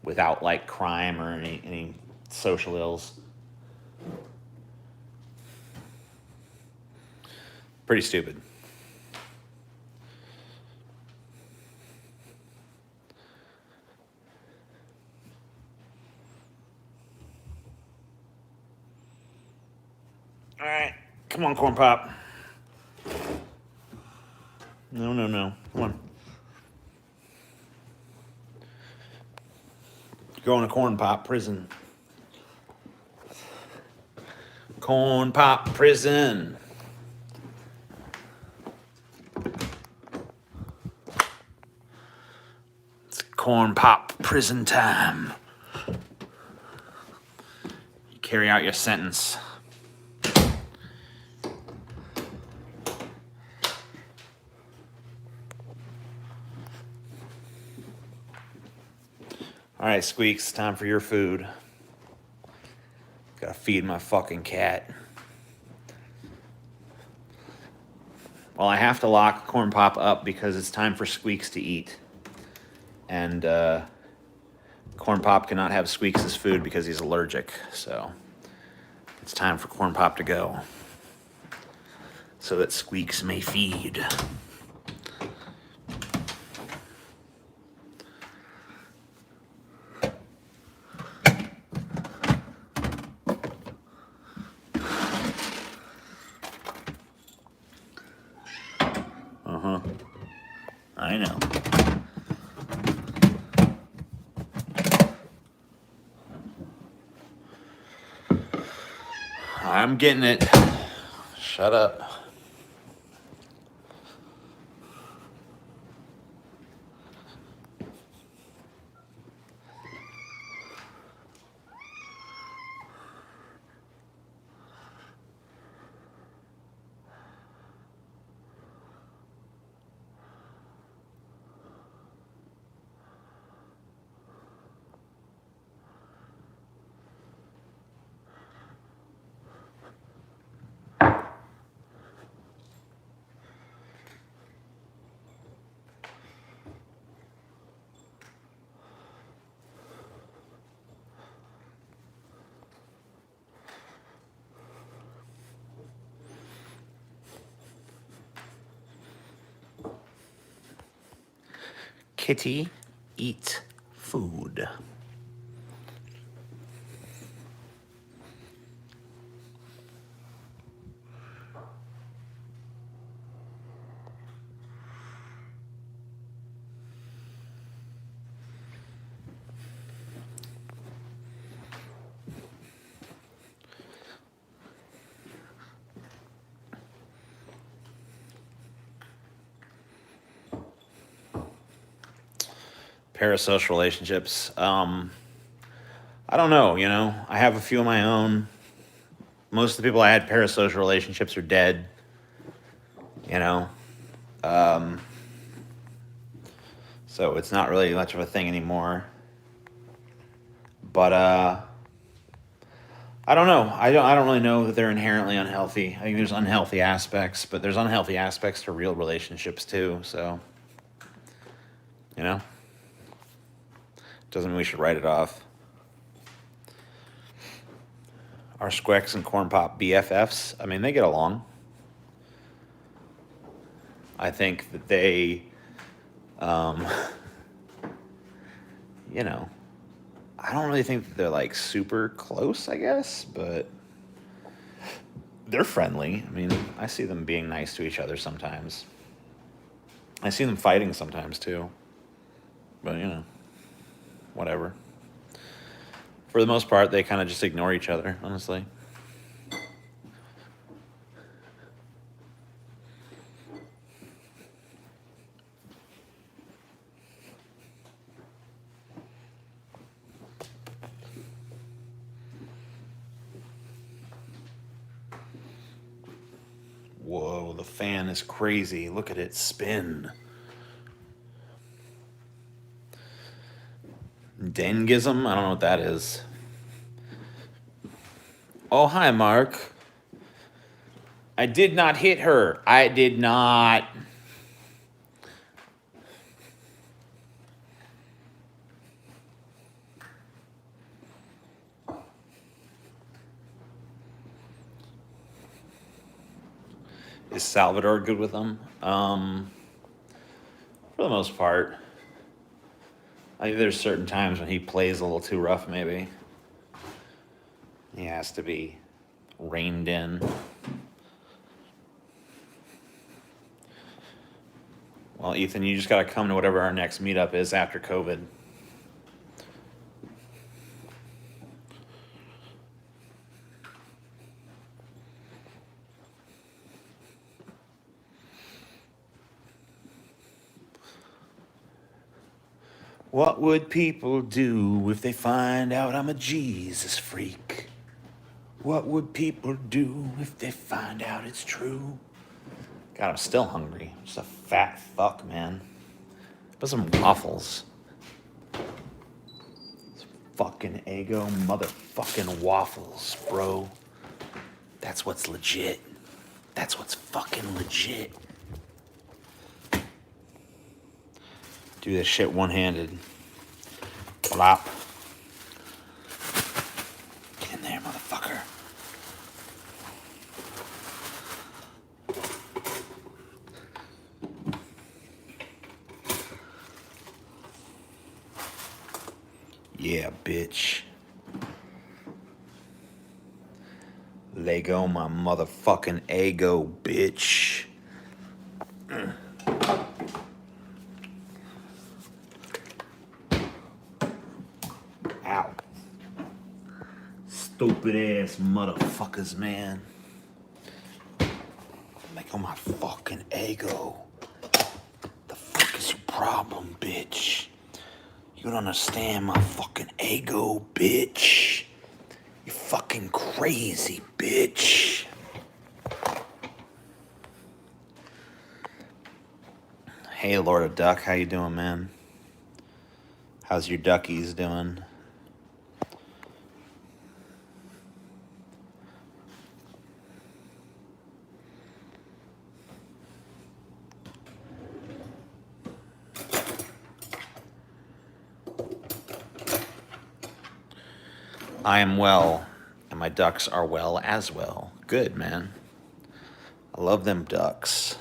without like crime or any social ills. Pretty stupid. All right, come on, Corn Pop. No. Come on. Going to Corn Pop prison. Corn Pop prison. It's Corn Pop prison time. You carry out your sentence. All right, Squeaks, time for your food. Gotta feed my fucking cat. Well, I have to lock Corn Pop up because it's time for Squeaks to eat. And Corn Pop cannot have Squeaks' food because he's allergic. So it's time for Corn Pop to go so that Squeaks may feed. I know. I'm getting it. Shut up. kitty eat food. Parasocial relationships. I don't know, you know. I have a few of my own. Most of the people I had parasocial relationships are dead, you know. So it's not really much of a thing anymore. But I don't know. I don't really know that they're inherently unhealthy. I think there's unhealthy aspects, but there's unhealthy aspects to real relationships too. So, you know, doesn't mean we should write it off. Our Squex and Corn Pop BFFs, I mean, they get along. I think that they, you know, I don't really think that they're like super close, I guess, but they're friendly. I mean, I see them being nice to each other sometimes. I see them fighting sometimes too. But, you know, whatever. For the most part, they kind of just ignore each other, honestly. Whoa, the fan is crazy. Look at it spin. Dengism? I don't know what that is. Oh, hi, Mark. I did not hit her. I did not. Is Salvador good with them? For the most part. I think there's certain times when he plays a little too rough, maybe. He has to be reined in. Well, Ethan, you just got to come to whatever our next meetup is after COVID. What would people do if they find out I'm a Jesus freak? What would people do if they find out it's true? God, I'm still hungry. I'm just a fat fuck, man. Put some waffles. Some fucking Eggo motherfucking waffles, bro. That's what's legit. That's what's fucking legit. Do this shit one-handed. Flop. Get in there, motherfucker. Yeah, bitch. Lego my motherfucking Eggo, bitch. Ow. Stupid ass motherfuckers, man. Lego my fucking Eggo. The fuck is your problem, bitch? You don't understand my fucking Eggo, bitch. You fucking crazy, bitch. Hey, Lord of Duck, how you doing, man? How's your duckies doing? I am well, and my ducks are well as well. Good, man. I love them ducks.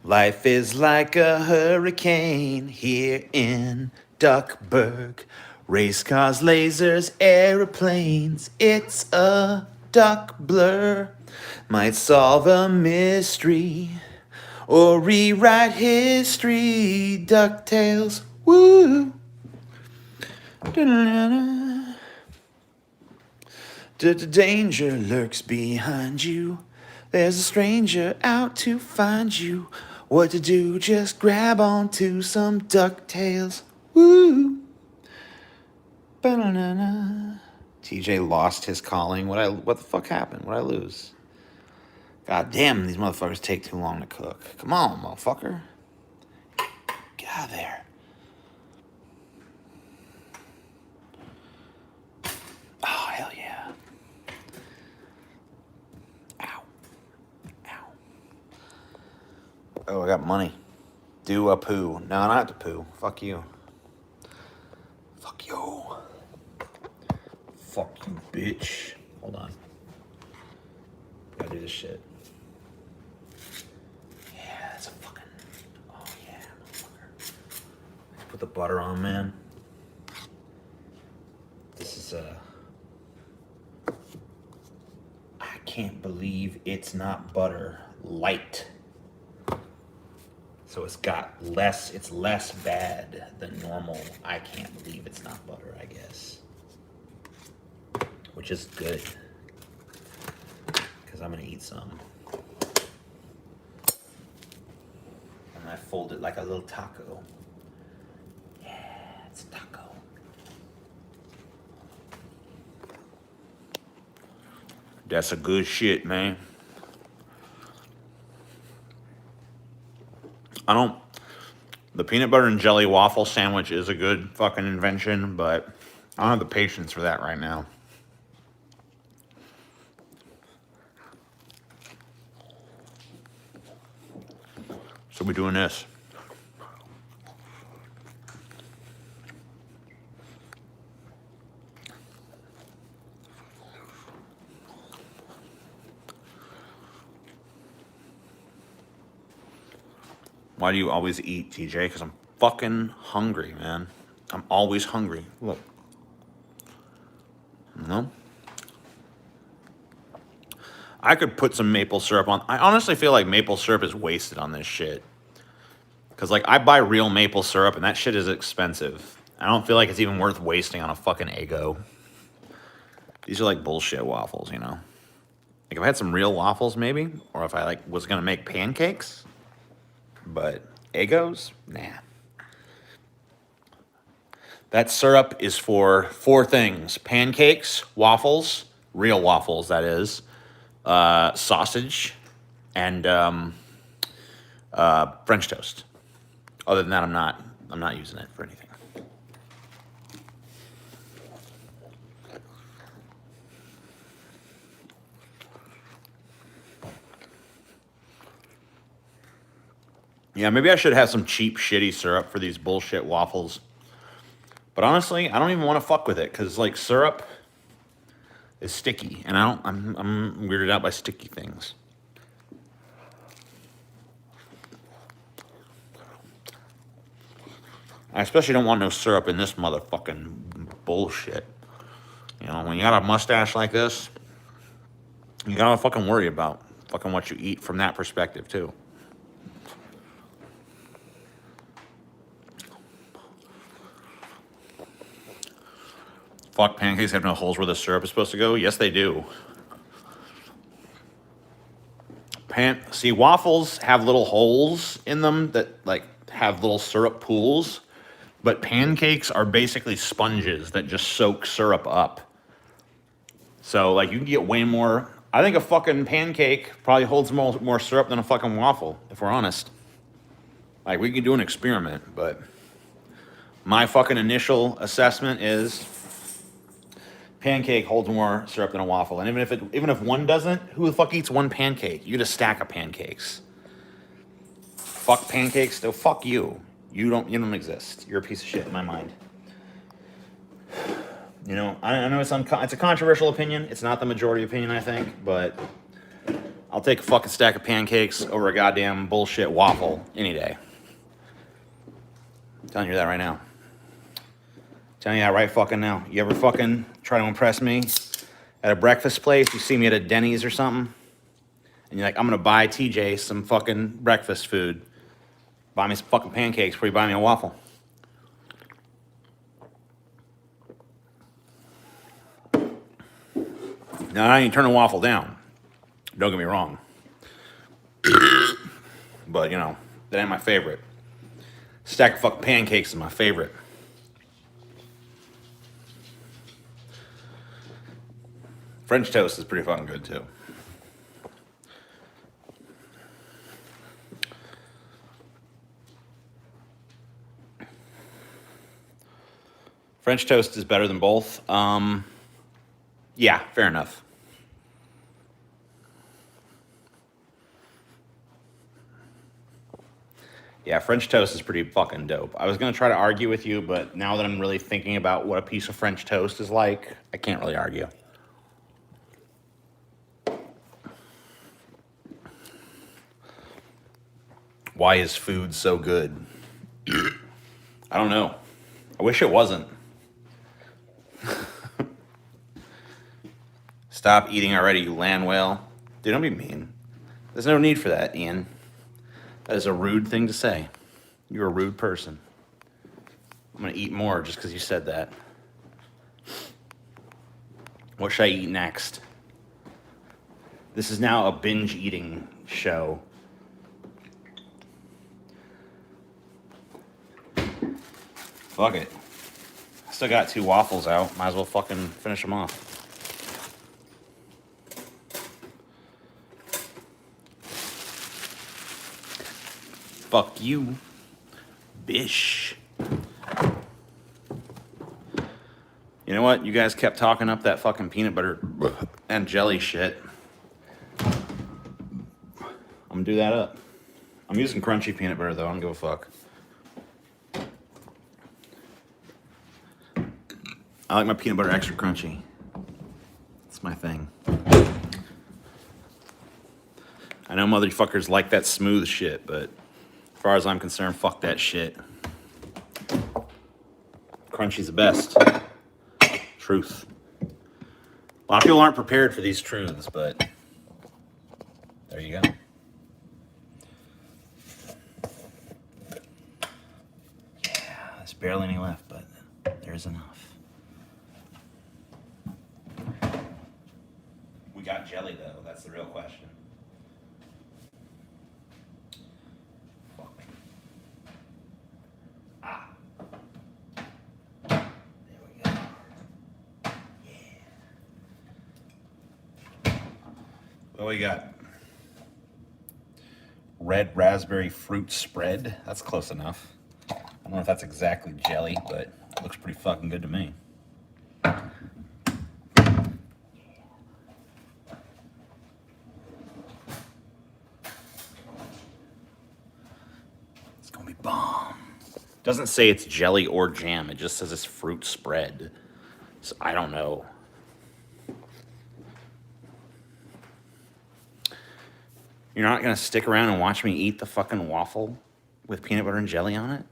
Life is like a hurricane here in Duckburg. Race cars, lasers, aeroplanes. It's a duck blur. Might solve a mystery or rewrite history. DuckTales. Woo! The danger lurks behind you. There's a stranger out to find you. What to do? Just grab onto some DuckTales. Woo! Ba-na-na-na. TJ lost his calling. What the fuck happened? What'd I lose? God damn, these motherfuckers take too long to cook. Come on, motherfucker. Get out of there. Oh, hell yeah. Ow. Ow. Oh, I got money. Do a poo. No, not to poo. Fuck you. Fuck you. Fuck you, bitch. Hold on. Gotta do this shit. Yeah, that's a fucking... Oh, yeah, motherfucker. Let's put the butter on, man. This is, I can't believe it's not butter. Light. So it's less bad than normal. I can't believe it's not butter, I guess. Which is good. Because I'm gonna eat some. And I fold it like a little taco. Yeah, it's a taco. That's a good shit, man. The peanut butter and jelly waffle sandwich is a good fucking invention, but I don't have the patience for that right now. So we're doing this. Why do you always eat, TJ? Because I'm fucking hungry, man. I'm always hungry. Look. No? I could put some maple syrup on. I honestly feel like maple syrup is wasted on this shit. Because, like, I buy real maple syrup, and that shit is expensive. I don't feel like it's even worth wasting on a fucking Eggo. These are, like, bullshit waffles, you know? Like, if I had some real waffles, maybe. Or if I, like, was going to make pancakes. But Eggos? Nah. That syrup is for 4 things. Pancakes, waffles, real waffles, that is, sausage, and French toast. Other than that, I'm not using it for anything. Yeah, maybe I should have some cheap, shitty syrup for these bullshit waffles. But honestly, I don't even want to fuck with it because, like, syrup is sticky, and I'm weirded out by sticky things. I especially don't want no syrup in this motherfucking bullshit. You know, when you got a mustache like this, you gotta fucking worry about fucking what you eat from that perspective, too. Fuck, pancakes have no holes where the syrup is supposed to go? Yes, they do. See, waffles have little holes in them that, like, have little syrup pools. But pancakes are basically sponges that just soak syrup up. So, like, you can get way more... I think a fucking pancake probably holds more syrup than a fucking waffle, if we're honest. Like, we could do an experiment, but... my fucking initial assessment is... pancake holds more syrup than a waffle. And even if one doesn't, who the fuck eats one pancake? You get a stack of pancakes. Fuck pancakes, though. Fuck you. You don't exist. You're a piece of shit in my mind. You know, I know it's a controversial opinion. It's not the majority opinion, I think, but I'll take a fucking stack of pancakes over a goddamn bullshit waffle any day. I'm telling you that right now. Telling you that right fucking now. You ever fucking try to impress me at a breakfast place? You see me at a Denny's or something? And you're like, I'm gonna buy TJ some fucking breakfast food. Buy me some fucking pancakes before you buy me a waffle. Now, I ain't turning a waffle down. Don't get me wrong. But, you know, that ain't my favorite. Stack of fucking pancakes is my favorite. French toast is pretty fucking good, too. French toast is better than both. Yeah, fair enough. Yeah, French toast is pretty fucking dope. I was going to try to argue with you, but now that I'm really thinking about what a piece of French toast is like, I can't really argue. Why is food so good? I don't know. I wish it wasn't. Stop eating already, you land whale. Dude, don't be mean. There's no need for that, Ian. That is a rude thing to say. You're a rude person. I'm going to eat more just because you said that. What should I eat next? This is now a binge eating show. Fuck it. I still got 2 waffles out. Might as well fucking finish them off. Fuck you, bish. You know what? You guys kept talking up that fucking peanut butter and jelly shit. I'm gonna do that up. I'm using crunchy peanut butter though. I don't give a fuck. I like my peanut butter extra crunchy. It's my thing. I know motherfuckers like that smooth shit, but as far as I'm concerned, fuck that shit. Crunchy's the best. Truth. A lot of people aren't prepared for these truths, but there you go. Yeah, there's barely any left, but there's enough. We got jelly though, that's the real question. Fuck me. Ah. There we go. Yeah. What we got? Red raspberry fruit spread. That's close enough. I don't know if that's exactly jelly, but it looks pretty fucking good to me. It's gonna be bomb. Doesn't say it's jelly or jam. It just says it's fruit spread. So I don't know. You're not gonna stick around and watch me eat the fucking waffle with peanut butter and jelly on it?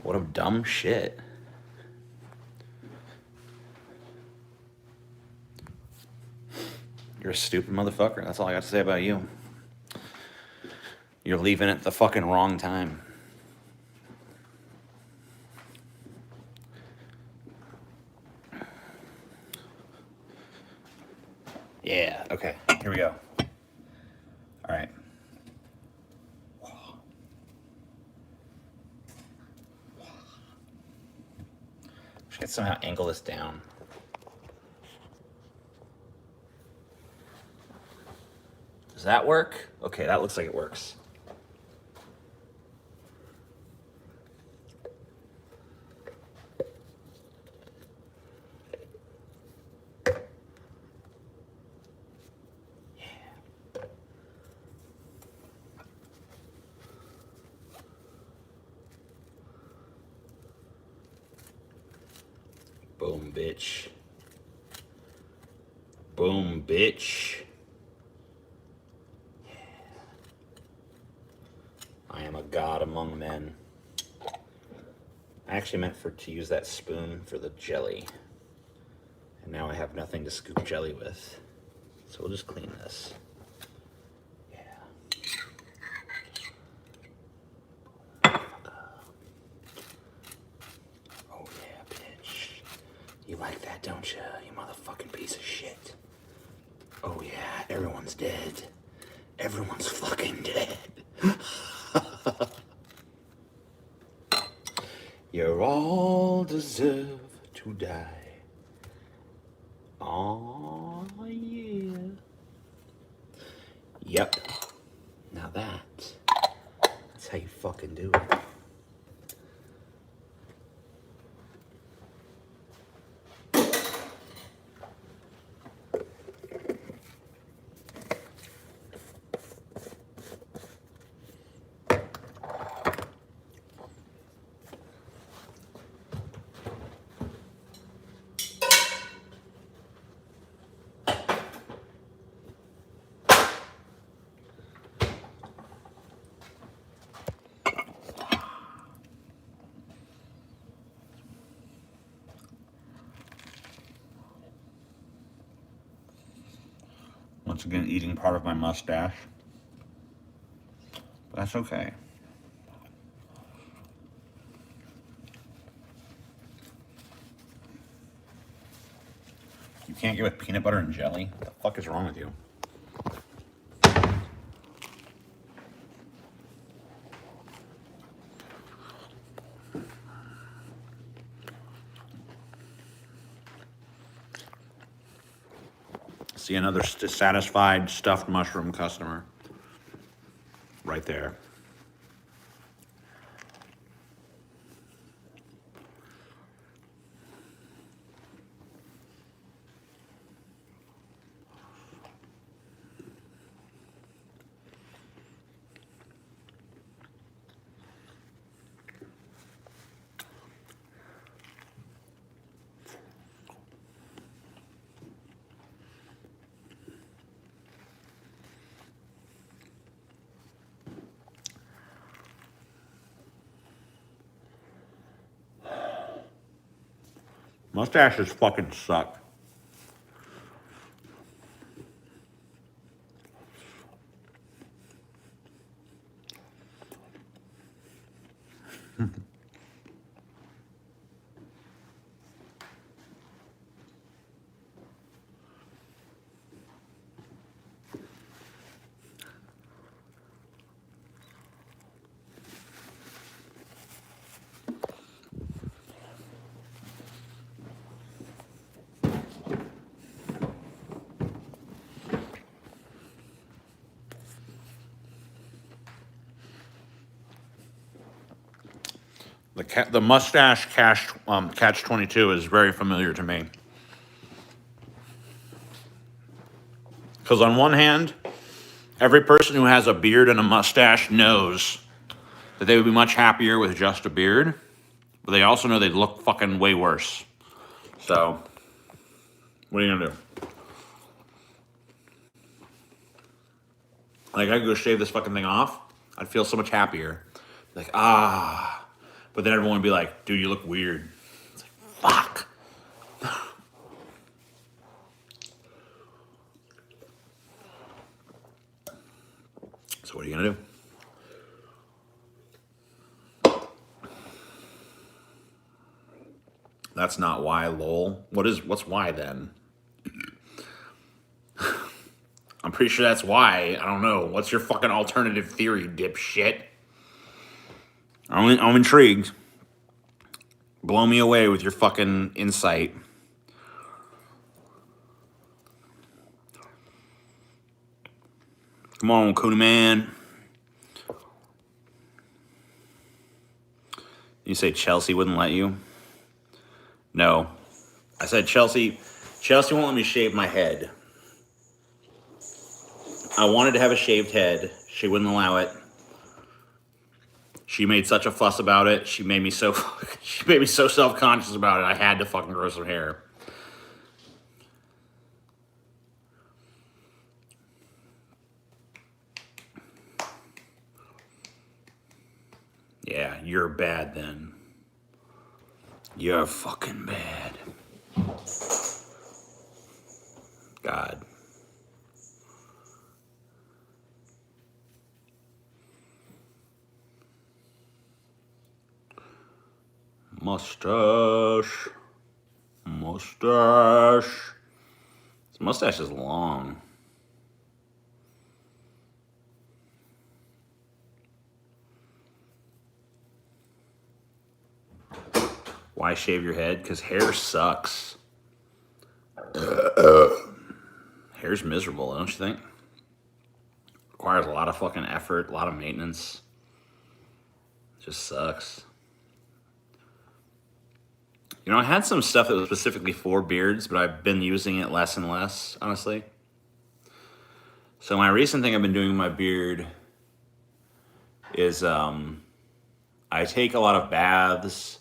What a dumb shit. You're a stupid motherfucker. That's all I got to say about you. You're leaving at the fucking wrong time. Yeah, okay. Here we go. All right. Should somehow angle this down. Does that work? Okay, that looks like it works. Boom, bitch. Boom, bitch. I am a god among men. I actually meant to use that spoon for the jelly. And now I have nothing to scoop jelly with. So we'll just clean this. Yeah. Oh yeah, bitch. You like that, don't you? You motherfucking piece of shit. Oh yeah, everyone's dead. Everyone's fucking dead. You all deserve to die. Oh yeah. Yep. Now that's how you fucking do it. Once again, eating part of my mustache. But that's okay. You can't get with peanut butter and jelly? What the fuck is wrong with you? See another dissatisfied stuffed mushroom customer. Right there. Mustaches fucking suck. The mustache catch 22 is very familiar to me. Because on one hand, every person who has a beard and a mustache knows that they would be much happier with just a beard, but they also know they'd look fucking way worse. So, what are you gonna do? Like, I could go shave this fucking thing off, I'd feel so much happier. Like, ah. But then everyone would be like, dude, you look weird. It's like, fuck. So what are you gonna do? That's not why, lol. What's why then? I'm pretty sure that's why. I don't know. What's your fucking alternative theory, dipshit? I'm intrigued. Blow me away with your fucking insight. Come on, Cody man. You say Chelsea wouldn't let you? No. I said Chelsea won't let me shave my head. I wanted to have a shaved head. She wouldn't allow it. She made such a fuss about it. She made me so self-conscious about it. I had to fucking grow some hair. Yeah, you're bad then. You're fucking bad. God. Mustache. Mustache. His mustache is long. Why shave your head? Because hair sucks. Hair's miserable, don't you think? Requires a lot of fucking effort, a lot of maintenance. Just sucks. You know, I had some stuff that was specifically for beards, but I've been using it less and less, honestly. So my recent thing I've been doing with my beard is I take a lot of baths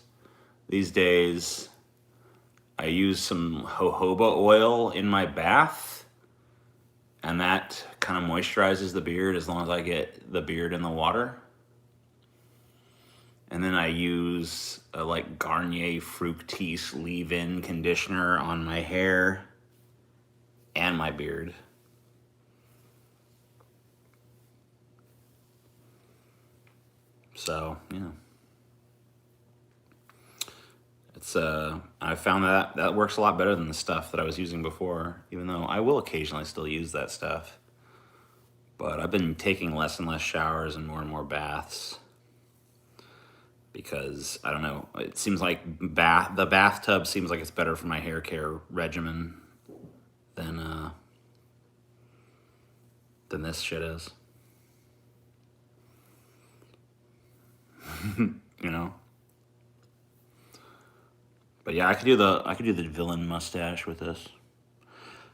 these days. I use some jojoba oil in my bath, and that kind of moisturizes the beard as long as I get the beard in the water. And then I use a like Garnier Fructis leave-in conditioner on my hair and my beard. So, you know, it's I found that works a lot better than the stuff that I was using before, even though I will occasionally still use that stuff. But I've been taking less and less showers and more baths. Because, I don't know, it seems like the bathtub seems like it's better for my hair care regimen than this shit is. You know? But yeah, I could do the villain mustache with this.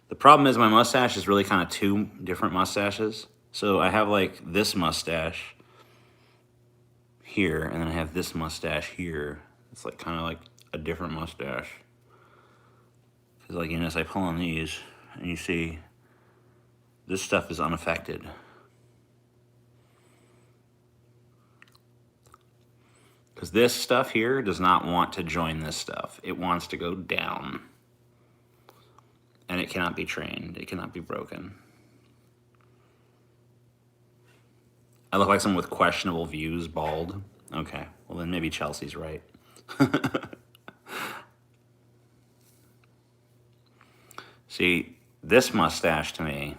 The problem is my mustache is really kind of two different mustaches. So I have like this mustache here, and then I have this mustache here. It's like kind of like a different mustache. Because like, you know, as I pull on these, and you see this stuff is unaffected. Because this stuff here does not want to join this stuff. It wants to go down. And it cannot be trained. It cannot be broken. I look like someone with questionable views, bald. Okay, well then maybe Chelsea's right. See, this mustache to me,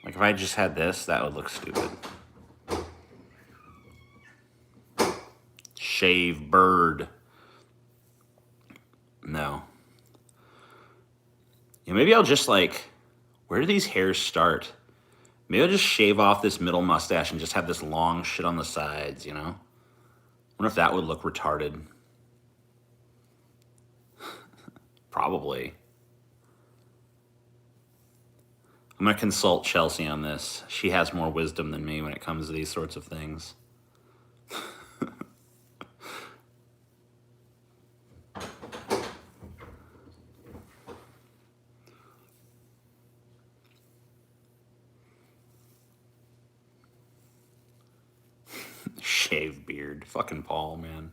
like if I just had this, that would look stupid. Shave bird. No. Yeah, maybe I'll just like, where do these hairs start? Maybe I'll just shave off this middle mustache and just have this long shit on the sides, you know? I wonder if that would look retarded. Probably. I'm gonna consult Chelsea on this. She has more wisdom than me when it comes to these sorts of things. Shave beard. Fucking Paul, man.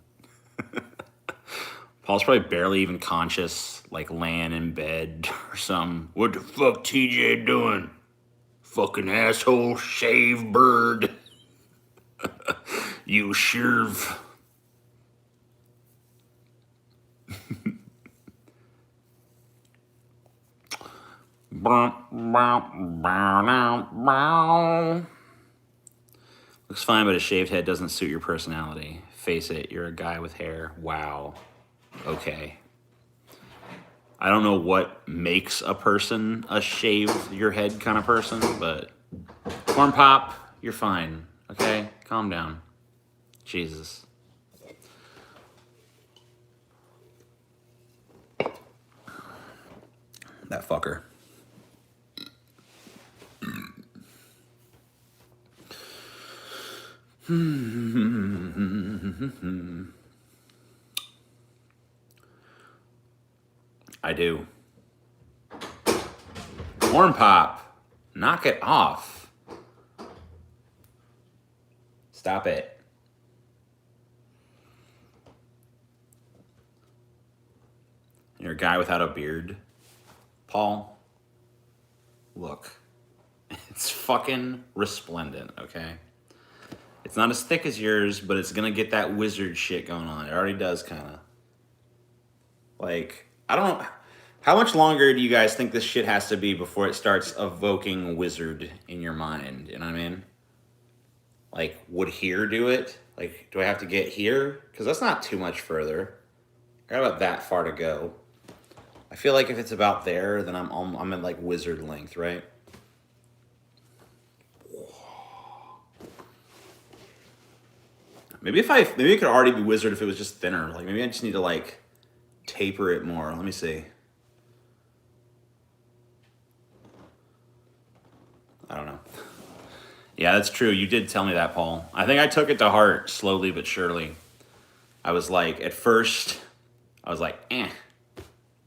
Paul's probably barely even conscious, like laying in bed or something. What the fuck TJ doing? Fucking asshole, shave bird. You shirv. Looks fine, but a shaved head doesn't suit your personality. Face it, you're a guy with hair. Wow. Okay. I don't know what makes a person a shave your head kind of person, but corn pop, you're fine. Okay? Calm down. Jesus. That fucker. I do. Corn pop. Knock it off. Stop it. You're a guy without a beard. Paul, look. It's fucking resplendent, okay? It's not as thick as yours, but it's gonna get that wizard shit going on. It already does, kind of. Like, I don't know. How much longer do you guys think this shit has to be before it starts evoking wizard in your mind? You know what I mean? Like, would here do it? Like, do I have to get here? Because that's not too much further. I got about that far to go. I feel like if it's about there, then I'm at like wizard length, right? Maybe it could already be wizard if it was just thinner. Like maybe I just need to like taper it more. Let me see. I don't know. Yeah, that's true. You did tell me that, Paul. I think I took it to heart slowly but surely. I was like, at first, I was like,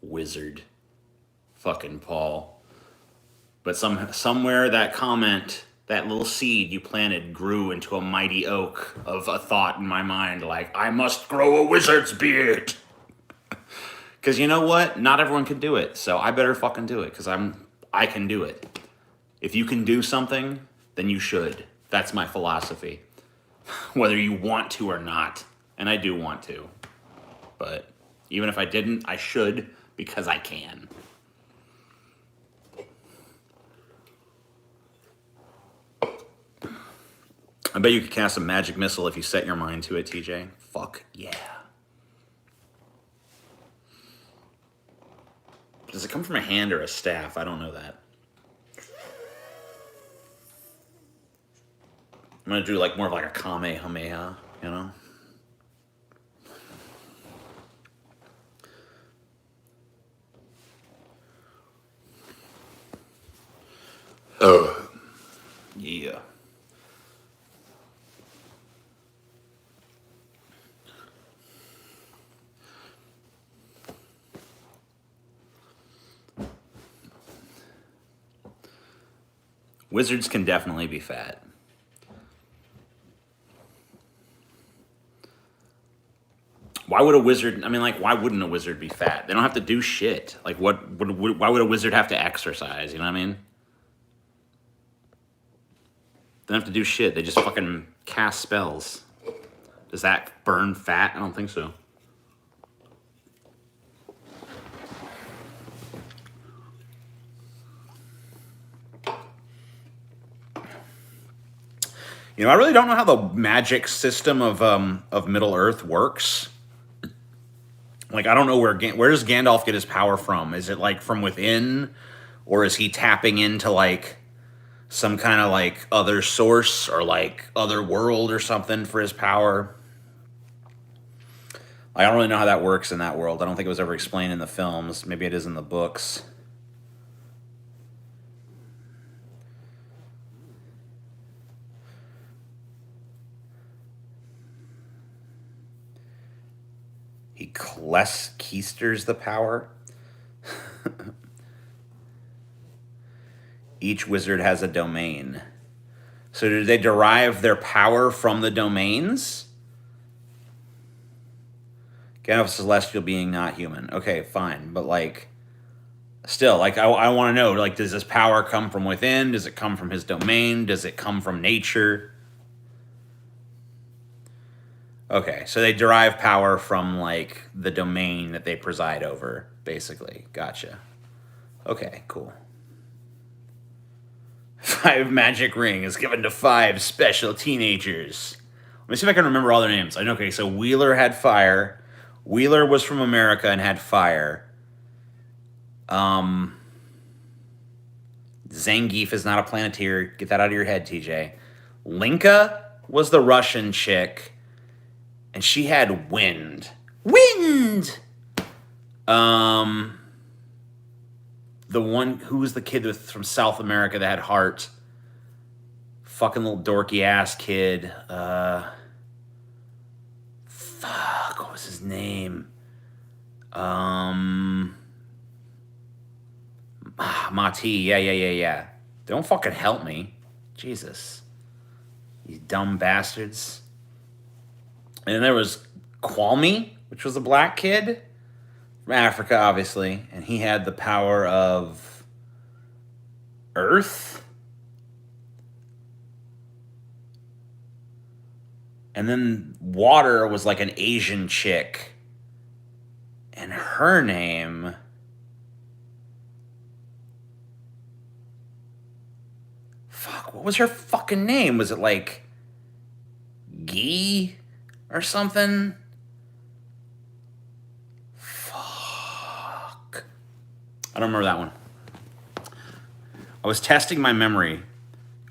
wizard. Fucking Paul. But somewhere that comment, that little seed you planted grew into a mighty oak of a thought in my mind, like, I must grow a wizard's beard. Because you know what? Not everyone can do it, so I better fucking do it, because I can do it. If you can do something, then you should. That's my philosophy. Whether you want to or not. And I do want to. But even if I didn't, I should, because I can. I bet you could cast a magic missile if you set your mind to it, TJ. Fuck yeah. Does it come from a hand or a staff? I don't know that. I'm gonna do like more of like a Kamehameha, you know? Oh. Yeah. Wizards can definitely be fat. Why would a wizard, I mean, like, why wouldn't a wizard be fat? They don't have to do shit. Like, why would a wizard have to exercise, you know what I mean? They don't have to do shit. They just fucking cast spells. Does that burn fat? I don't think so. You know, I really don't know how the magic system of Middle Earth works. Like, I don't know where does Gandalf get his power from? Is it like from within, or is he tapping into like some kind of like other source or like other world or something for his power? I don't really know how that works in that world. I don't think it was ever explained in the films. Maybe it is in the books. He keisters the power. Each wizard has a domain. So do they derive their power from the domains? Gandalf, celestial being, not human. Okay, fine. But like, still, like, I want to know, like, does this power come from within? Does it come from his domain? Does it come from nature? Okay, so they derive power from, like, the domain that they preside over, basically. Gotcha. Okay, cool. 5 magic ring is given to 5 special teenagers. Let me see if I can remember all their names. I know, okay, so Wheeler had fire. Wheeler was from America and had fire. Zangief is not a Planeteer. Get that out of your head, TJ. Linka was the Russian chick. And she had wind. Wind! The one, who was the kid from South America that had heart? Fucking little dorky ass kid. Fuck, what was his name? Mati, yeah. Don't fucking help me. Jesus. You dumb bastards. And then there was Kwame, which was a black kid. from Africa, obviously, and he had the power of earth. And then water was like an Asian chick. And her name... Fuck, what was her fucking name? Was it like... Gee? Or something? Fuck. I don't remember that one. I was testing my memory.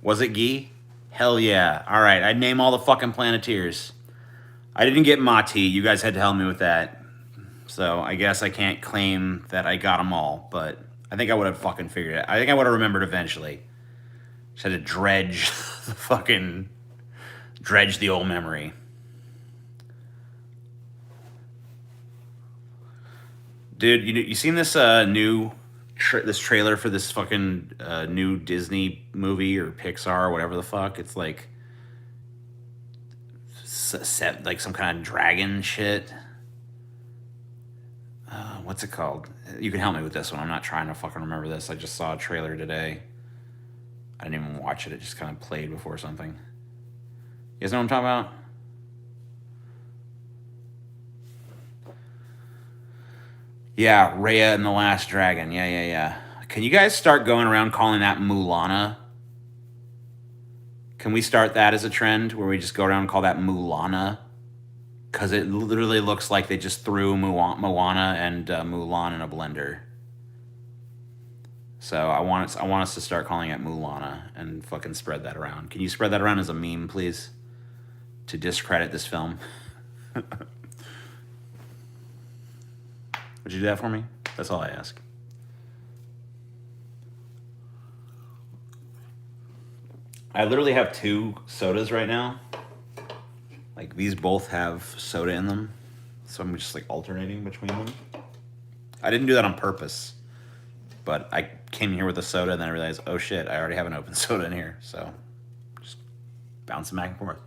Was it Gee? Hell yeah. All right, I'd name all the fucking Planeteers. I didn't get Mati. You guys had to help me with that. So I guess I can't claim that I got them all, but I think I would have fucking figured it. I think I would have remembered eventually. Just had to dredge the old memory. Dude, you seen this new this trailer for this fucking new Disney movie or Pixar or whatever the fuck? It's like set like some kind of dragon shit. What's it called? You can help me with this one. I'm not trying to fucking remember this. I just saw a trailer today. I didn't even watch it. It just kind of played before something. You guys know what I'm talking about? Yeah, Raya and the Last Dragon. Yeah. Can you guys start going around calling that Mulana? Can we start that as a trend where we just go around and call that Mulana? Because it literally looks like they just threw Moana and Mulan in a blender. So I want us to start calling it Mulana and fucking spread that around. Can you spread that around as a meme, please? To discredit this film. Would you do that for me? That's all I ask. I literally have 2 sodas right now. Like, these both have soda in them. So I'm just, like, alternating between them. I didn't do that on purpose. But I came here with a soda, and then I realized, oh, shit, I already have an open soda in here. So, just bouncing back and forth.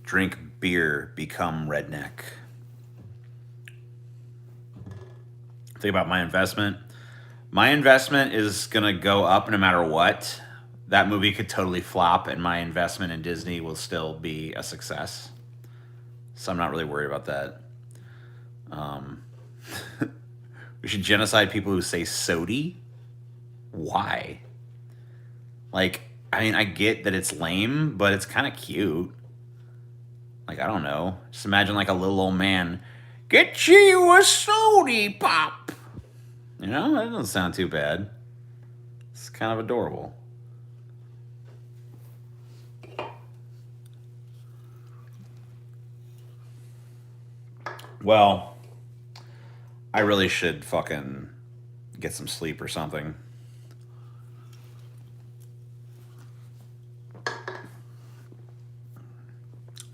Drink beer, become redneck. Think about my investment. My investment is going to go up no matter what. That movie could totally flop, and my investment in Disney will still be a success. So I'm not really worried about that. We should genocide people who say sody. Why? Like, I mean, I get that it's lame, but it's kind of cute. Like, I don't know. Just imagine like a little old man, get you a sody pop. You know, that doesn't sound too bad. It's kind of adorable. Well, I really should fucking get some sleep or something.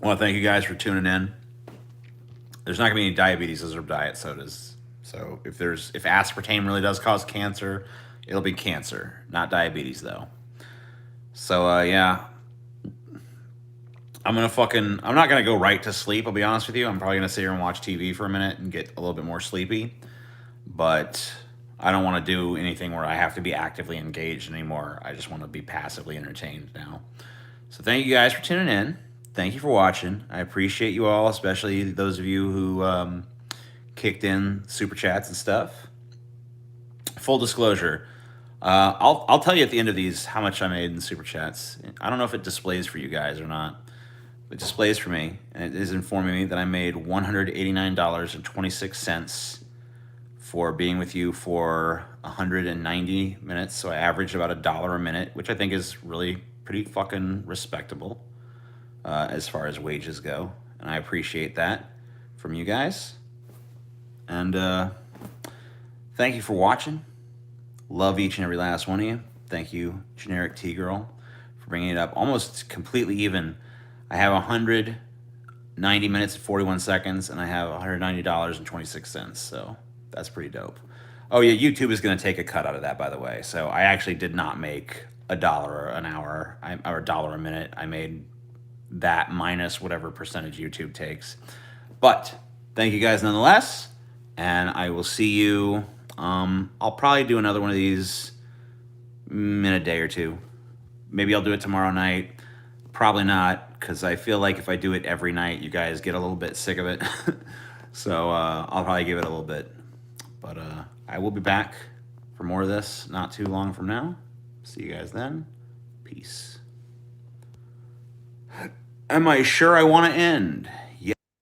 I want to thank you guys for tuning in. There's not going to be any diabetes. Those are diet sodas. So if aspartame really does cause cancer, it'll be cancer, not diabetes though. So yeah, I'm not gonna go right to sleep. I'll be honest with you. I'm probably gonna sit here and watch TV for a minute and get a little bit more sleepy. But I don't want to do anything where I have to be actively engaged anymore. I just want to be passively entertained now. So thank you guys for tuning in. Thank you for watching. I appreciate you all, especially those of you who kicked in super chats and stuff. Full disclosure, I'll tell you at the end of these how much I made in super chats. I don't know if it displays for you guys or not. It displays for me, and it is informing me that I made $189.26 for being with you for 190 minutes. So I averaged about $1 a minute, which I think is really pretty fucking respectable as far as wages go. And I appreciate that from you guys. And thank you for watching. Love each and every last one of you. Thank you, Generic T-Girl, for bringing it up almost completely even. I have 190 minutes and 41 seconds, and I have $190.26. So That's pretty dope. Oh yeah, YouTube is going to take a cut out of that, by the way. So I actually did not make $1 an hour or $1 a minute. I made that minus whatever percentage YouTube takes. But thank you guys nonetheless, and I will see you. I'll probably do another one of these in a day or two. Maybe I'll do it tomorrow night. Probably not, because I feel like if I do it every night, you guys get a little bit sick of it. So I'll probably give it a little bit. But I will be back for more of this not too long from now. See you guys then. Peace. Am I sure I want to end?